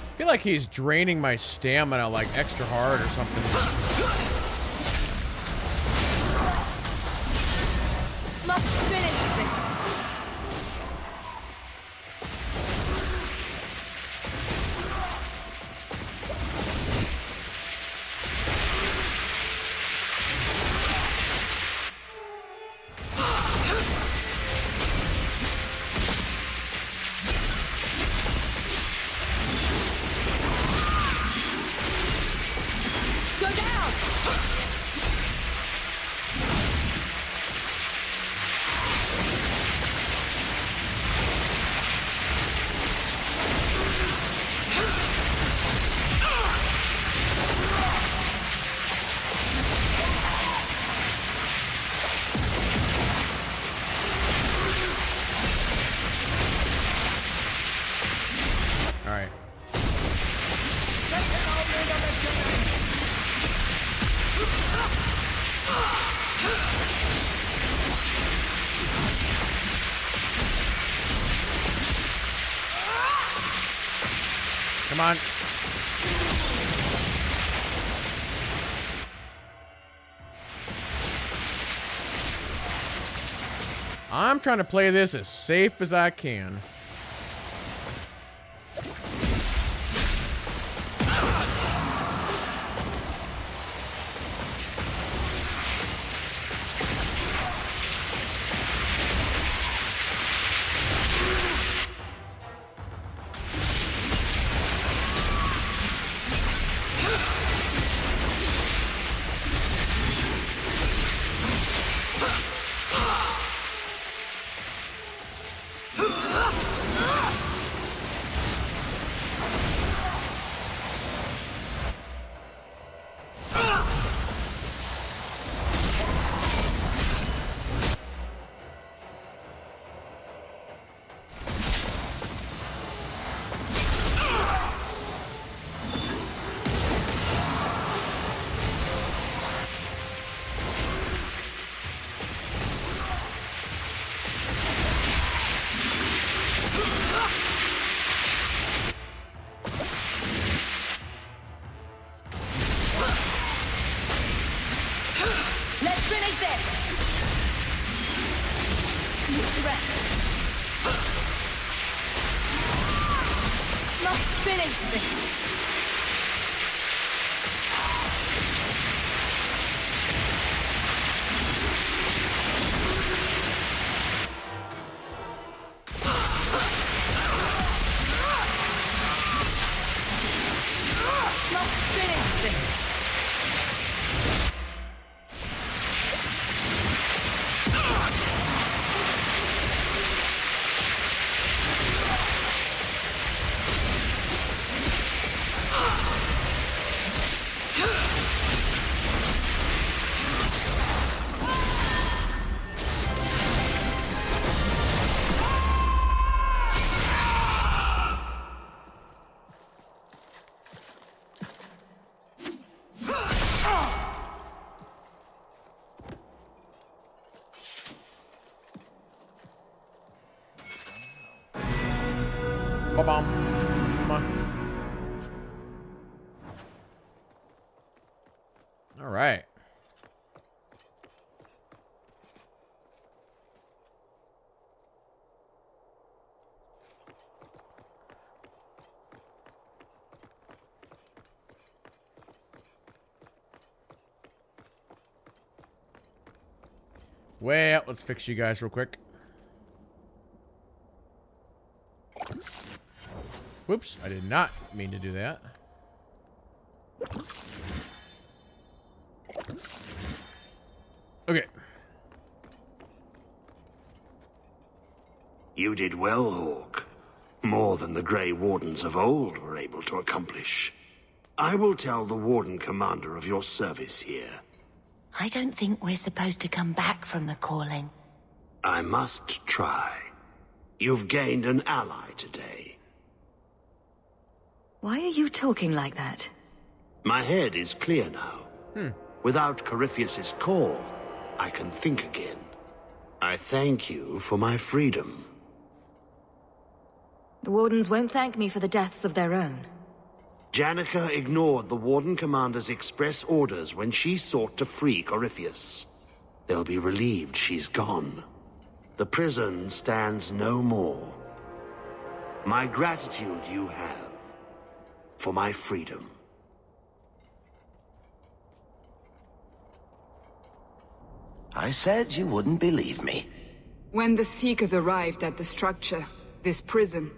I feel like he's draining my stamina like extra hard or something. Must finish this. Go down! All right. Come on. I'm trying to play this as safe as I can. Let's finish this! Need to rest. Must finish this! Must finish this! Ba-bum. All right. Well, let's fix you guys real quick. Whoops, I did not mean to do that. Okay. You did well, Hawk. More than the Grey Wardens of old were able to accomplish. I will tell the Warden Commander of your service here. I don't think we're supposed to come back from the calling. I must try. You've gained an ally today. Why are you talking like that? My head is clear now. Without Corypheus's call, I can think again. I thank you for my freedom. The Wardens won't thank me for the deaths of their own. Janica ignored the Warden Commander's express orders when she sought to free Corypheus. They'll be relieved she's gone. The prison stands no more. My gratitude you have for my freedom. I said you wouldn't believe me. When the Seekers arrived at the structure, this prison,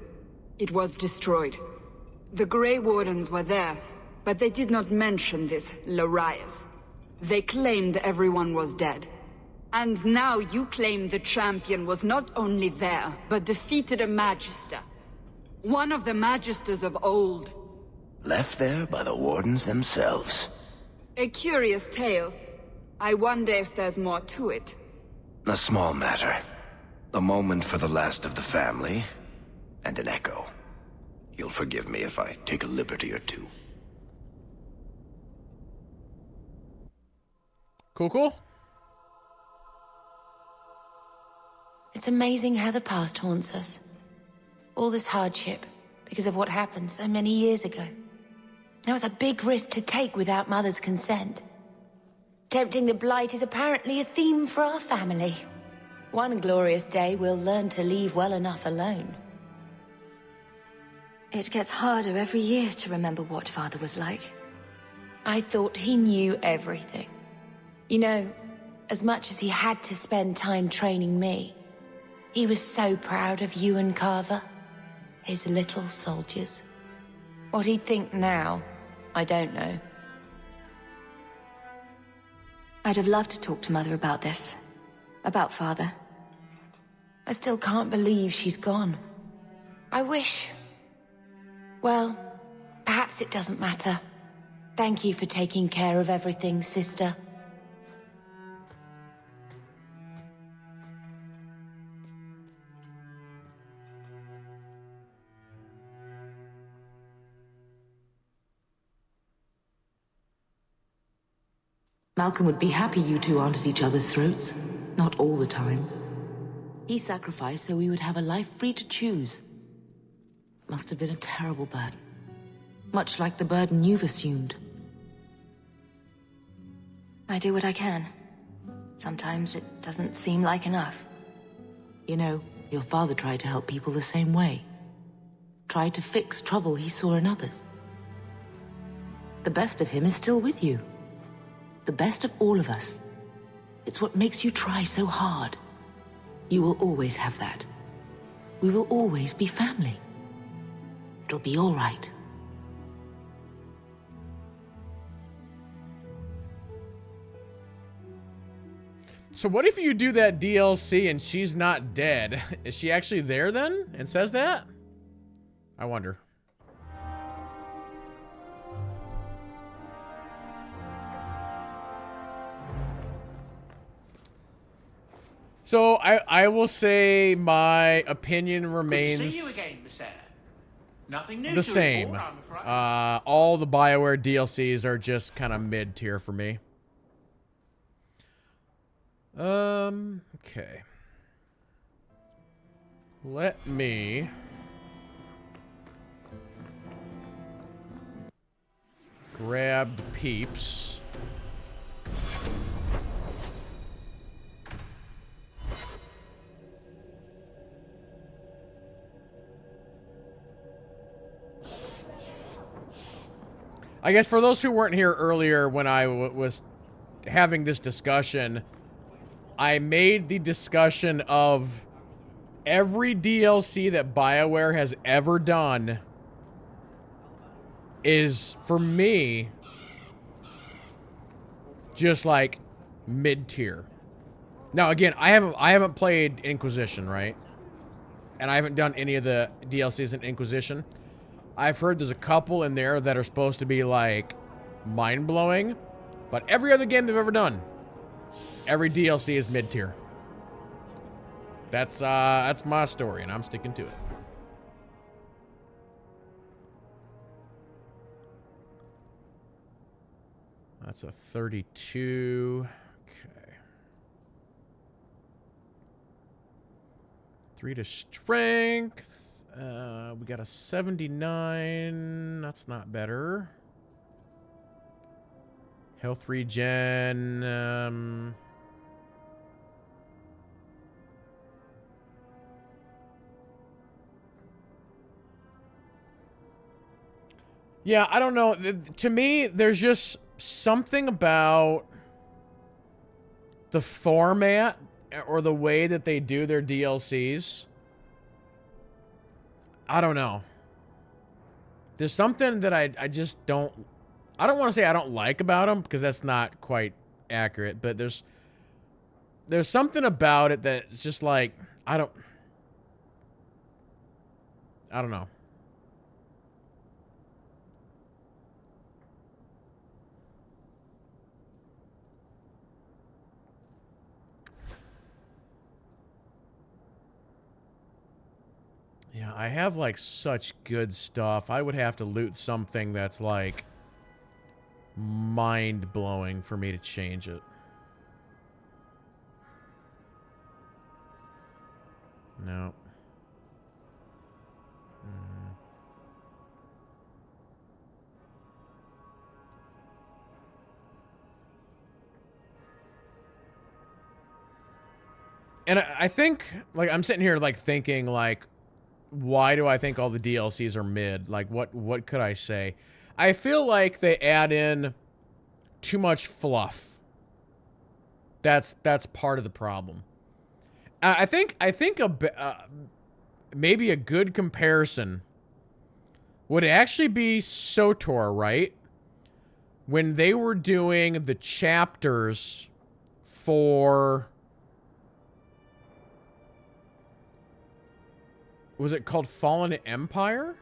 it was destroyed. The Grey Wardens were there, but they did not mention this Larius. They claimed everyone was dead. And now you claim the champion was not only there, but defeated a Magister. One of the Magisters of old. Left there by the Wardens themselves. A curious tale. I wonder if there's more to it. A small matter. A moment for the last of the family, and an echo. You'll forgive me if I take a liberty or two. Cool. It's amazing how the past haunts us. All this hardship, because of what happened so many years ago. That was a big risk to take without Mother's consent. Tempting the Blight is apparently a theme for our family. One glorious day, we'll learn to leave well enough alone. It gets harder every year to remember what Father was like. I thought he knew everything. You know, as much as he had to spend time training me, he was so proud of you and Carver, his little soldiers. What he'd think now, I don't know. I'd have loved to talk to Mother about this. About Father. I still can't believe she's gone. I wish... Well, perhaps it doesn't matter. Thank you for taking care of everything, sister. Malcolm would be happy you two aren't at each other's throats. Not all the time. He sacrificed so we would have a life free to choose. Must have been a terrible burden. Much like the burden you've assumed. I do what I can. Sometimes it doesn't seem like enough. You know, your father tried to help people the same way. Tried to fix trouble he saw in others. The best of him is still with you. The best of all of us. It's what makes you try so hard. You will always have that. We will always be family. It'll be all right. So what if you do that DLC and she's not dead? Is she actually there then and says that? I wonder. So I will say my opinion remains Good to see you again, sir. Nothing new the to same. report, I'm afraid. All the BioWare DLCs are just kind of mid-tier for me. Okay. Let me grab the peeps. I guess for those who weren't here earlier when I was having this discussion, I made the discussion of every DLC that BioWare has ever done is, for me, just like mid-tier. Now again, I haven't played Inquisition, right? And I haven't done any of the DLCs in Inquisition. I've heard there's a couple in there that are supposed to be like mind-blowing, but every other game they've ever done Every DLC is mid-tier. That's my story, and I'm sticking to it. That's a 32. Okay. 3 to strength. We got a 79. That's not better. Health regen. Yeah, I don't know. To me, there's just something about the format or the way that they do their DLCs. I don't know. There's something that I just don't... I don't want to say I don't like about them, because that's not quite accurate, but there's something about it that's just like, I don't know. Yeah, I have, like, such good stuff. I would have to loot something that's, like, mind-blowing for me to change it. No. And I think, like, I'm sitting here, like, thinking, like, why do I think all the DLCs are mid? Like, what could I say? I feel like they add in too much fluff. That's part of the problem. I think maybe a good comparison would actually be SOTOR, right? When they were doing the chapters for... Was it called Fallen Empire?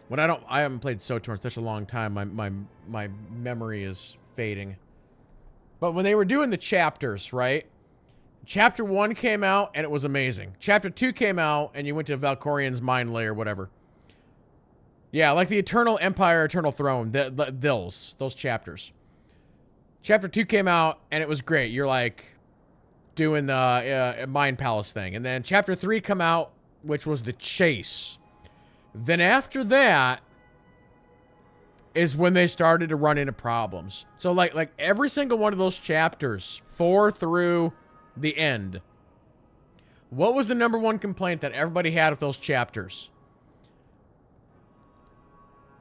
When I haven't played SOTOR in such a long time, my memory is fading. But when they were doing the chapters, right? Chapter 1 came out and it was amazing. Chapter 2 came out and you went to Valkorian's Mind Layer, whatever. Yeah, like the Eternal Empire, Eternal Throne, those chapters. Chapter 2 came out and it was great. You're like doing the Mind Palace thing. And then Chapter 3 come out, which was the chase. Then after that is when they started to run into problems. So like every single one of those chapters, 4 through the end, what was the number one complaint that everybody had with those chapters?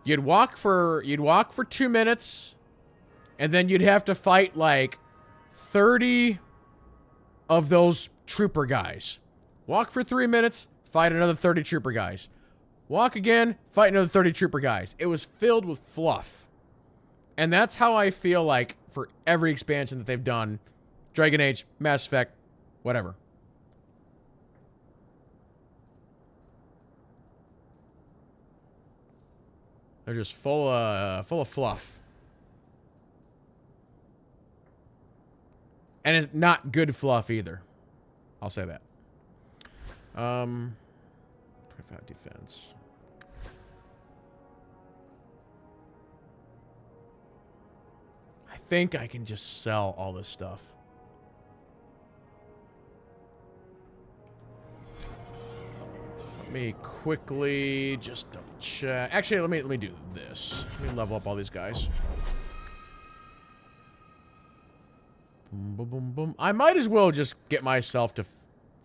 You'd walk for 2 minutes, and then you'd have to fight like 30 of those trooper guys. Walk for 3 minutes, fight another 30 trooper guys. Walk again, fight another 30 trooper guys. It was filled with fluff. And that's how I feel like for every expansion that they've done. Dragon Age, Mass Effect, whatever. They're just full of fluff. And it's not good fluff either. I'll say that. 25 defense. I think I can just sell all this stuff. Let me quickly just double check. Actually, let me do this. Let me level up all these guys. Boom, boom, boom, boom. I might as well just get myself to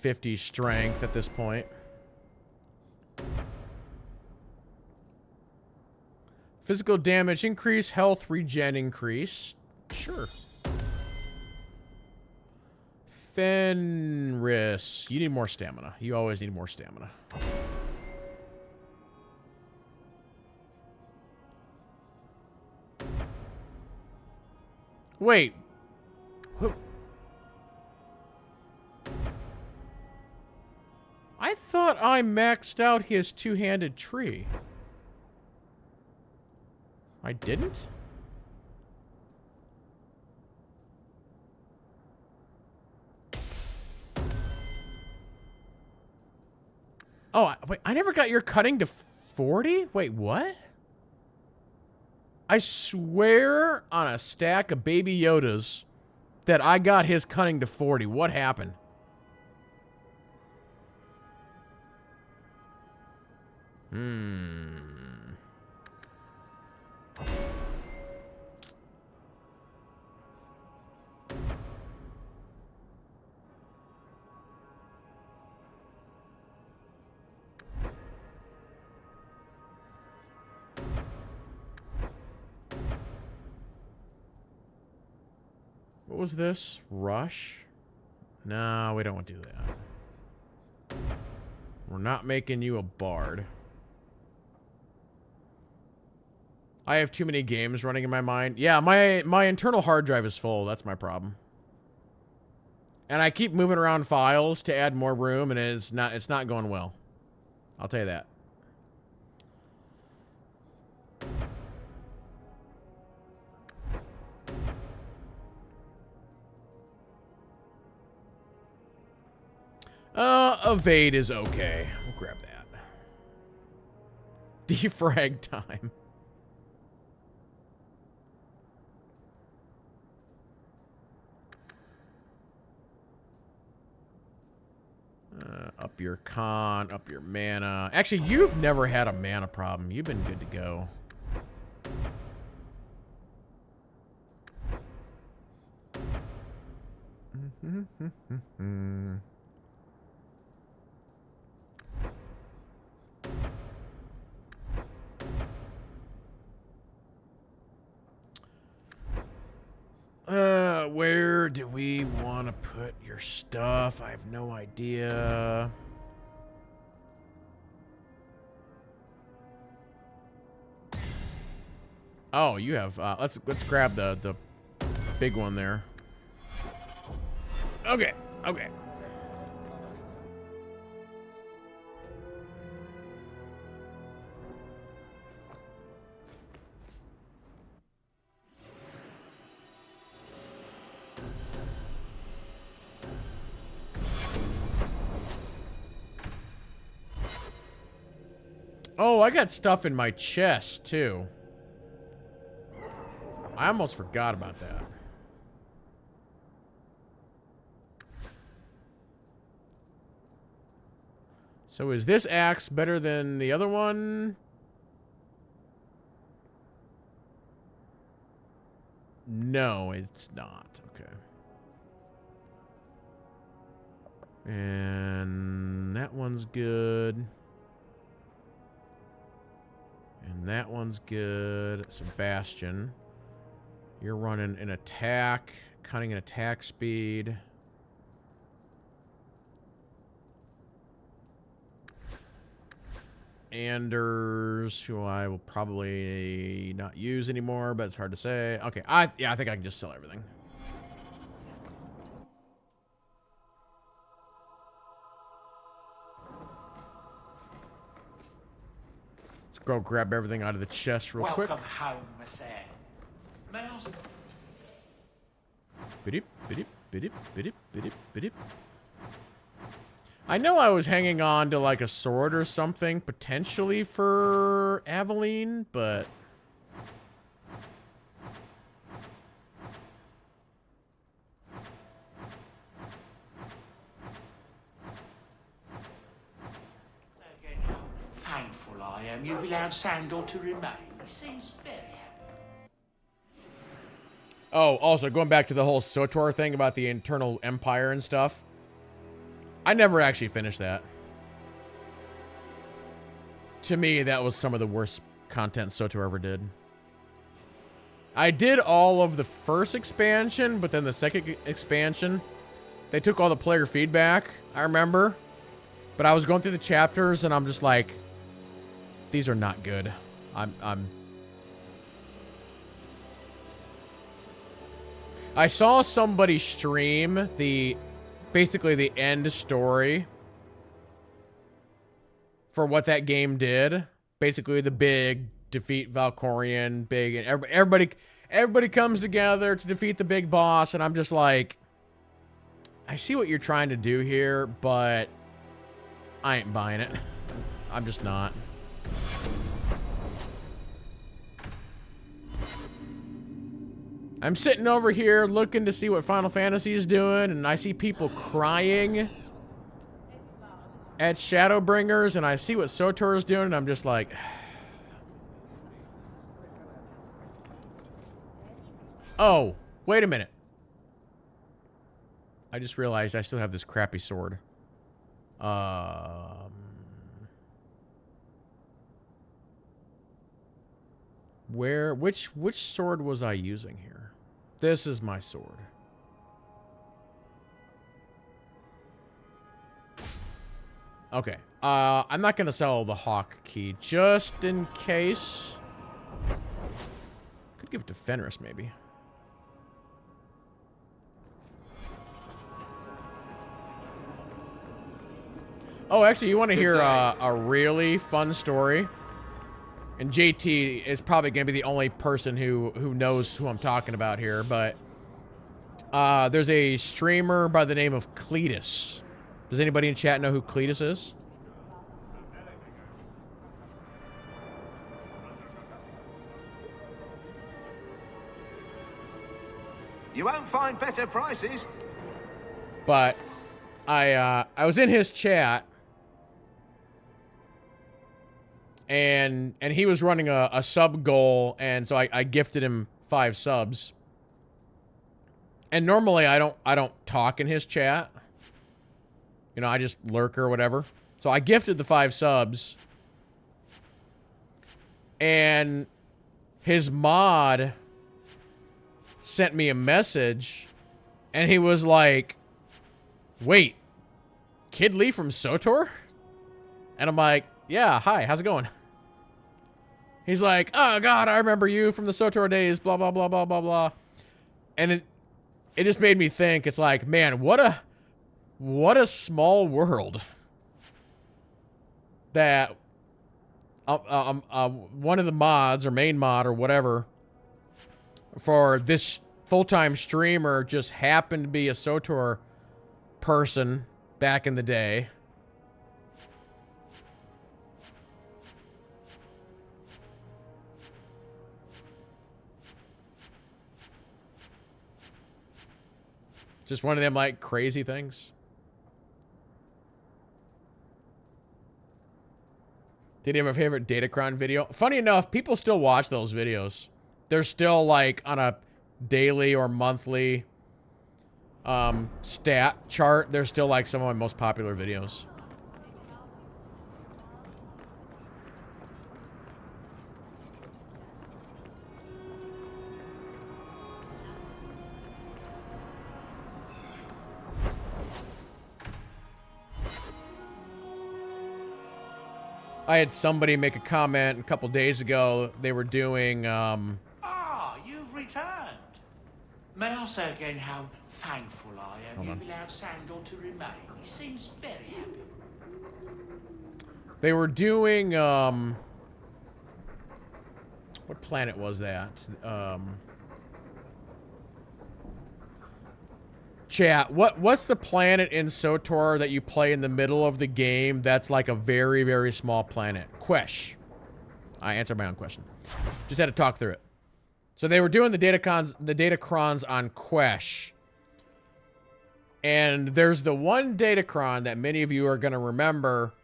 50 strength at this point. Physical damage increase, health regen increase. Sure. Fenris. You need more stamina. You always need more stamina. Wait. I thought I maxed out his two-handed tree. I didn't? Oh, wait, I never got your cutting to 40? Wait, what? I swear on a stack of Baby Yodas that I got his cutting to 40. What happened? What was this? Rush? No, we don't want to do that. We're not making you a bard. I have too many games running in my mind. Yeah, my internal hard drive is full. That's my problem. And I keep moving around files to add more room, and it's not going well. I'll tell you that. Evade is okay. We'll grab that. Defrag time. Up your con, up your mana. Actually, you've never had a mana problem. You've been good to go. Where do we want to put your stuff? I have no idea. Oh, you have, let's grab the big one there. Okay, okay. Oh, I got stuff in my chest, too. I almost forgot about that. So is this axe better than the other one? No, it's not. Okay. And that one's good. And that one's good. Sebastian. You're running an attack, cutting an attack speed. Anders, who I will probably not use anymore, but it's hard to say. Okay, yeah, I think I can just sell everything. Let's go grab everything out of the chest real quick. Welcome home, Miss Anne. May I ask? Bidip, bidip, bidip, bidip, bidip, bidip. I know I was hanging on to like a sword or something, potentially for Aveline, but... Again, how thankful I am you've allowed Sandor to remain. He seems very happy. Oh, also, going back to the whole SOTOR thing about the internal empire and stuff. I never actually finished that. To me, that was some of the worst content SOTOR ever did. I did all of the first expansion, but then the second expansion, they took all the player feedback, I remember. But I was going through the chapters, and I'm just like, these are not good. I saw somebody stream basically the end story for what that game did. Basically the big defeat Valkorion, big, and everybody comes together to defeat the big boss, and I'm just like, I see what you're trying to do here, but I ain't buying it. I'm just not. I'm sitting over here looking to see what Final Fantasy is doing, and I see people crying at Shadowbringers, and I see what SWTOR is doing, and I'm just like... Oh, wait a minute. I just realized I still have this crappy sword. Which sword was I using here? This is my sword. Okay. I'm not gonna sell the Hawk key just in case. Could give it to Fenris maybe. Oh, actually, you want to hear a really fun story? And JT is probably going to be the only person who knows who I'm talking about here, but there's a streamer by the name of Cletus. Does anybody in chat know who Cletus is? You won't find better prices. But I was in his chat, and he was running a sub goal, and so I gifted him 5 subs. And normally I don't talk in his chat. You know, I just lurk or whatever. So I gifted the 5 subs. And his mod sent me a message, and he was like, "Wait, Kid Lee from SWTOR?" And I'm like, "Yeah, hi, how's it going?" He's like, "Oh God, I remember you from the SWTOR days, blah, blah, blah, blah, blah, blah." And it just made me think, it's like, man, what a small world that one of the mods or main mod or whatever for this full-time streamer just happened to be a SWTOR person back in the day. Just one of them, like, crazy things. Did you have a favorite Datacron video? Funny enough, people still watch those videos. They're still, like, on a daily or monthly stat chart. They're still, like, some of my most popular videos. I had somebody make a comment a couple days ago. They were doing, Ah, you've returned. May I say again how thankful I am you've allowed Sandor to remain. He seems very happy. They were doing, what planet was that? Chat, what's the planet in SWTOR that you play in the middle of the game that's like a very, very small planet? Quesh. I answered my own question. Just had to talk through it. So they were doing the Datacrons on Quesh. And there's the one Datacron that many of you are going to remember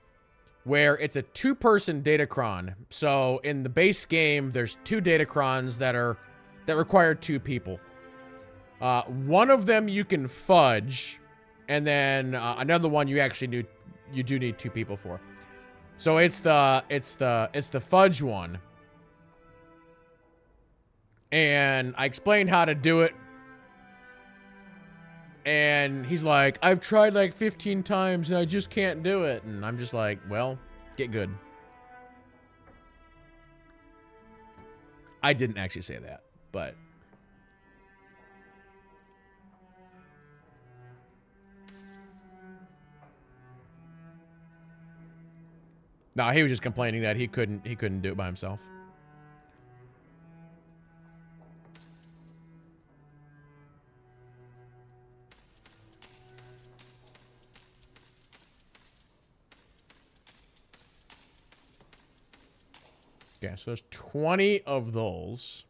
where it's a 2-person Datacron. So in the base game, there's 2 Datacrons that require 2 people. One of them you can fudge, and then another one you do need 2 people for. So it's the fudge one. And I explained how to do it. And he's like, "I've tried like 15 times and I just can't do it." And I'm just like, well, get good. I didn't actually say that, but no, he was just complaining that he couldn't do it by himself. Okay, so there's 20 of those.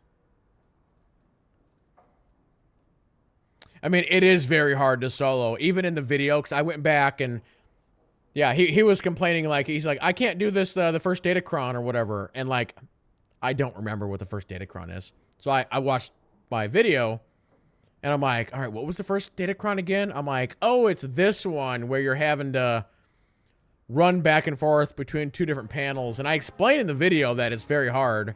I mean, it is very hard to solo, even in the video, because I went back and, yeah, he was complaining, like, he's like, I can't do this, the first Datacron or whatever, and, like, I don't remember what the first Datacron is. So I watched my video, and I'm like, all right, what was the first Datacron again? I'm like, oh, it's this one where you're having to run back and forth between two different panels, and I explained in the video that it's very hard.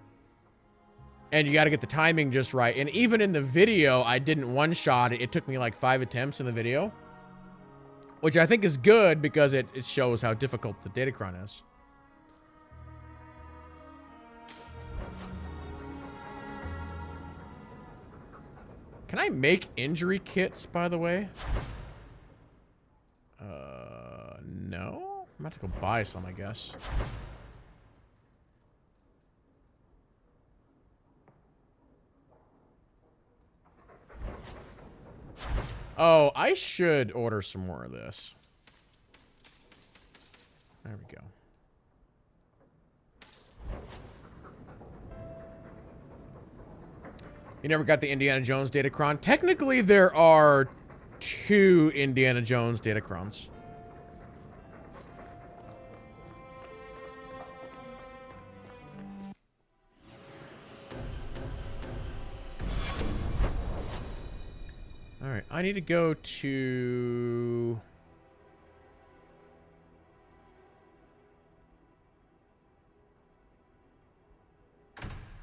And you got to get the timing just right. And even in the video, I didn't one-shot it. It took me like 5 attempts in the video. Which I think is good because it shows how difficult the Datacron is. Can I make injury kits, by the way? No? I'm about to go buy some, I guess. Oh, I should order some more of this. There we go. You never got the Indiana Jones Datacron? Technically, there are 2 Indiana Jones Datacrons. Alright, I need to go to...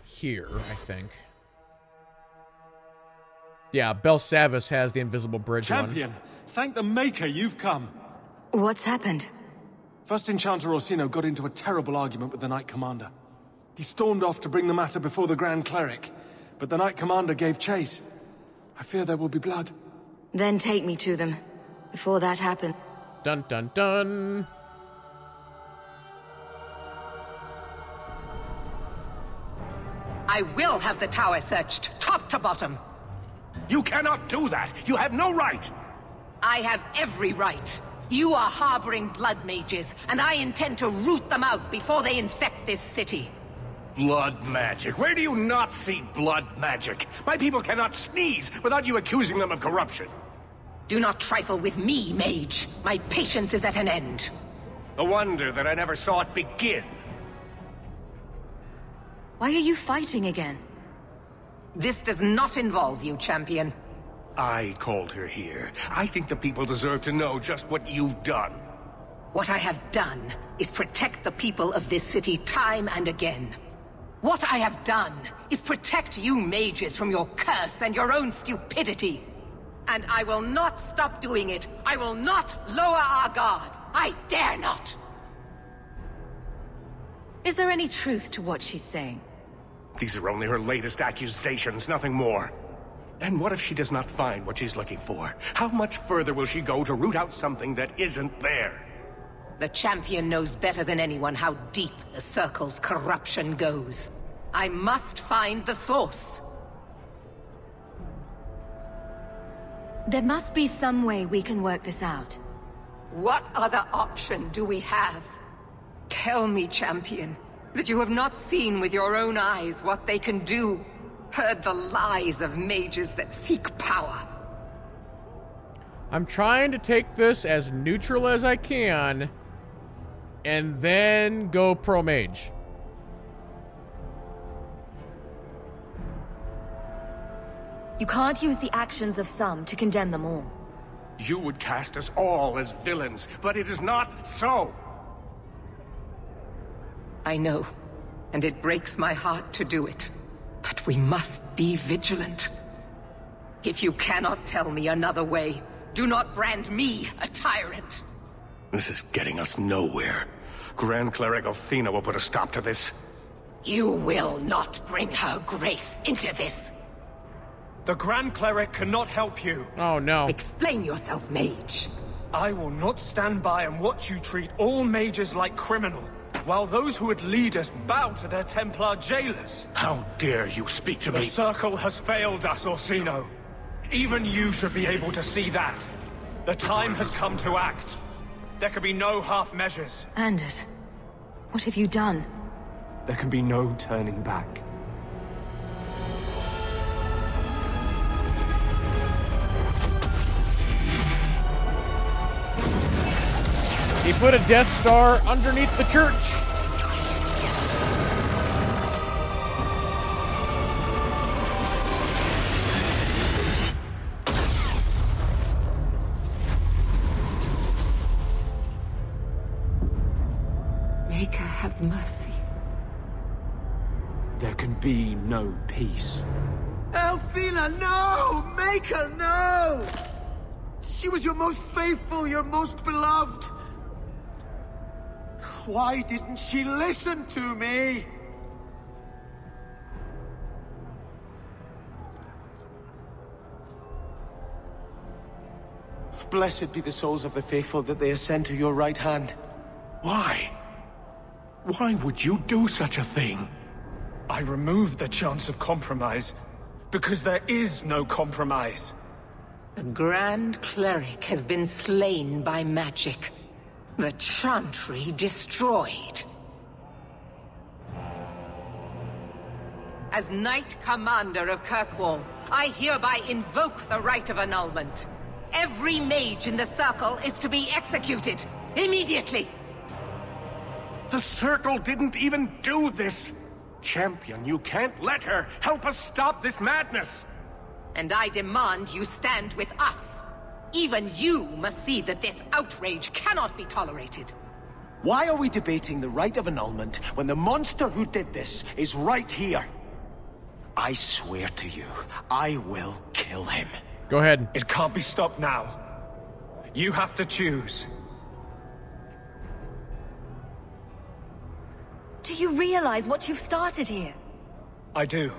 here, I think. Yeah, Belsavis has the invisible bridge Champion, thank the Maker you've come. What's happened? First Enchanter Orsino got into a terrible argument with the Knight Commander. He stormed off to bring the matter before the Grand Cleric, but the Knight Commander gave chase. I fear there will be blood. Then take me to them. Before that happened. Dun dun dun. I will have the tower searched, top to bottom. You cannot do that! You have no right! I have every right. You are harboring blood mages, and I intend to root them out before they infect this city. Blood magic? Where do you not see blood magic? My people cannot sneeze without you accusing them of corruption. Do not trifle with me, mage. My patience is at an end. A wonder that I never saw it begin. Why are you fighting again? This does not involve you, champion. I called her here. I think the people deserve to know just what you've done. What I have done is protect the people of this city time and again. What I have done is protect you mages from your curse and your own stupidity. And I will not stop doing it. I will not lower our guard. I dare not. Is there any truth to what she's saying? These are only her latest accusations, nothing more. And what if she does not find what she's looking for? How much further will she go to root out something that isn't there? The champion knows better than anyone how deep the Circle's corruption goes. I must find the source. There must be some way we can work this out. What other option do we have? Tell me, champion, that you have not seen with your own eyes what they can do. Heard the lies of mages that seek power. I'm trying to take this as neutral as I can, and then go pro mage. You can't use the actions of some to condemn them all. You would cast us all as villains, but it is not so. I know, and it breaks my heart to do it. But we must be vigilant. If you cannot tell me another way, do not brand me a tyrant. This is getting us nowhere. Grand Cleric Athena will put a stop to this. You will not bring her grace into this. The Grand Cleric cannot help you. Oh, no. Explain yourself, mage. I will not stand by and watch you treat all mages like criminal, while those who would lead us bow to their Templar jailers. How dare you speak to me? The Circle has failed us, Orsino. Even you should be able to see that. The time has come to act. There can be no half measures. Anders, what have you done? There can be no turning back. He put a Death Star underneath the church. Make her have mercy. There can be no peace. Elfina, no! Make her, no! She was your most faithful, your most beloved. Why didn't she listen to me? Blessed be the souls of the faithful that they ascend to your right hand. Why? Why would you do such a thing? I removed the chance of compromise, because there is no compromise. The Grand Cleric has been slain by magic. The Chantry destroyed. As Knight Commander of Kirkwall, I hereby invoke the right of annulment. Every mage in the Circle is to be executed, immediately! The Circle didn't even do this! Champion, you can't let her! Help us stop this madness! And I demand you stand with us! Even you must see that this outrage cannot be tolerated. Why are we debating the right of annulment when the monster who did this is right here? I swear to you, I will kill him. Go ahead. It can't be stopped now. You have to choose. Do you realize what you've started here? I do.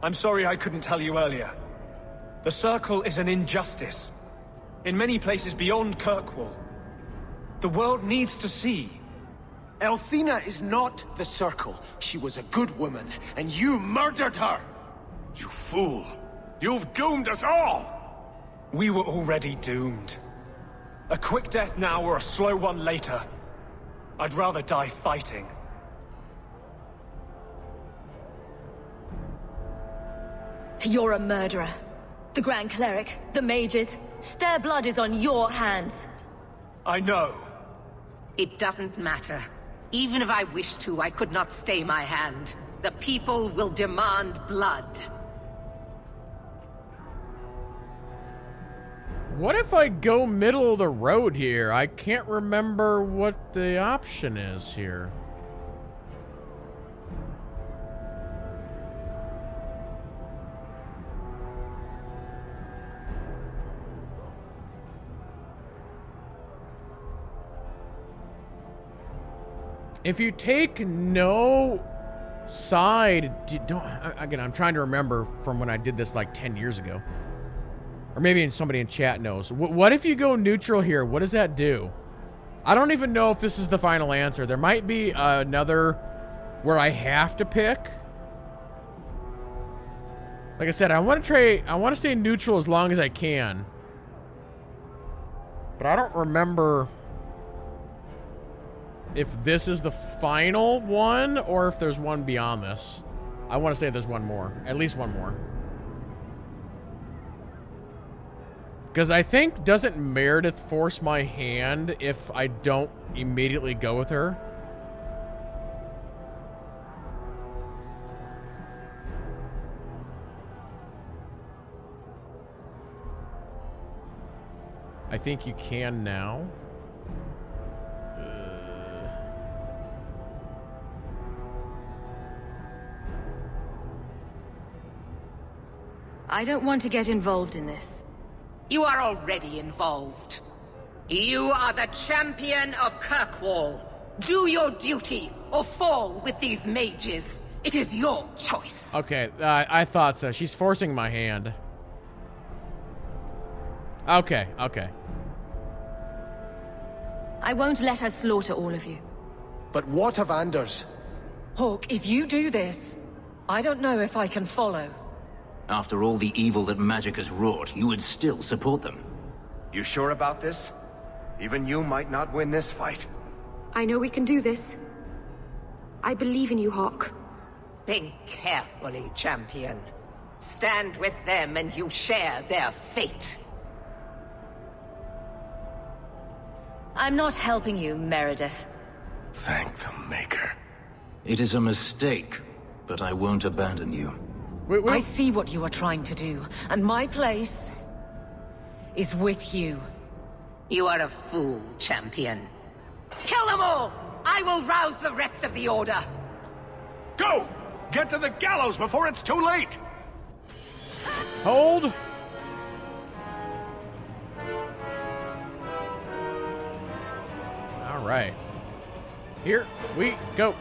I'm sorry I couldn't tell you earlier. The Circle is an injustice. In many places beyond Kirkwall. The world needs to see. Elfina is not the Circle. She was a good woman, and you murdered her! You fool! You've doomed us all! We were already doomed. A quick death now or a slow one later. I'd rather die fighting. You're a murderer. The Grand Cleric, the mages, their blood is on your hands. I know. It doesn't matter. Even if I wished to, I could not stay my hand. The people will demand blood. What if I go middle of the road here? I can't remember what the option is here. If you take no side, again, I'm trying to remember from when I did this like 10 years ago. Or maybe somebody in chat knows. What if you go neutral here? What does that do? I don't even know if this is the final answer. There might be another where I have to pick. Like I said, I want to stay neutral as long as I can. But I don't remember if this is the final one or if there's one beyond this. I want to say there's one more. At least one more. Because I think, doesn't Meredith force my hand if I don't immediately go with her? I think you can now. I don't want to get involved in this. You are already involved. You are the champion of Kirkwall. Do your duty, or fall with these mages. It is your choice. Okay, I thought so. She's forcing my hand. Okay, okay. I won't let her slaughter all of you. But what of Anders? Hawk, if you do this, I don't know if I can follow. After all the evil that magic has wrought, you would still support them. You sure about this? Even you might not win this fight. I know we can do this. I believe in you, Hawk. Think carefully, champion. Stand with them and you share their fate. I'm not helping you, Meredith. Thank the Maker. It is a mistake, but I won't abandon you. I see what you are trying to do, and my place is with you. You are a fool, champion. Kill them all! I will rouse the rest of the Order! Go! Get to the gallows before it's too late! Hold! Alright. Here we go.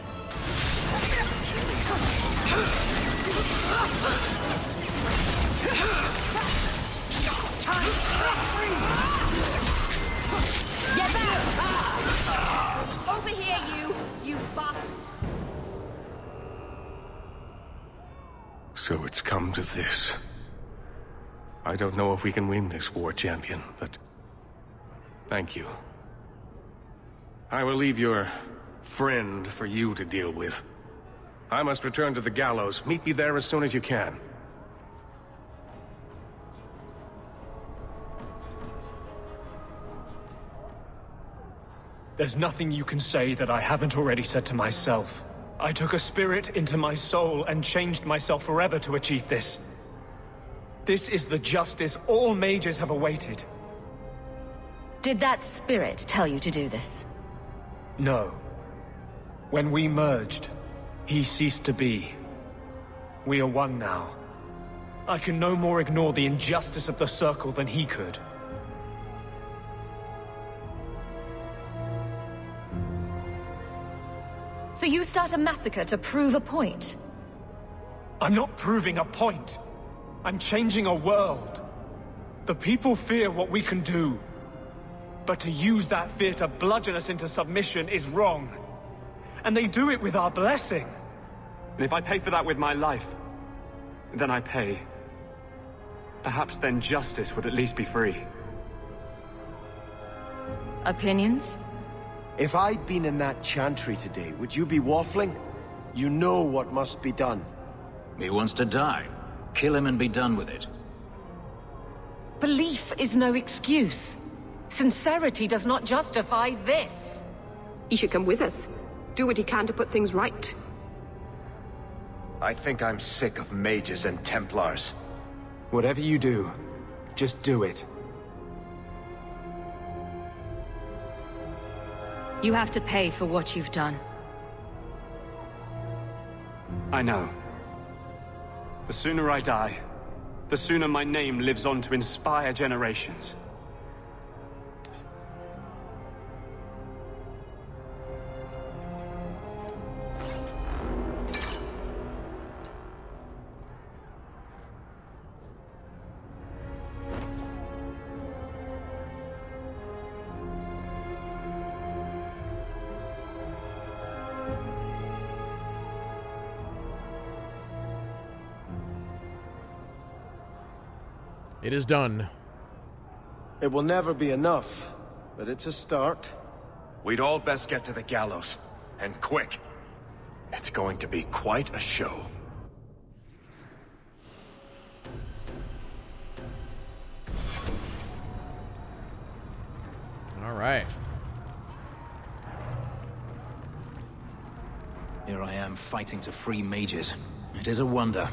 Get back! Over here, you bastard! So it's come to this. I don't know if we can win this war, champion, but thank you. I will leave your friend for you to deal with. I must return to the gallows. Meet me there as soon as you can. There's nothing you can say that I haven't already said to myself. I took a spirit into my soul and changed myself forever to achieve this. This is the justice all mages have awaited. Did that spirit tell you to do this? No. When we merged, he ceased to be. We are one now. I can no more ignore the injustice of the Circle than he could. So you start a massacre to prove a point? I'm not proving a point. I'm changing a world. The people fear what we can do. But to use that fear to bludgeon us into submission is wrong. And they do it with our blessing. And if I pay for that with my life, then I pay. Perhaps then justice would at least be free. Opinions? If I'd been in that chantry today, would you be waffling? You know what must be done. He wants to die. Kill him and be done with it. Belief is no excuse. Sincerity does not justify this. He should come with us. Do what he can to put things right. I think I'm sick of mages and Templars. Whatever you do, just do it. You have to pay for what you've done. I know. The sooner I die, the sooner my name lives on to inspire generations. It is done. It will never be enough, but it's a start. We'd all best get to the gallows. And quick. It's going to be quite a show. All right. Here I am fighting to free mages. It is a wonder.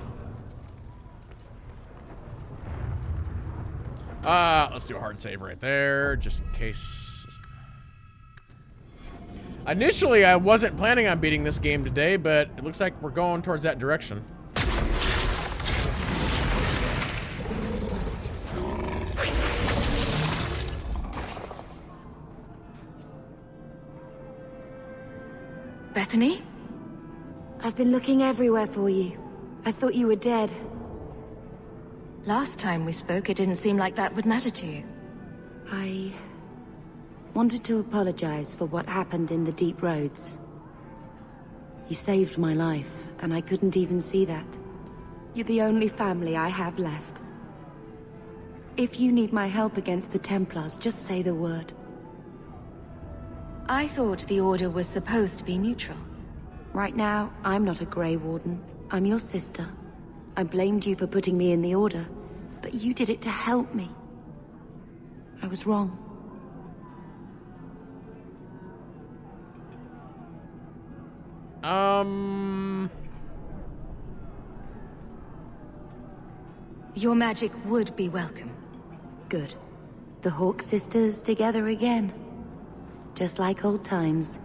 Let's do a hard save right there, just in case. Initially, I wasn't planning on beating this game today, but it looks like we're going towards that direction. Bethany? I've been looking everywhere for you. I thought you were dead. Last time we spoke, it didn't seem like that would matter to you. I wanted to apologize for what happened in the deep roads. You saved my life, and I couldn't even see that. You're the only family I have left. If you need my help against the Templars, just say the word. I thought the Order was supposed to be neutral. Right now, I'm not a Grey Warden. I'm your sister. I blamed you for putting me in the Order, but you did it to help me. I was wrong. Your magic would be welcome. Good. The Hawk sisters together again. Just like old times.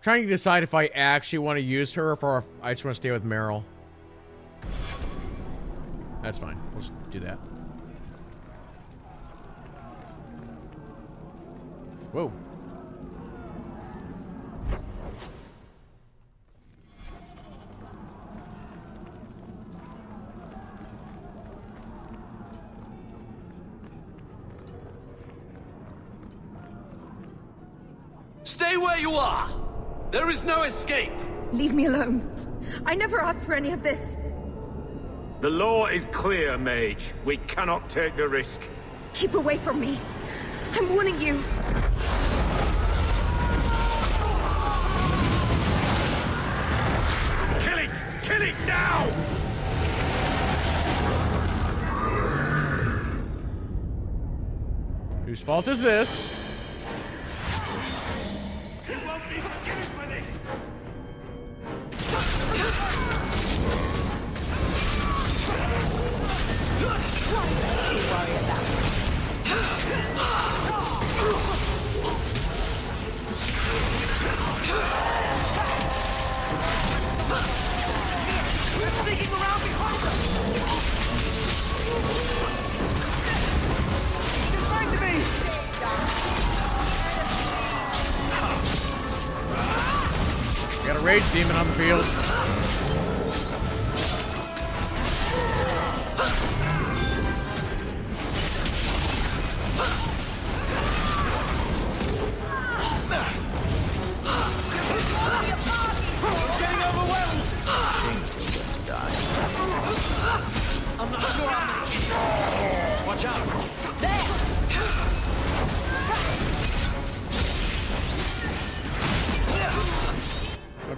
Trying to decide if I actually want to use her or if I just want to stay with Meryl. That's fine. We'll just do that. Whoa. Stay where you are! There is no escape! Leave me alone. I never asked for any of this. The law is clear, Mage. We cannot take the risk. Keep away from me. I'm warning you. Kill it! Kill it now! Whose fault is this? You won't be forgiven for this! We're sneaking around behind us! Get back to me! Got a rage demon on the field. Getting overwhelmed! I'm not sure I'm gonna keep you. Watch out!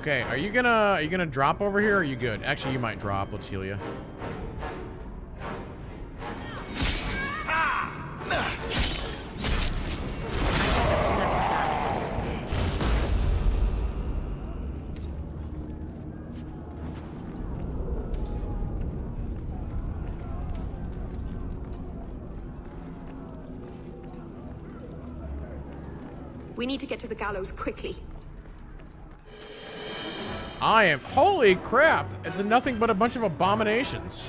Okay, are you gonna drop over here or are you good? Actually, you might drop. Let's heal you. We need to get to the gallows quickly. I am. Holy crap! It's nothing but a bunch of abominations.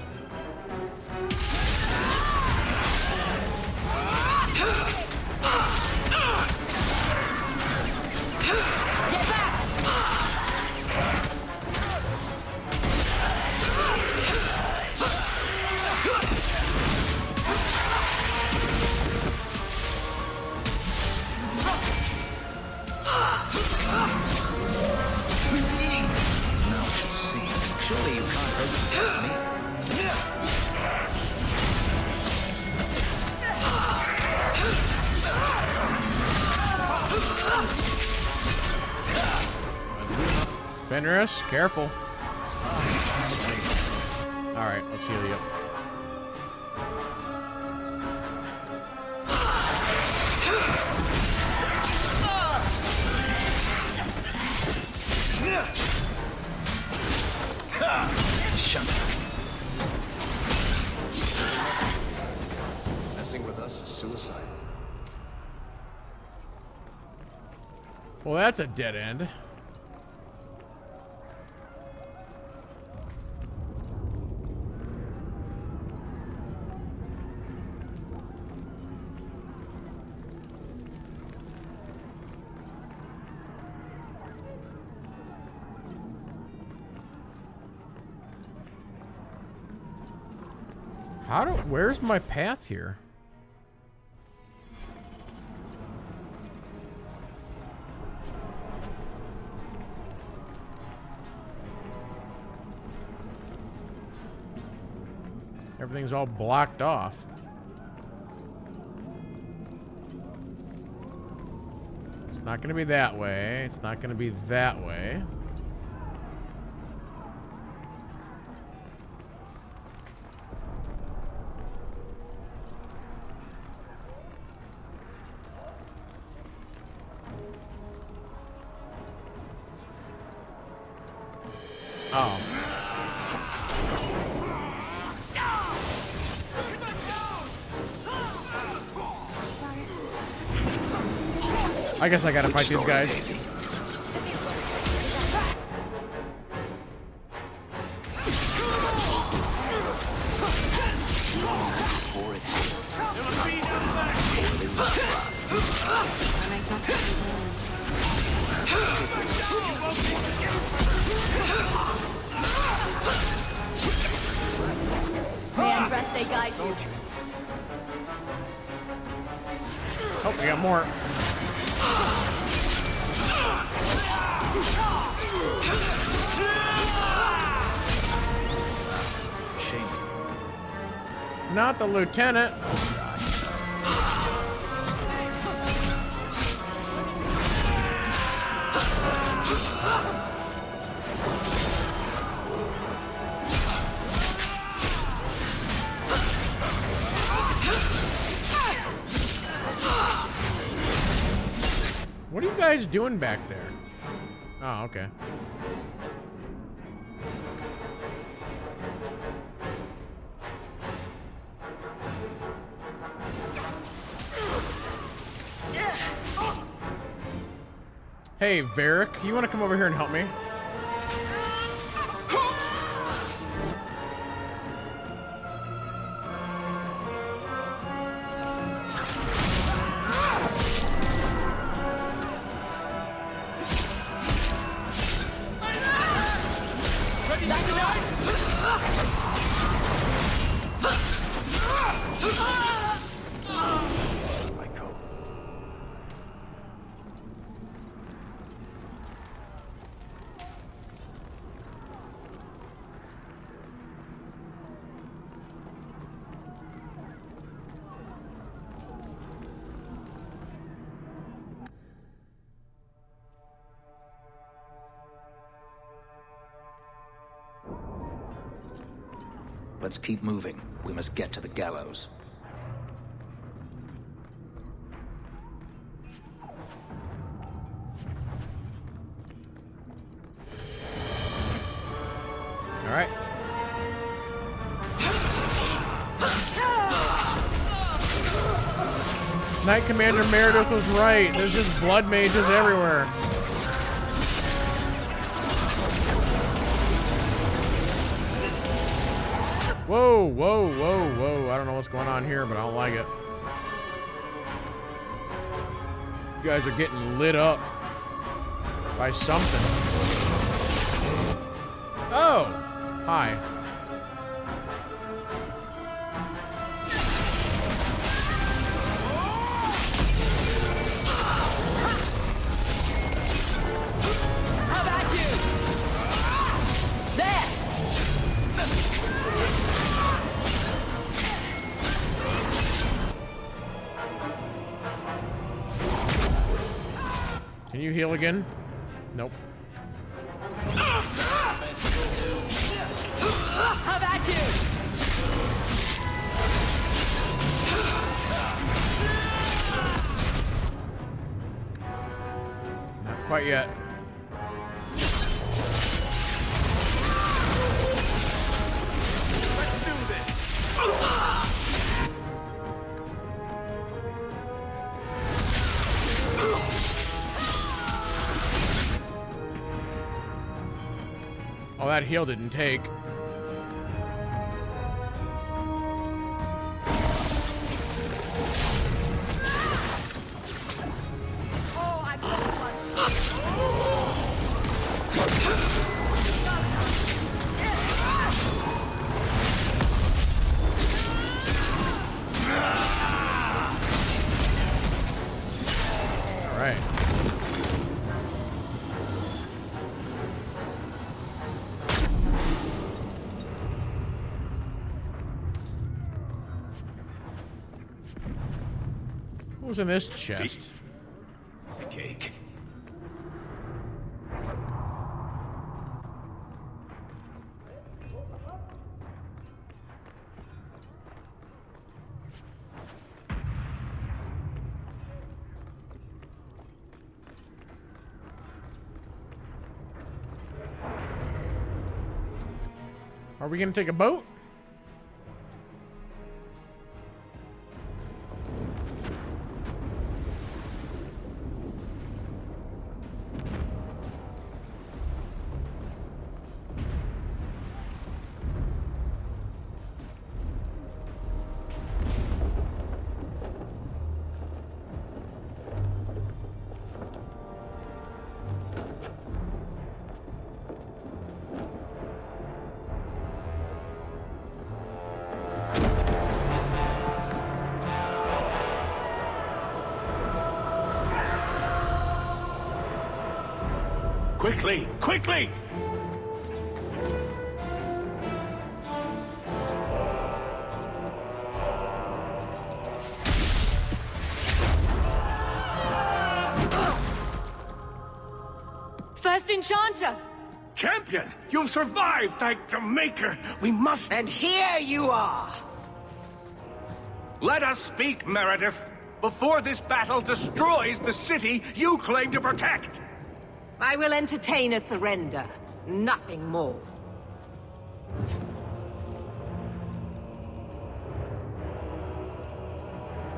Surely you can't resist me. Fenris, careful. Alright, let's heal you. Shut up. Messing with us is suicide. Well, that's a dead end. Where's my path here? Everything's all blocked off. It's not gonna be that way. It's not gonna be that way. Oh. I guess I gotta fight these guys. May I trust they guide you? Oh, we got more. Not the lieutenant. What are you guys doing back there? Oh, okay. Hey, Varric, you want to come over here and help me? Let's keep moving. We must get to the gallows. All right. Knight Commander Meredith was right. There's just blood mages everywhere. Whoa, whoa, whoa, whoa. I don't know what's going on here, but I don't like it. You guys are getting lit up by something. Oh, hi. How about you? There! Can you heal again? Nope. How about you? Not quite yet. Let's do this. Oh, that heal didn't take. All right. What was in this chest? cake. Are we gonna take a boat? Quickly! Quickly! First Enchanter! Champion! You've survived, thank the Maker! We must... And here you are! Let us speak, Meredith! Before this battle destroys the city you claim to protect! I will entertain a surrender. Nothing more.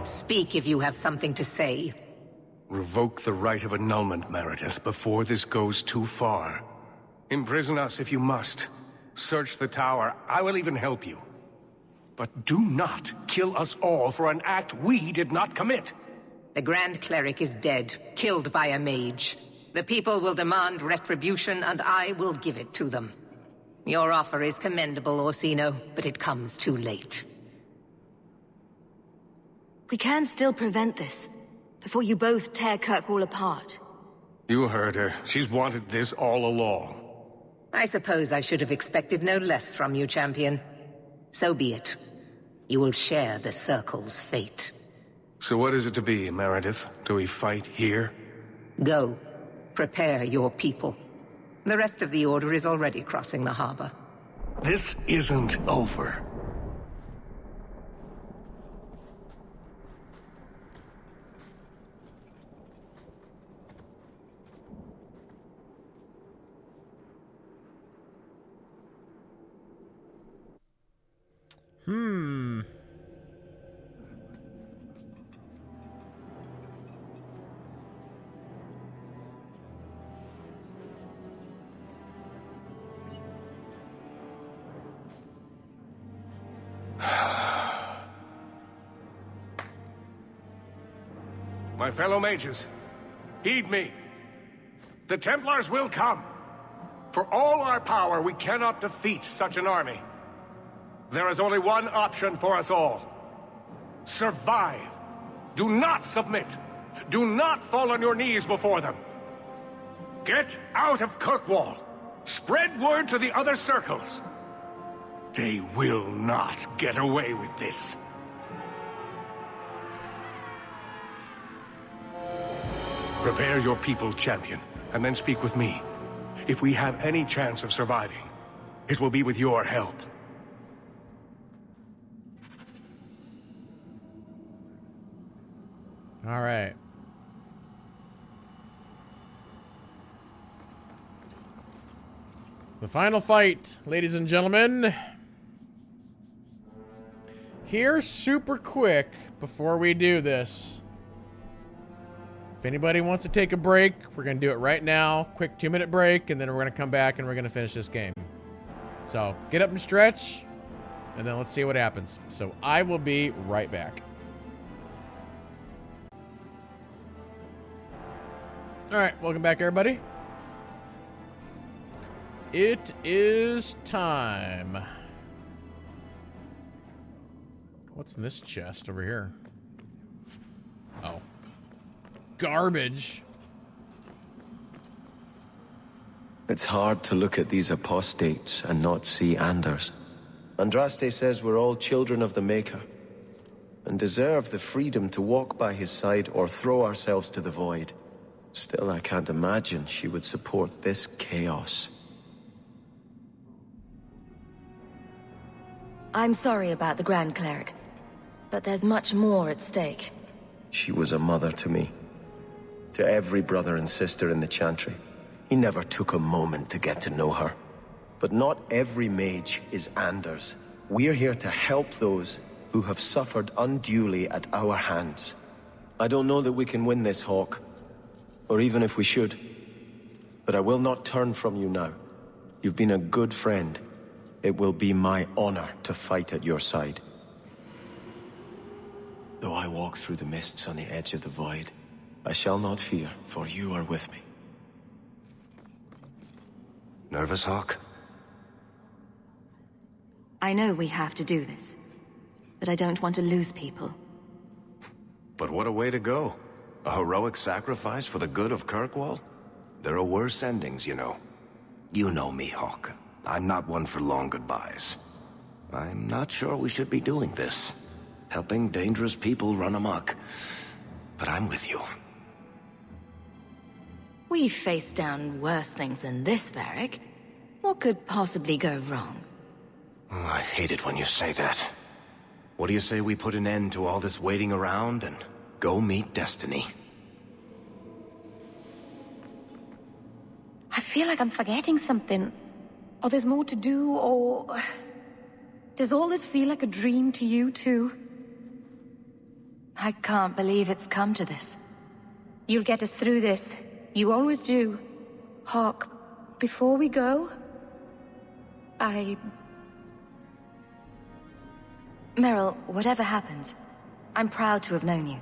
Speak if you have something to say. Revoke the right of annulment, Meredith, before this goes too far. Imprison us if you must. Search the tower. I will even help you. But do not kill us all for an act we did not commit. The Grand Cleric is dead, killed by a mage. The people will demand retribution, and I will give it to them. Your offer is commendable, Orsino, but it comes too late. We can still prevent this, before you both tear Kirkwall apart. You heard her. She's wanted this all along. I suppose I should have expected no less from you, champion. So be it. You will share the Circle's fate. So what is it to be, Meredith? Do we fight here? Go. Prepare your people. The rest of the Order is already crossing the harbor. This isn't over. My fellow mages, heed me. The Templars will come. For all our power, we cannot defeat such an army. There is only one option for us all. Survive. Do not submit. Do not fall on your knees before them. Get out of Kirkwall. Spread word to the other circles. They will not get away with this. Prepare your people, champion, and then speak with me. If we have any chance of surviving, it will be with your help. All right. The final fight, ladies and gentlemen. Here, super quick, before we do this. If anybody wants to take a break, we're going to do it right now. Quick 2-minute break, and then we're going to come back and we're going to finish this game. So, get up and stretch, and then let's see what happens. So, I will be right back. Alright, welcome back, everybody. It is time. What's in this chest over here? Oh. Garbage. It's hard to look at these apostates and not see Anders. Andraste says we're all children of the Maker, and deserve the freedom to walk by his side or throw ourselves to the void. Still, I can't imagine she would support this chaos. I'm sorry about the Grand Cleric, but there's much more at stake. She was a mother to me. To every brother and sister in the Chantry. He never took a moment to get to know her. But not every mage is Anders. We're here to help those who have suffered unduly at our hands. I don't know that we can win this, Hawk. Or even if we should. But I will not turn from you now. You've been a good friend. It will be my honor to fight at your side. Though I walk through the mists on the edge of the void, I shall not fear, for you are with me. Nervous, Hawk? I know we have to do this, but I don't want to lose people. But what a way to go. A heroic sacrifice for the good of Kirkwall? There are worse endings, you know. You know me, Hawk. I'm not one for long goodbyes. I'm not sure we should be doing this. Helping dangerous people run amok. But I'm with you. We've faced down worse things than this, Varric. What could possibly go wrong? Oh, I hate it when you say that. What do you say we put an end to all this waiting around and go meet Destiny? I feel like I'm forgetting something. Or there's more to do, or... Does all this feel like a dream to you, too? I can't believe it's come to this. You'll get us through this. You always do. Hawk, before we go... Meryl, whatever happens, I'm proud to have known you.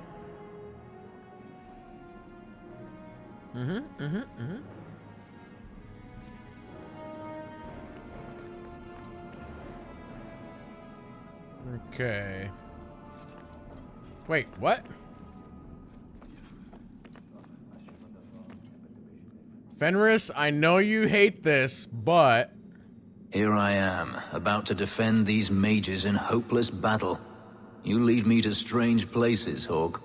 Okay. Wait, what? Fenris, I know you hate this, but... Here I am, about to defend these mages in hopeless battle. You lead me to strange places, Hawk.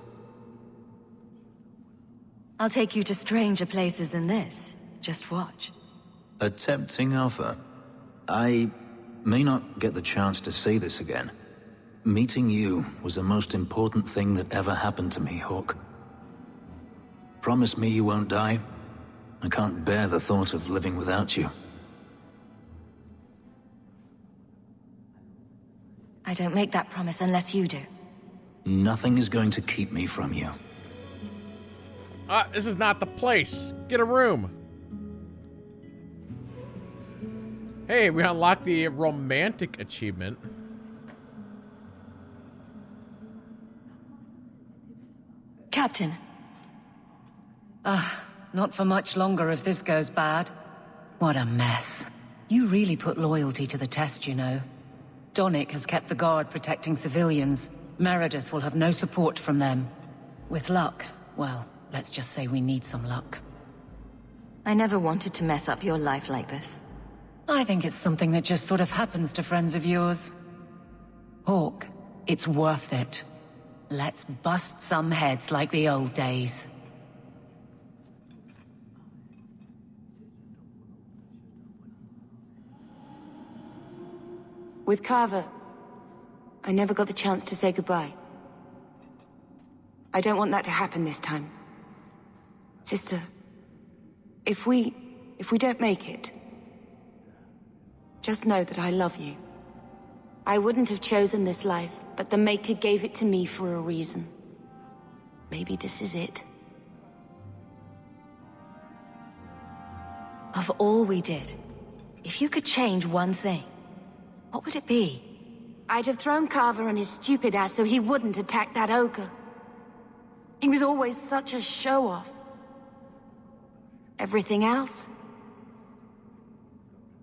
I'll take you to stranger places than this. Just watch. A tempting offer. I may not get the chance to say this again. Meeting you was the most important thing that ever happened to me, Hawk. Promise me you won't die. I can't bear the thought of living without you. I don't make that promise unless you do. Nothing is going to keep me from you. This is not the place. Get a room. Hey, we unlocked the romantic achievement. Captain. Not for much longer if this goes bad. What a mess. You really put loyalty to the test, you know. Donnic has kept the guard protecting civilians. Meredith will have no support from them. With luck, well, let's just say we need some luck. I never wanted to mess up your life like this. I think it's something that just sort of happens to friends of yours. Hawk, it's worth it. Let's bust some heads like the old days. With Carver, I never got the chance to say goodbye. I don't want that to happen this time. Sister, if we don't make it, just know that I love you. I wouldn't have chosen this life, but the Maker gave it to me for a reason. Maybe this is it. Of all we did, if you could change one thing, what would it be? I'd have thrown Carver and his stupid ass so he wouldn't attack that ogre. He was always such a show-off. Everything else?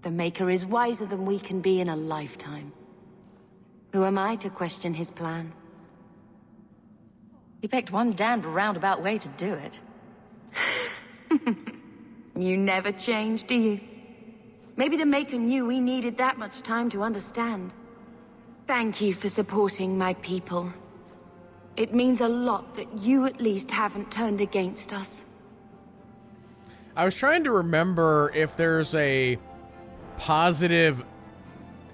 The Maker is wiser than we can be in a lifetime. Who am I to question his plan? You picked one damned roundabout way to do it. You never change, do you? Maybe the Maker knew we needed that much time to understand. Thank you for supporting my people. It means a lot that you at least haven't turned against us. I was trying to remember if there's a positive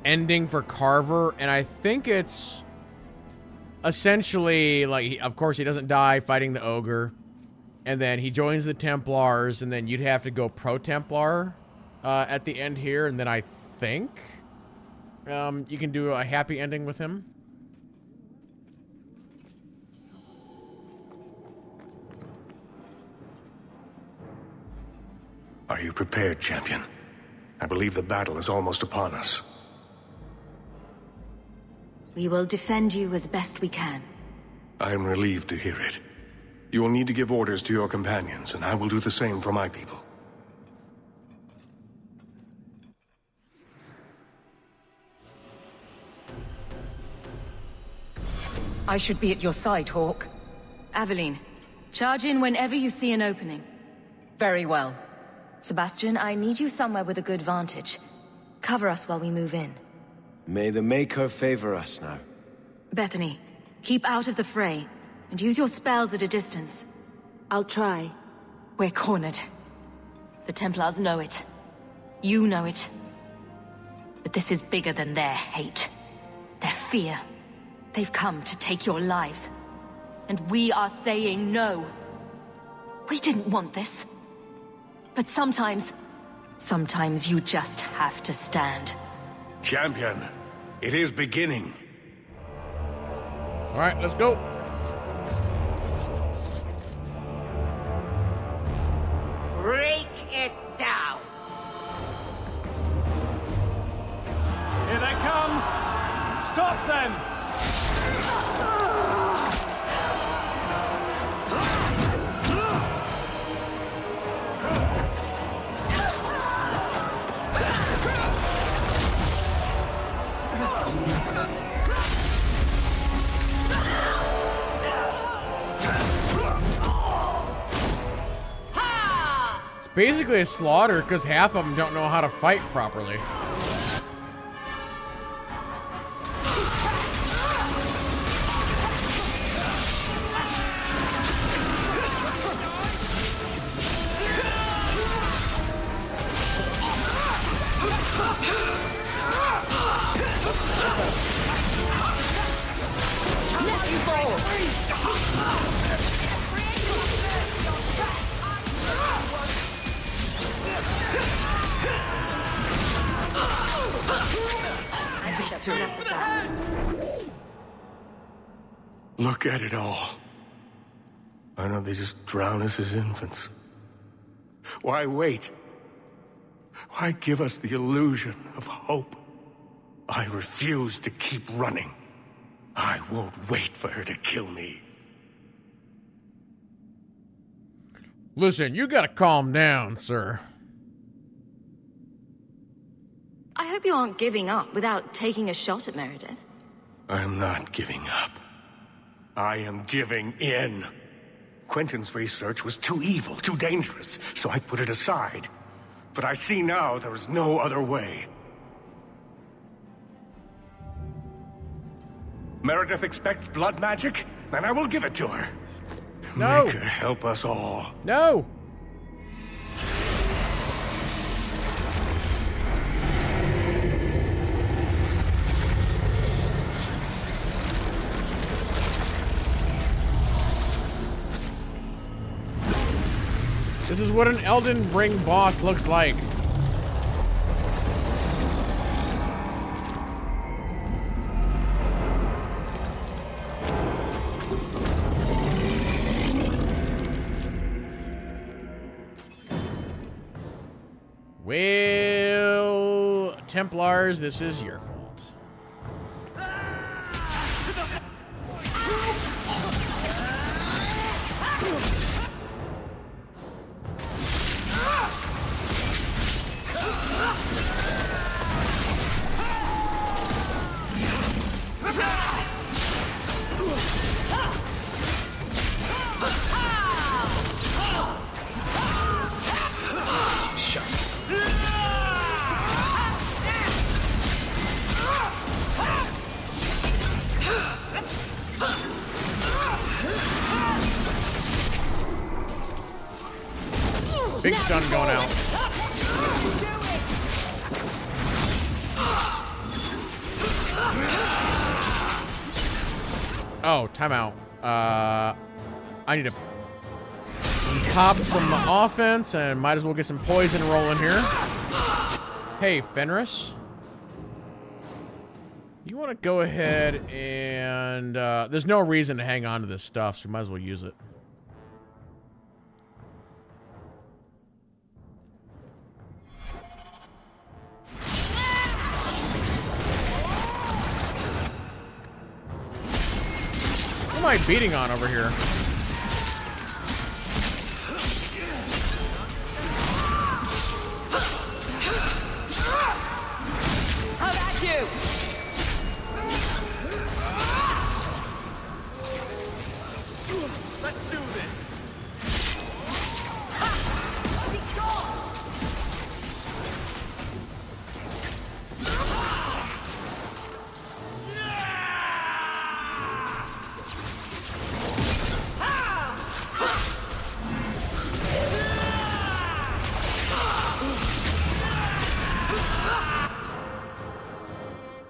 ending for Carver, and I think it's essentially, like, of course he doesn't die fighting the ogre, and then he joins the Templars, and then you'd have to go pro-Templar at the end here, and then I think you can do a happy ending with him. Are you prepared, champion? I believe the battle is almost upon us. We will defend you as best we can. I am relieved to hear it. You will need to give orders to your companions, and I will do the same for my people. I should be at your side, Hawk. Aveline, charge in whenever you see an opening. Very well. Sebastian, I need you somewhere with a good vantage. Cover us while we move in. May the Maker favor us now. Bethany, keep out of the fray, and use your spells at a distance. I'll try. We're cornered. The Templars know it. You know it. But this is bigger than their hate. Their fear. They've come to take your lives. And we are saying no. We didn't want this. But sometimes you just have to stand. Champion, it is beginning. All right, let's go. Break it down. Here they come! Stop them! It's basically a slaughter because half of them don't know how to fight properly. Look at it all. Why don't they just drown us as infants? Why wait? Why give us the illusion of hope? I refuse to keep running. I won't wait for her to kill me. Listen, you gotta calm down, sir. I hope you aren't giving up without taking a shot at Meredith. I am not giving up. I am giving in. Quentin's research was too evil, too dangerous, so I put it aside. But I see now there is no other way. Meredith expects blood magic, then I will give it to her. No. Make her help us all. No. This is what an Elden Ring boss looks like. Well, Templars, this is your fault. big stun going out. Oh, timeout. I need to pop some offense and might as well get some poison rolling here. Hey, Fenris. You want to go ahead and... there's no reason to hang on to this stuff, so you might as well use it. What am I beating on over here? How about you? Let's do this.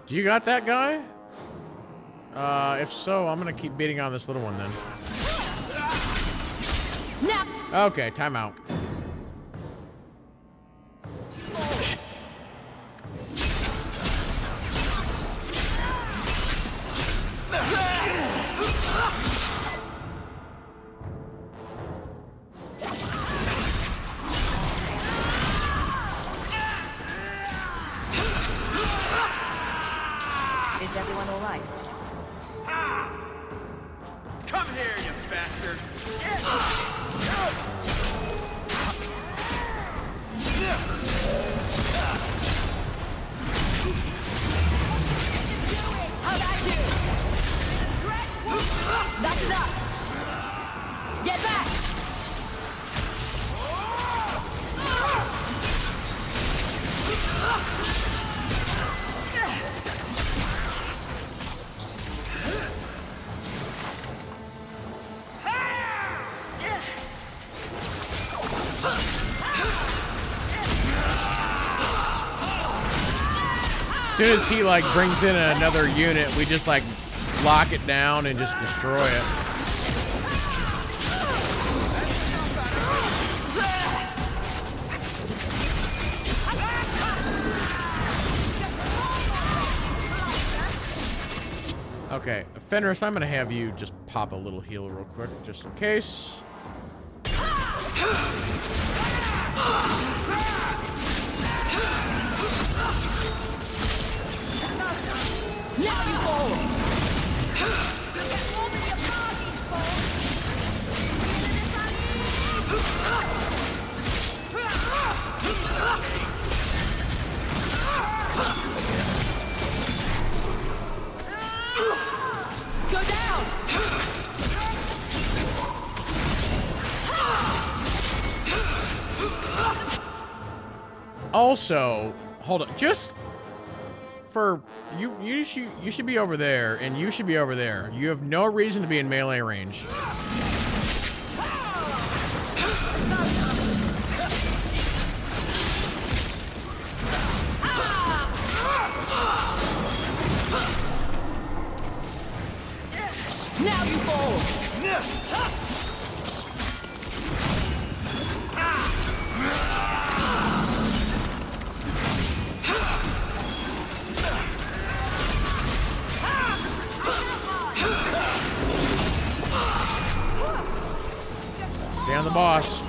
Do you got that guy? If so, I'm gonna keep beating on this little one then. Okay, timeout. Is everyone all right? Come here, you bastard. How about you? That's enough. Get back. As soon as he like brings in another unit, we just like lock it down and just destroy it. Okay, Fenris, I'm gonna have you just pop a little heal real quick, just in case. Now you fall. Go down. Also, hold on, just for you should be over there, and you should be over there. You have no reason to be in melee range. Now you fall. Stay on the boss.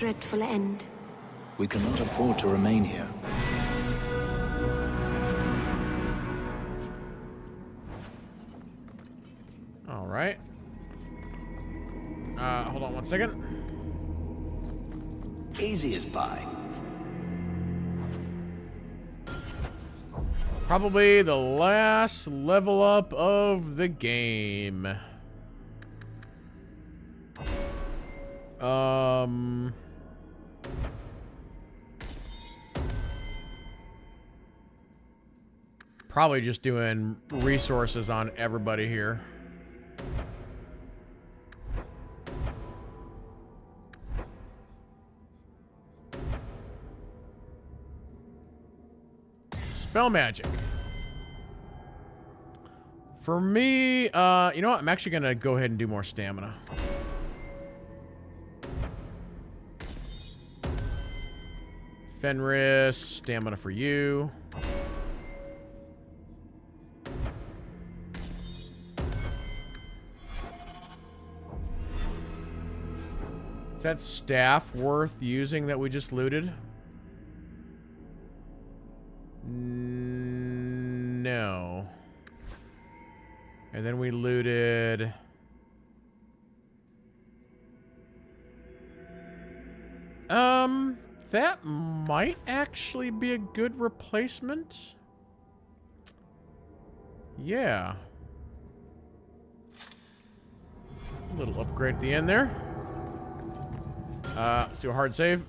dreadful end. We cannot afford to remain here. All right. Hold on 1 second. Easy as pie. Probably the last level up of the game. Probably just doing resources on everybody here. Spell magic. For me, you know what? I'm actually gonna go ahead and do more stamina. Fenris, stamina for you. Is that staff worth using that we just looted? No. And then we looted... that might actually be a good replacement. Yeah. A little upgrade at the end there. Let's do a hard save.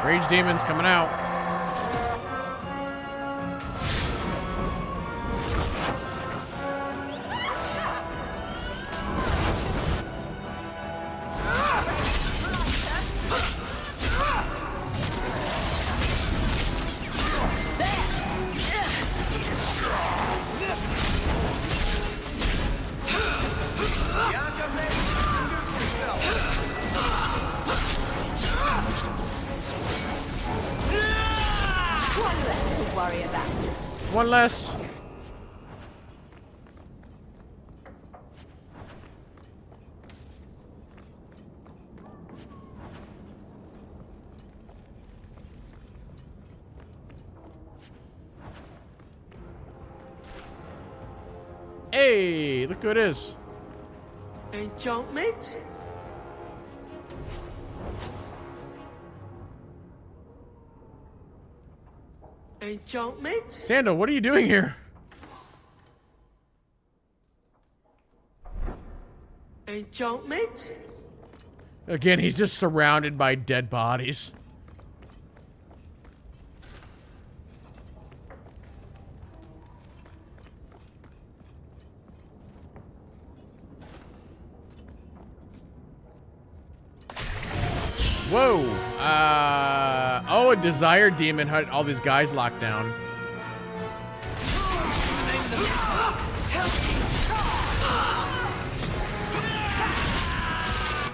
Rage demons coming out. One less. Hey, look who it is. Enchantment? Enchantment? Sandal, what are you doing here? Enchantment? Again, he's just surrounded by dead bodies. Whoa. Oh, a desire demon had all these guys locked down.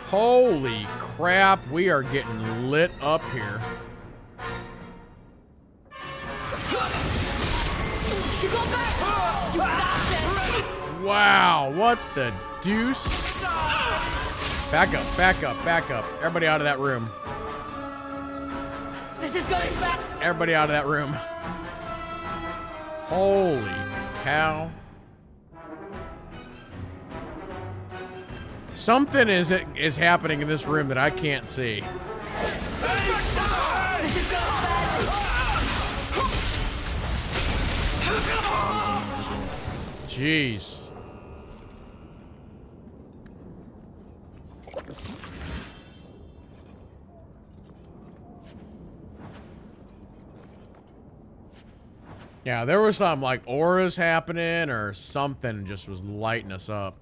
Holy crap, we are getting lit up here. Wow, what the deuce? Back up, back up, back up. Everybody out of that room. This is going back. Everybody out of that room. Holy cow. Something is happening in this room that I can't see. This is going badly. Jeez. Yeah, there was some like auras happening or something just was lighting us up.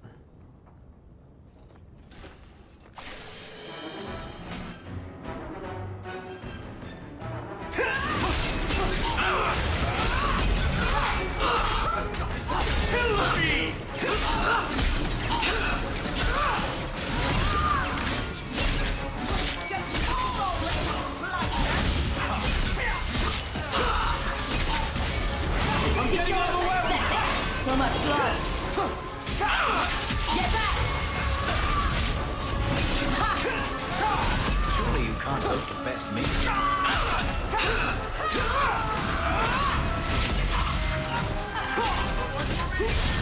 So much blood. Get back! Surely you can't hope to best me. What do you think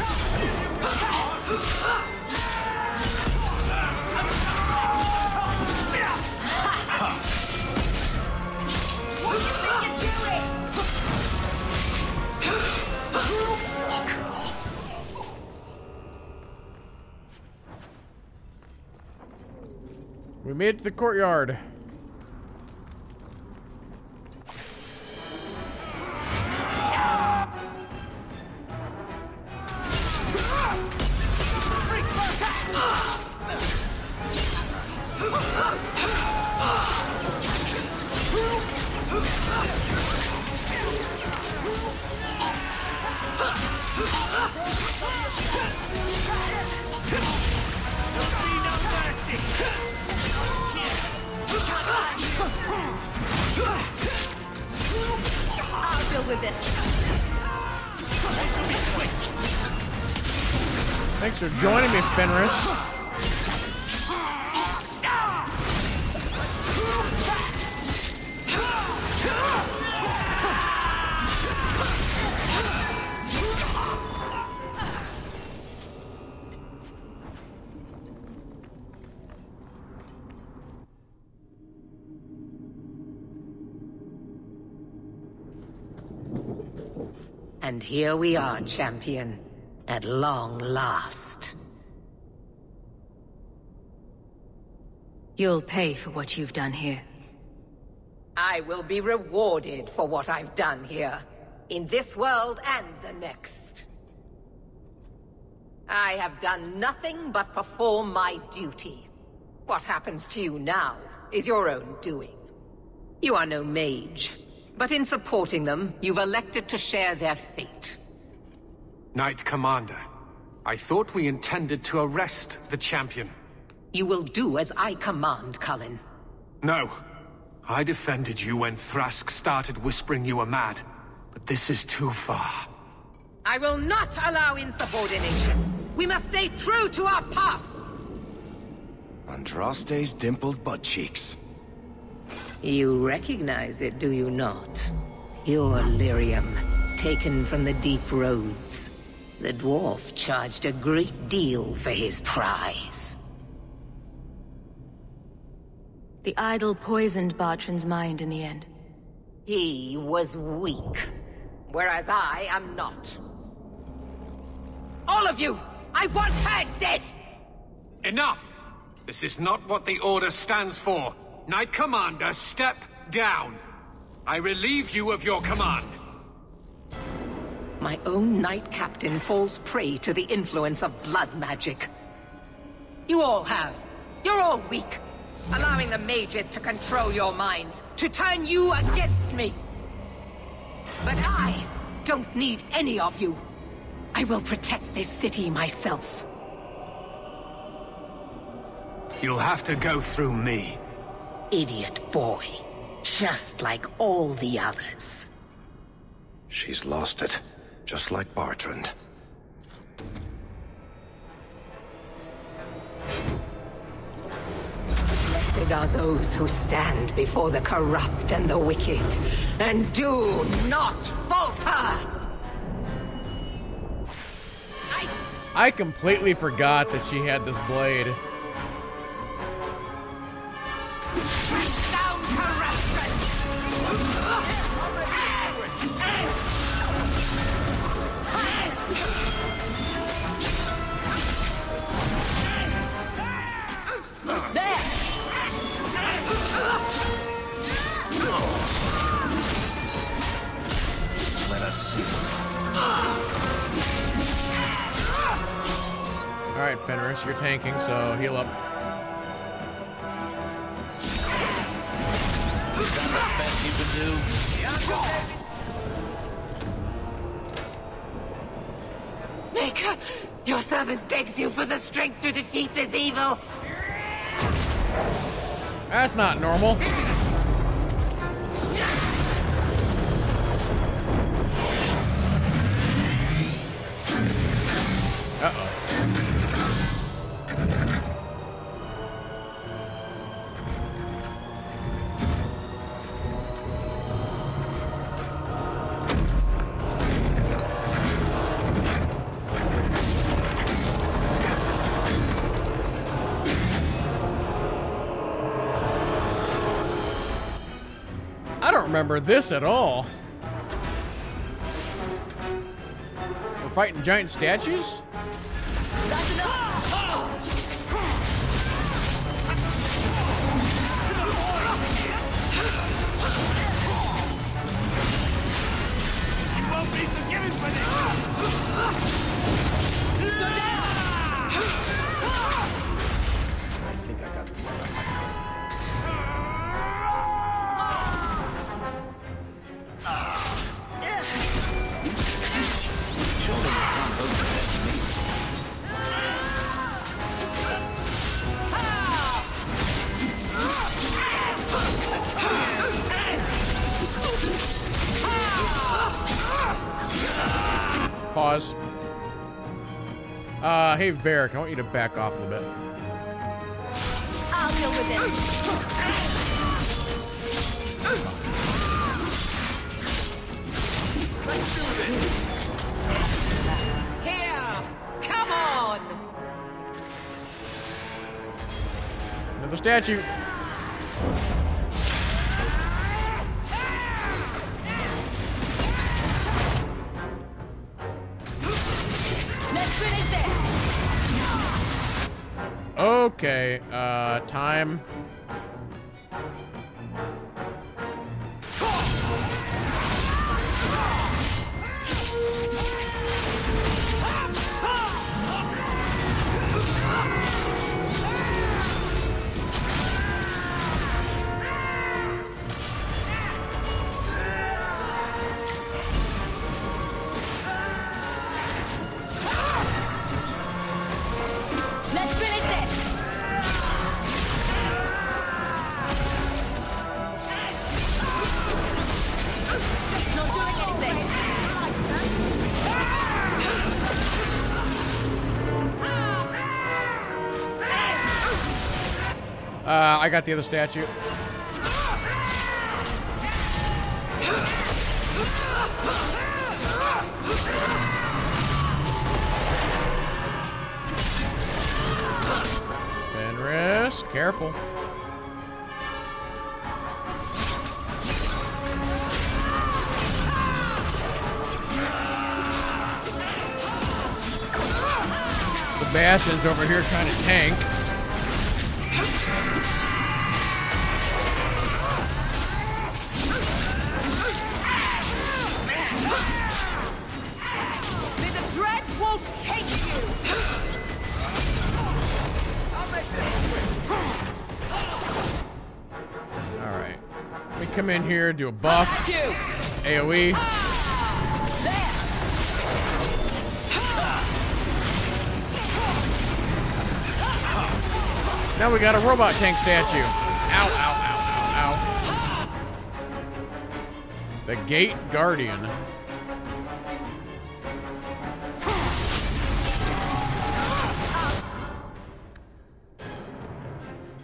you're doing? We made it to the courtyard. I'll deal with this. Thanks for joining me, Fenris. And here we are, champion. At long last. You'll pay for what you've done here. I will be rewarded for what I've done here. In this world and the next. I have done nothing but perform my duty. What happens to you now is your own doing. You are no mage. But in supporting them, you've elected to share their fate. Knight Commander, I thought we intended to arrest the champion. You will do as I command, Cullen. No. I defended you when Thrask started whispering you were mad. But this is too far. I will not allow insubordination. We must stay true to our path. Andraste's dimpled butt cheeks. You recognize it, do you not? Your lyrium, taken from the deep roads. The dwarf charged a great deal for his prize. The idol poisoned Bartrand's mind in the end. He was weak, whereas I am not. All of you! I want her dead! Enough! This is not what the Order stands for. Knight Commander, step down. I relieve you of your command. My own Knight Captain falls prey to the influence of blood magic. You all have. You're all weak. Allowing the mages to control your minds, to turn you against me. But I don't need any of you. I will protect this city myself. You'll have to go through me. Idiot boy. Just like all the others. She's lost it, just like Bartrand. Blessed are those who stand before the corrupt and the wicked, and do not falter! I completely forgot that she had this blade. Let us see. Alright, Fenris, you're tanking, so heal up. Is that the best you can do? Maker, your servant begs you for the strength to defeat this evil. That's not normal. Uh-oh. I don't remember this at all. We're fighting giant statues? You won't be forgiven for this! I think I got blood on my coat. Surely you can't hope to catch me. Pause. Hey, Varric, I want you to back off a little bit. I'll deal with this. Let's do this. Here, come on. Another statue. Let's finish this. Okay, time. Let's finish this. Not doing anything. I got the other statue. Fenris, careful. Sebastian's over here trying to tank. May the dread wolf take you. Alright. Let me come in here, do a buff. AoE. Now we got a robot tank statue. Ow, ow, ow, ow, ow. The Gate Guardian.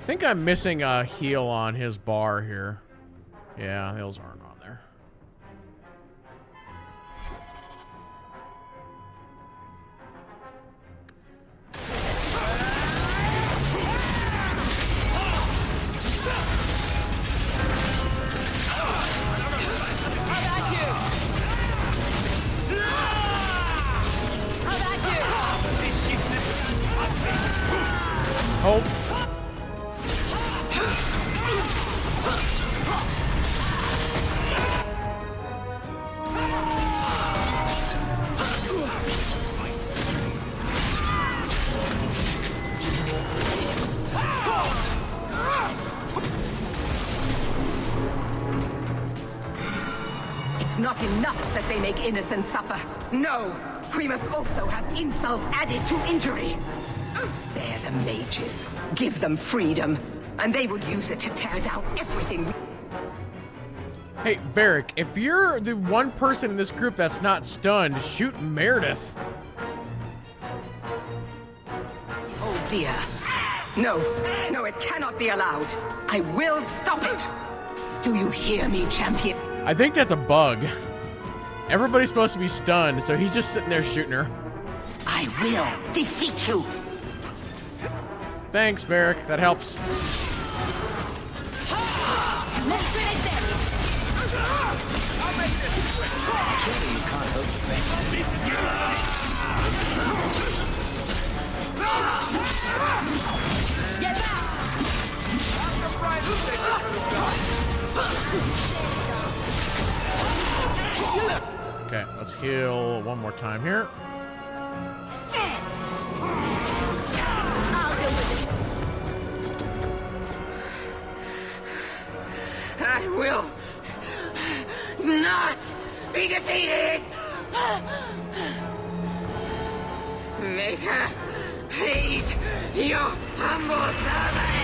I think I'm missing a heal on his bar here. Yeah, heals aren't on there. Hold. It's not enough that they make innocents suffer. No! We must also have insult added to injury. Spare the mages. Give them freedom. And they would use it to tear down everything we... Hey, Varric, if you're the one person in this group that's not stunned, shoot Meredith. Oh dear. No, no, it cannot be allowed. I will stop it. Do you hear me, champion? I think that's a bug. Everybody's supposed to be stunned, so he's just sitting there shooting her. I will defeat you. Thanks, Varric. That helps. Let's finish this! I'll make this quick! You can't hope Get back! I'm surprised they Okay, let's heal one more time here. I will not be defeated! Make her hate your humble servant!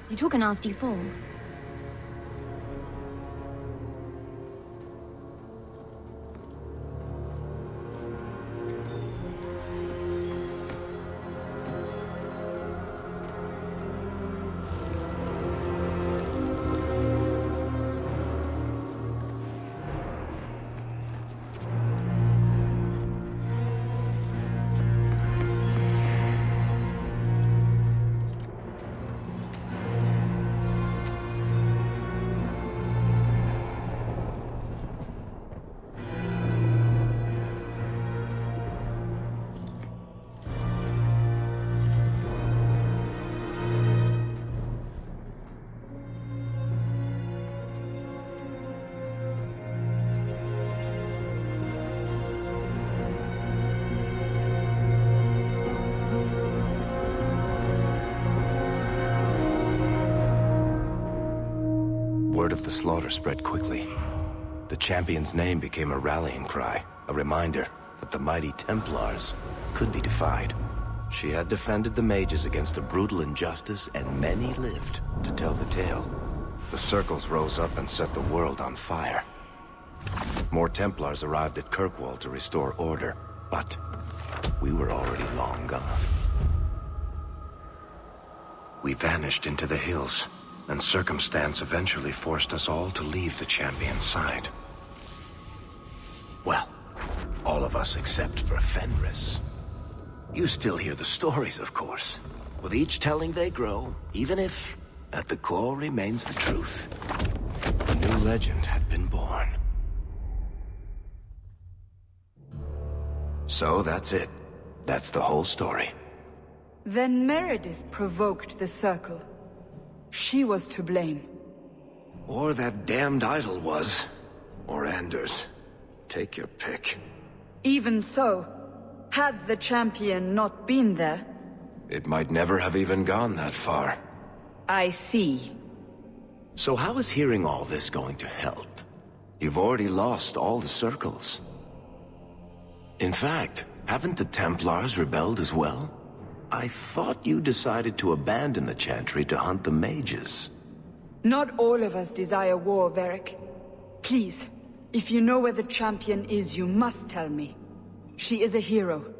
You took a nasty fall. Word of the slaughter spread quickly. The champion's name became a rallying cry, a reminder that the mighty Templars could be defied. She had defended the mages against a brutal injustice, and many lived to tell the tale. The circles rose up and set the world on fire. More Templars arrived at Kirkwall to restore order, but we were already long gone. We vanished into the hills, and circumstance eventually forced us all to leave the champion's side. Well, all of us except for Fenris. You still hear the stories, of course. With each telling they grow, even if, at the core, remains the truth. A new legend had been born. So that's it. That's the whole story. Then Meredith provoked the Circle. She was to blame. Or that damned idol was. Or Anders. Take your pick. Even so, had the champion not been there... It might never have even gone that far. I see. So how is hearing all this going to help? You've already lost all the circles. In fact, haven't the Templars rebelled as well? I thought you decided to abandon the Chantry to hunt the mages. Not all of us desire war, Varric. Please, if you know where the champion is, you must tell me. She is a hero.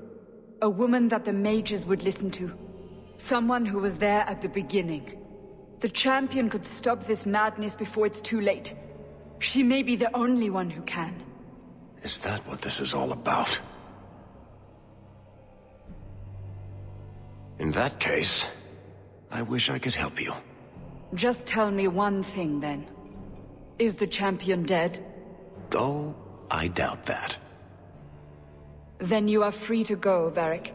A woman that the mages would listen to. Someone who was there at the beginning. The champion could stop this madness before it's too late. She may be the only one who can. Is that what this is all about? In that case, I wish I could help you. Just tell me one thing, then. Is the champion dead? Oh, I doubt that. Then you are free to go, Varric.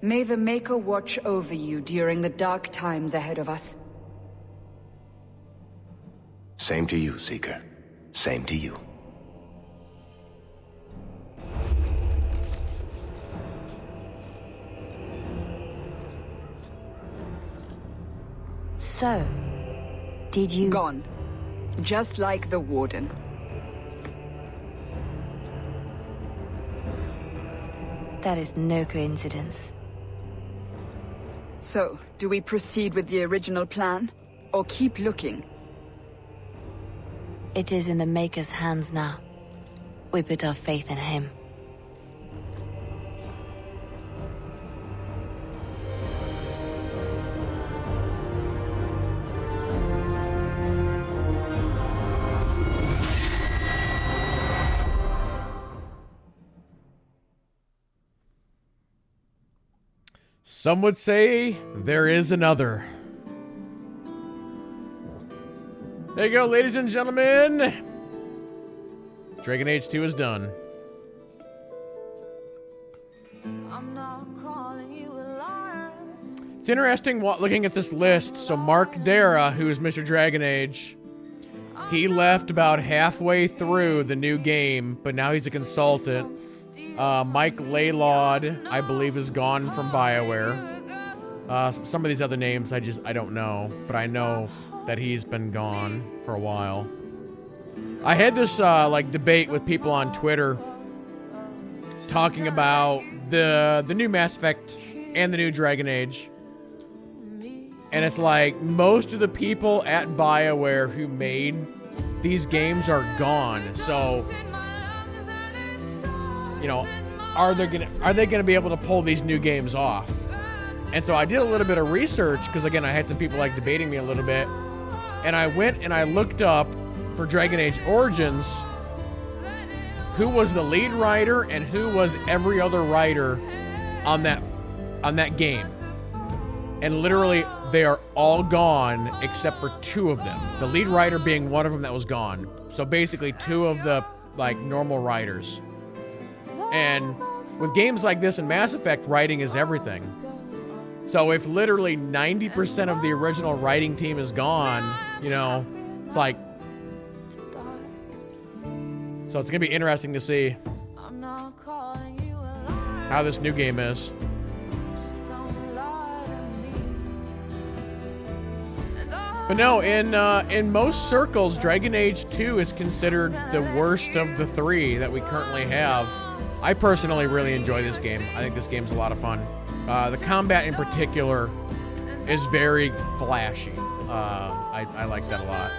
May the Maker watch over you during the dark times ahead of us. Same to you, Seeker. Same to you. So, did you... Gone. Just like the Warden. That is no coincidence. So, do we proceed with the original plan? Or keep looking? It is in the Maker's hands now. We put our faith in him. Some would say there is another. There you go, ladies and gentlemen. Dragon Age 2 is done. It's interesting looking at this list. So Mark Dara, who's Mr. Dragon Age, he left about halfway through the new game, but now he's a consultant. Mike Laylaud, I believe, is gone from BioWare. Some of these other names I don't know, but I know that he's been gone for a while. I had this like debate with people on Twitter talking about the new Mass Effect and the new Dragon Age. And it's like most of the people at BioWare who made these games are gone. So, you know, are they gonna be able to pull these new games off? And so I did a little bit of research because, again, I had some people like debating me a little bit, and I went and I looked up for Dragon Age Origins who was the lead writer and who was every other writer on that game. And literally they are all gone except for two of them. The lead writer being one of them that was gone. So basically two of the like normal writers. And with games like this in Mass Effect, writing is everything. So if literally 90% of the original writing team is gone, you know, it's like... So it's going to be interesting to see how this new game is. But no, in most circles, Dragon Age 2 is considered the worst of the three that we currently have. I personally really enjoy this game. I think this game's a lot of fun. The combat in particular is very flashy. I like that a lot.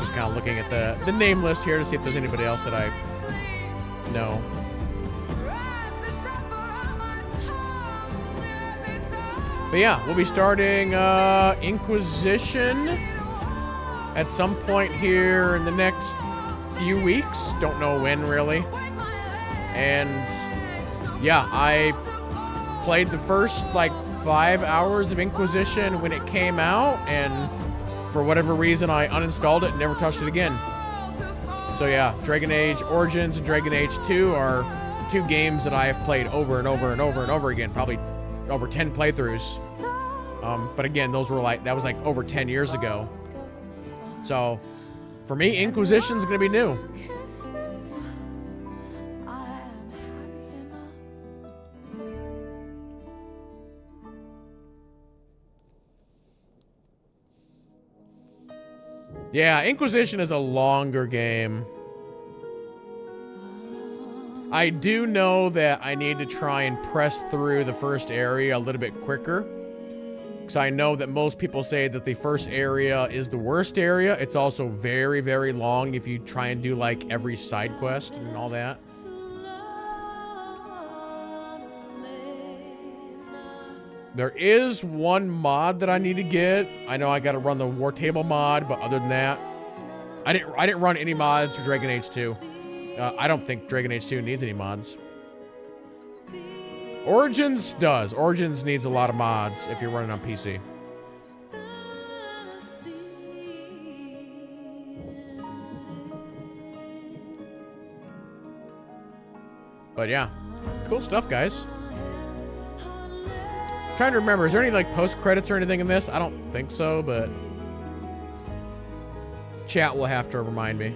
Just kind of looking at the name list here to see if there's anybody else that I know. But yeah, we'll be starting Inquisition at some point here in the next few weeks. Don't know when, really. And yeah, I played the first like 5 hours of Inquisition when it came out, and for whatever reason I uninstalled it and never touched it again. So yeah, Dragon Age Origins and Dragon Age 2 are two games that I have played over and over and over and over again, probably over 10 playthroughs. But again, those were like, that was like over 10 years ago. So for me, Inquisition's gonna be new. Yeah, Inquisition is a longer game. I do know that I need to try and press through the first area a little bit quicker. Because I know that most people say that the first area is the worst area. It's also very, very long if you try and do like every side quest and all that. There is one mod that I need to get. I know I got to run the War Table mod, but other than that, I didn't run any mods for Dragon Age 2. I don't think Dragon Age 2 needs any mods. Origins does. Origins needs a lot of mods if you're running on PC. But yeah, cool stuff, guys. Trying to remember, is there any like post credits or anything in this? I don't think so, but chat will have to remind me.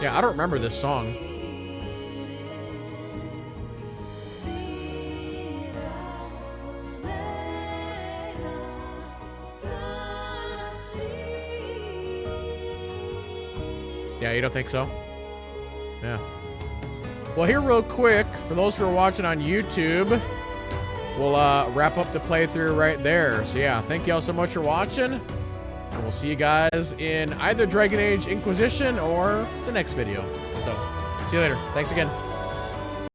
Yeah, I don't remember this song. Yeah, you don't think so? Yeah. Well, here real quick, for those who are watching on YouTube, we'll wrap up the playthrough right there. So yeah, thank you all so much for watching, and we'll see you guys in either Dragon Age Inquisition or the next video. So, see you later. Thanks again.